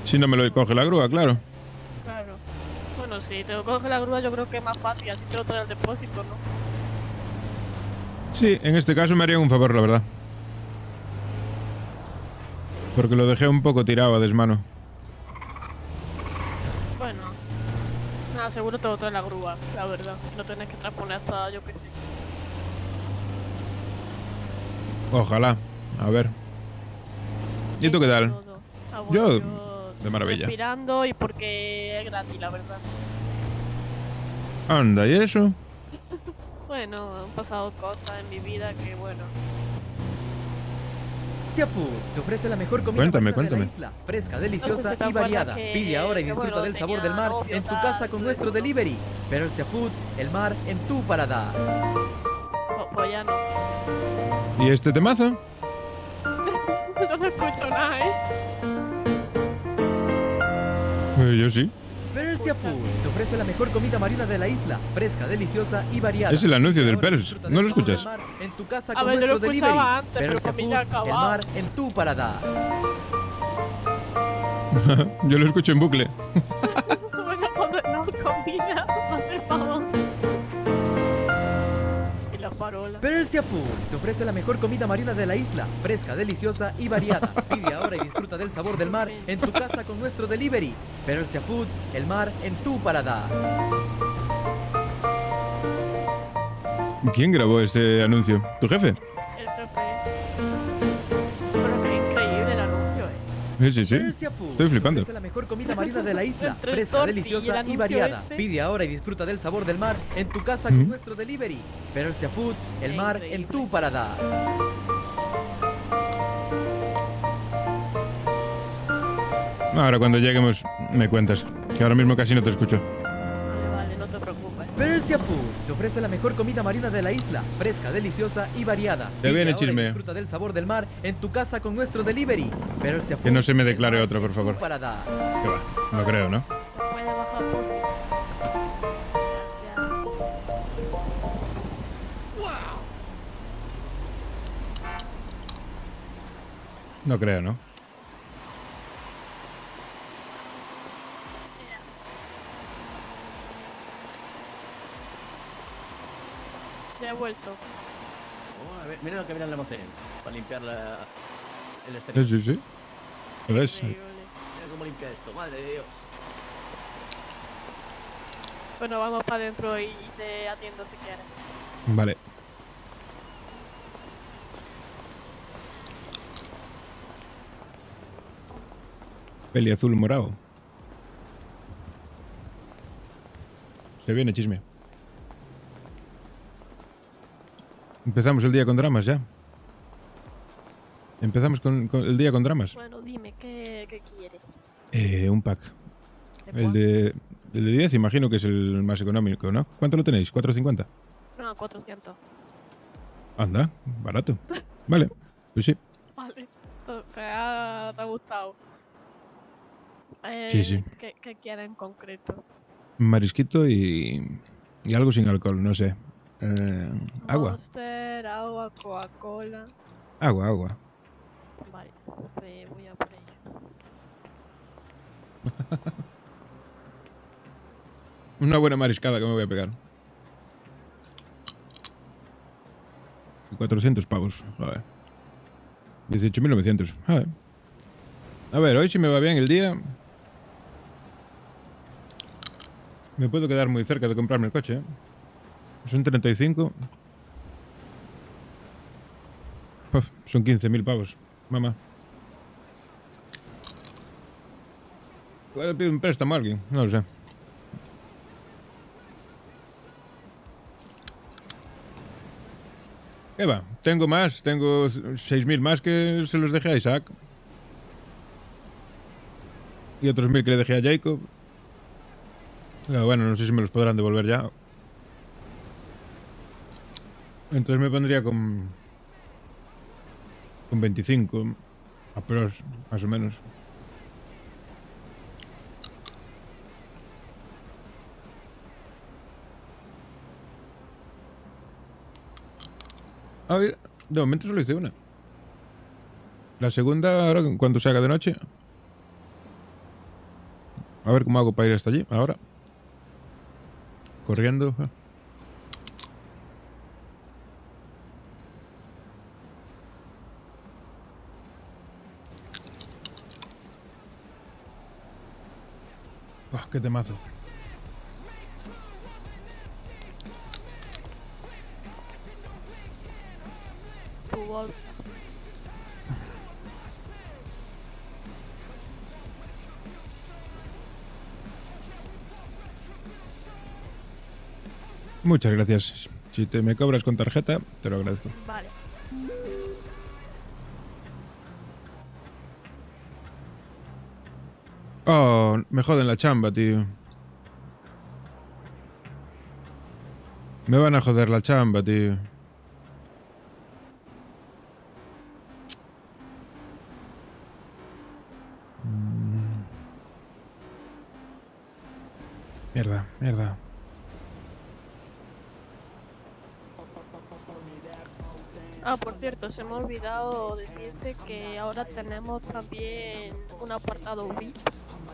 Si no me lo coge la grúa, claro. Claro. Bueno, si te lo coge la grúa yo creo que es más fácil, así te lo trae el depósito, ¿no? Sí, en este caso me harían un favor, la verdad. Porque lo dejé un poco tirado a desmano. Bueno. Nada, seguro te lo trae la grúa, la verdad. Y no tenés que transponer hasta, yo qué sé. Ojalá. A ver. ¿Y tú qué tal? Yo, de maravilla. Respirando y porque es gratis, la verdad. Anda, ¿y eso? Bueno, han pasado cosas en mi vida que, bueno. Chapu te ofrece la mejor comida Cuéntame, marina de cuéntame. la isla, fresca, deliciosa Entonces, ¿te y variada. acuerdas que- Pide ahora y que, disfruta bueno, del sabor tenía del mar novio, en tu tal, casa con nuestro delivery. Pero el seafood, el mar en tu paladar. Pues ya no. ¿Y este temazo? Yo no escucho nada, Yo sí. Pero el seafood te ofrece la mejor comida marina de la isla, fresca, deliciosa y variada. Es el anuncio del Ahora Pers. disfruta ¿No del lo sabor del escuchas? mar en tu casa A con ver, yo lo nuestro escuchaba delivery. antes, Pero el pero para mí seafood, ya ha el acabado. mar en tu paladar. Yo lo escucho en bucle. Bueno, pues no combina, por favor. Y la farola. Pero el seafood te ofrece la mejor comida marina de la isla, fresca, deliciosa y variada. Pide ahora y disfruta del sabor del mar en tu casa con nuestro delivery. Pero el seafood, el mar en tu paladar. ¿Quién grabó ese anuncio? ¿Tu jefe? El jefe. Pero qué increíble el anuncio, Sí, sí. Pero el seafood Estoy flipando. te ofrece la mejor comida marina de la isla, Entre el fresca, torti y el deliciosa y anuncio variada. este. Pide ahora y disfruta del sabor del mar en tu casa con nuestro delivery. Pero el seafood, el mar en tu paladar. Ahora cuando lleguemos me cuentas, que ahora mismo casi no te escucho. Vale, no te preocupes. Pero el seafood te ofrece la mejor comida marina de la isla, fresca, deliciosa y variada. Te viene Pide ahora y chisme. disfruta del sabor del mar en tu casa con nuestro delivery. Pero el seafood, Que no se me declare otra, por favor. tu paladar. Que va, no creo, ¿no? Puede bajar por fin. No creo, ¿no? Ya he vuelto. Oh, a ver, mira lo que viene el almacén. Para limpiar el Sí, exterior. sí, sí. ¿Lo ves? Mira cómo limpia esto, madre de Dios. Bueno, vamos para adentro y te atiendo si quieres. Vale. Peli azul morado. Se viene chisme. Empezamos el día con dramas ya. Empezamos con el día con dramas. Bueno, dime, ¿qué quieres? Un pack. El de 10 imagino que es el más económico, ¿no? ¿Cuánto lo tenéis? ¿4.50? No, 400. Anda, barato. Vale, pues sí. Vale. ¿Te ha gustado? Sí, sí. ¿Qué quieres en concreto? Marisquito y algo sin alcohol, no sé. Agua. Monster, agua, Coca-Cola. Agua. Vale, pues voy a por ello. 'Una buena mariscada que me voy a pegar. 400 pavos. Joder. 18.900. Joder. A ver, hoy si me va bien el día, me puedo quedar muy cerca de comprarme el coche, ¿eh? Son 35. Uf, son 15.000 pavos. Mamá. Igual le pido un préstamo a alguien. No lo sé. ¿Qué va? Tengo más. Tengo 6.000 más que se los dejé a Isaac. Y otros 1.000 que le dejé a Jacob. Bueno, no sé si me los podrán devolver ya. Entonces me pondría con 25 aprox, más o menos. Ah, de momento solo hice una. La segunda, ahora cuando se haga de noche. A ver cómo hago para ir hasta allí, ahora. Corriendo. Buah, qué temazo. Tu bolsa. Muchas gracias. Si me cobras con tarjeta, te lo agradezco. Vale. Oh, me joden la chamba, tío. Me van a joder la chamba, tío. Mierda, mierda. Ah, por cierto, se me ha olvidado decirte que ahora tenemos también un apartado VIP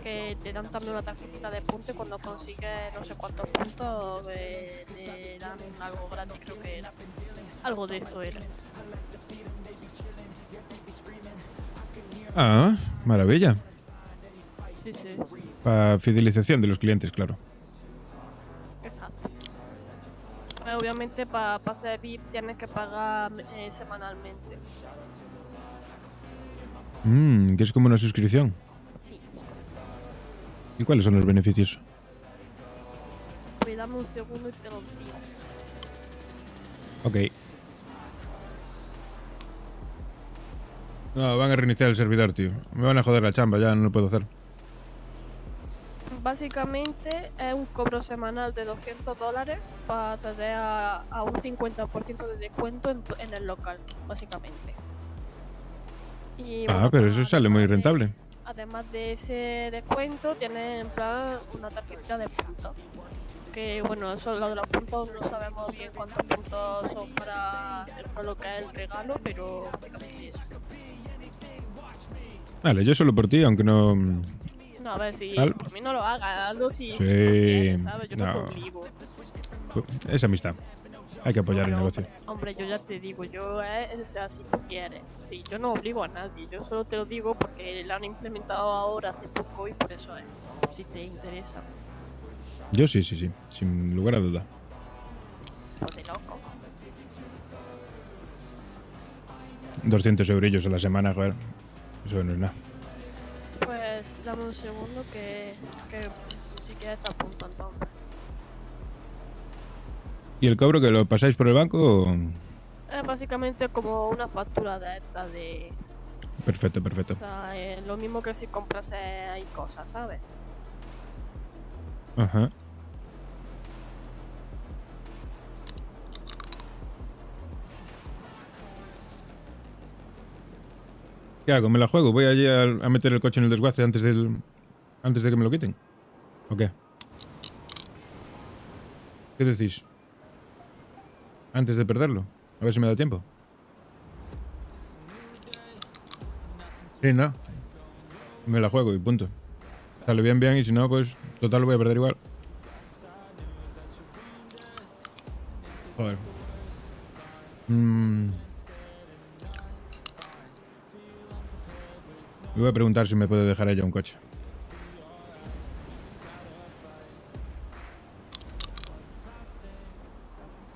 que te dan también una tarjetita de punto y cuando consigues no sé cuántos puntos te dan algo gratis, creo que era. Algo de eso era. Ah, maravilla. Sí, sí. Para fidelización de los clientes, claro. Exacto. Obviamente para ser VIP tienes que pagar semanalmente. Que es como una suscripción. Sí. ¿Y cuáles son los beneficios? Pues dame un segundo y te lo digo. Ok. No, van a reiniciar el servidor, tío. Me van a joder la chamba, ya no lo puedo hacer. Básicamente es un cobro semanal de $200 para acceder a un 50% de descuento en el local, básicamente. Y, Pero eso sale muy rentable. además de ese descuento, tienes en plan una tarjeta de puntos. Que bueno, eso lo de los puntos no sabemos bien cuántos puntos son para lo que es el regalo, pero básicamente eso. Vale, yo solo por ti, aunque no... No, a ver, si Al- por mí no lo hagas, hazlo si Sí, tú quieres, ¿sabes? Yo no te no. obligo. Es amistad. Hay que apoyar el negocio. Hombre, yo ya te digo, yo o sea, si tú quieres. Sí, yo no obligo a nadie, yo solo te lo digo porque lo han implementado ahora hace poco y por eso es. Por si te interesa. Yo sí, sin lugar a duda. Pues de loco. 200 eurillos a la semana, joder. Eso no es nada. Pues dame un segundo que si quieres te apunto entonces. ¿Y el cobro que lo pasáis por el banco? O... Es básicamente como una factura de esta de... Perfecto, perfecto. O sea, lo mismo que si compras hay cosas, ¿sabes? Ajá. ¿Qué hago? ¿Me la juego? ¿Voy allí a meter el coche en el desguace antes de que me lo quiten? ¿O qué? ¿Qué decís? Antes de perderlo. A ver si me da tiempo. Sí, no. Me la juego y punto. Sale bien, bien, y si no, pues total lo voy a perder igual. Joder. Me voy a preguntar si me puede dejar ella un coche.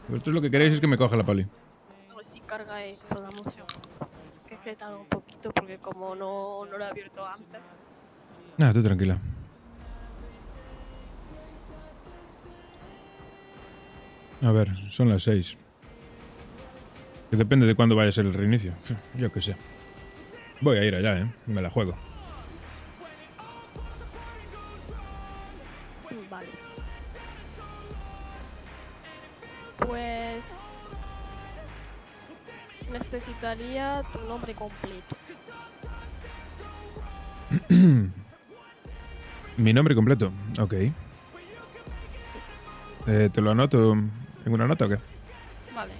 Vosotros lo que queréis es que me coja la poli. A ver si carga esto la moción. Que es que tarda un poquito porque como no lo he abierto antes. Nada, tú tranquila. A ver, son las 6. Que depende de cuándo vaya a ser el reinicio. Yo qué sé. Voy a ir allá, ¿eh? Me la juego. Vale. Pues... Necesitaría tu nombre completo. Mi nombre completo. Ok. ¿Te lo anoto en una nota o qué? Vale.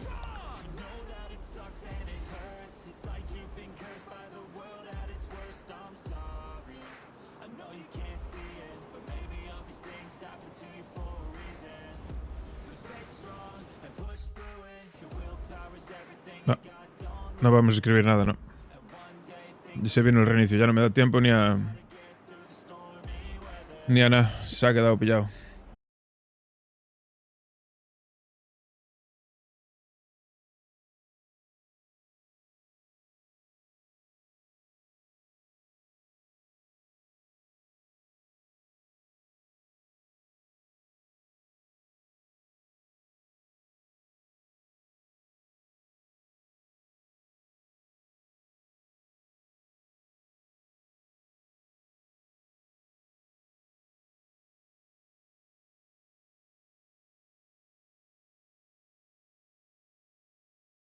No. No vamos a escribir nada, ¿no? Se vino el reinicio, ya no me da tiempo ni a... Ni a nada, se ha quedado pillado.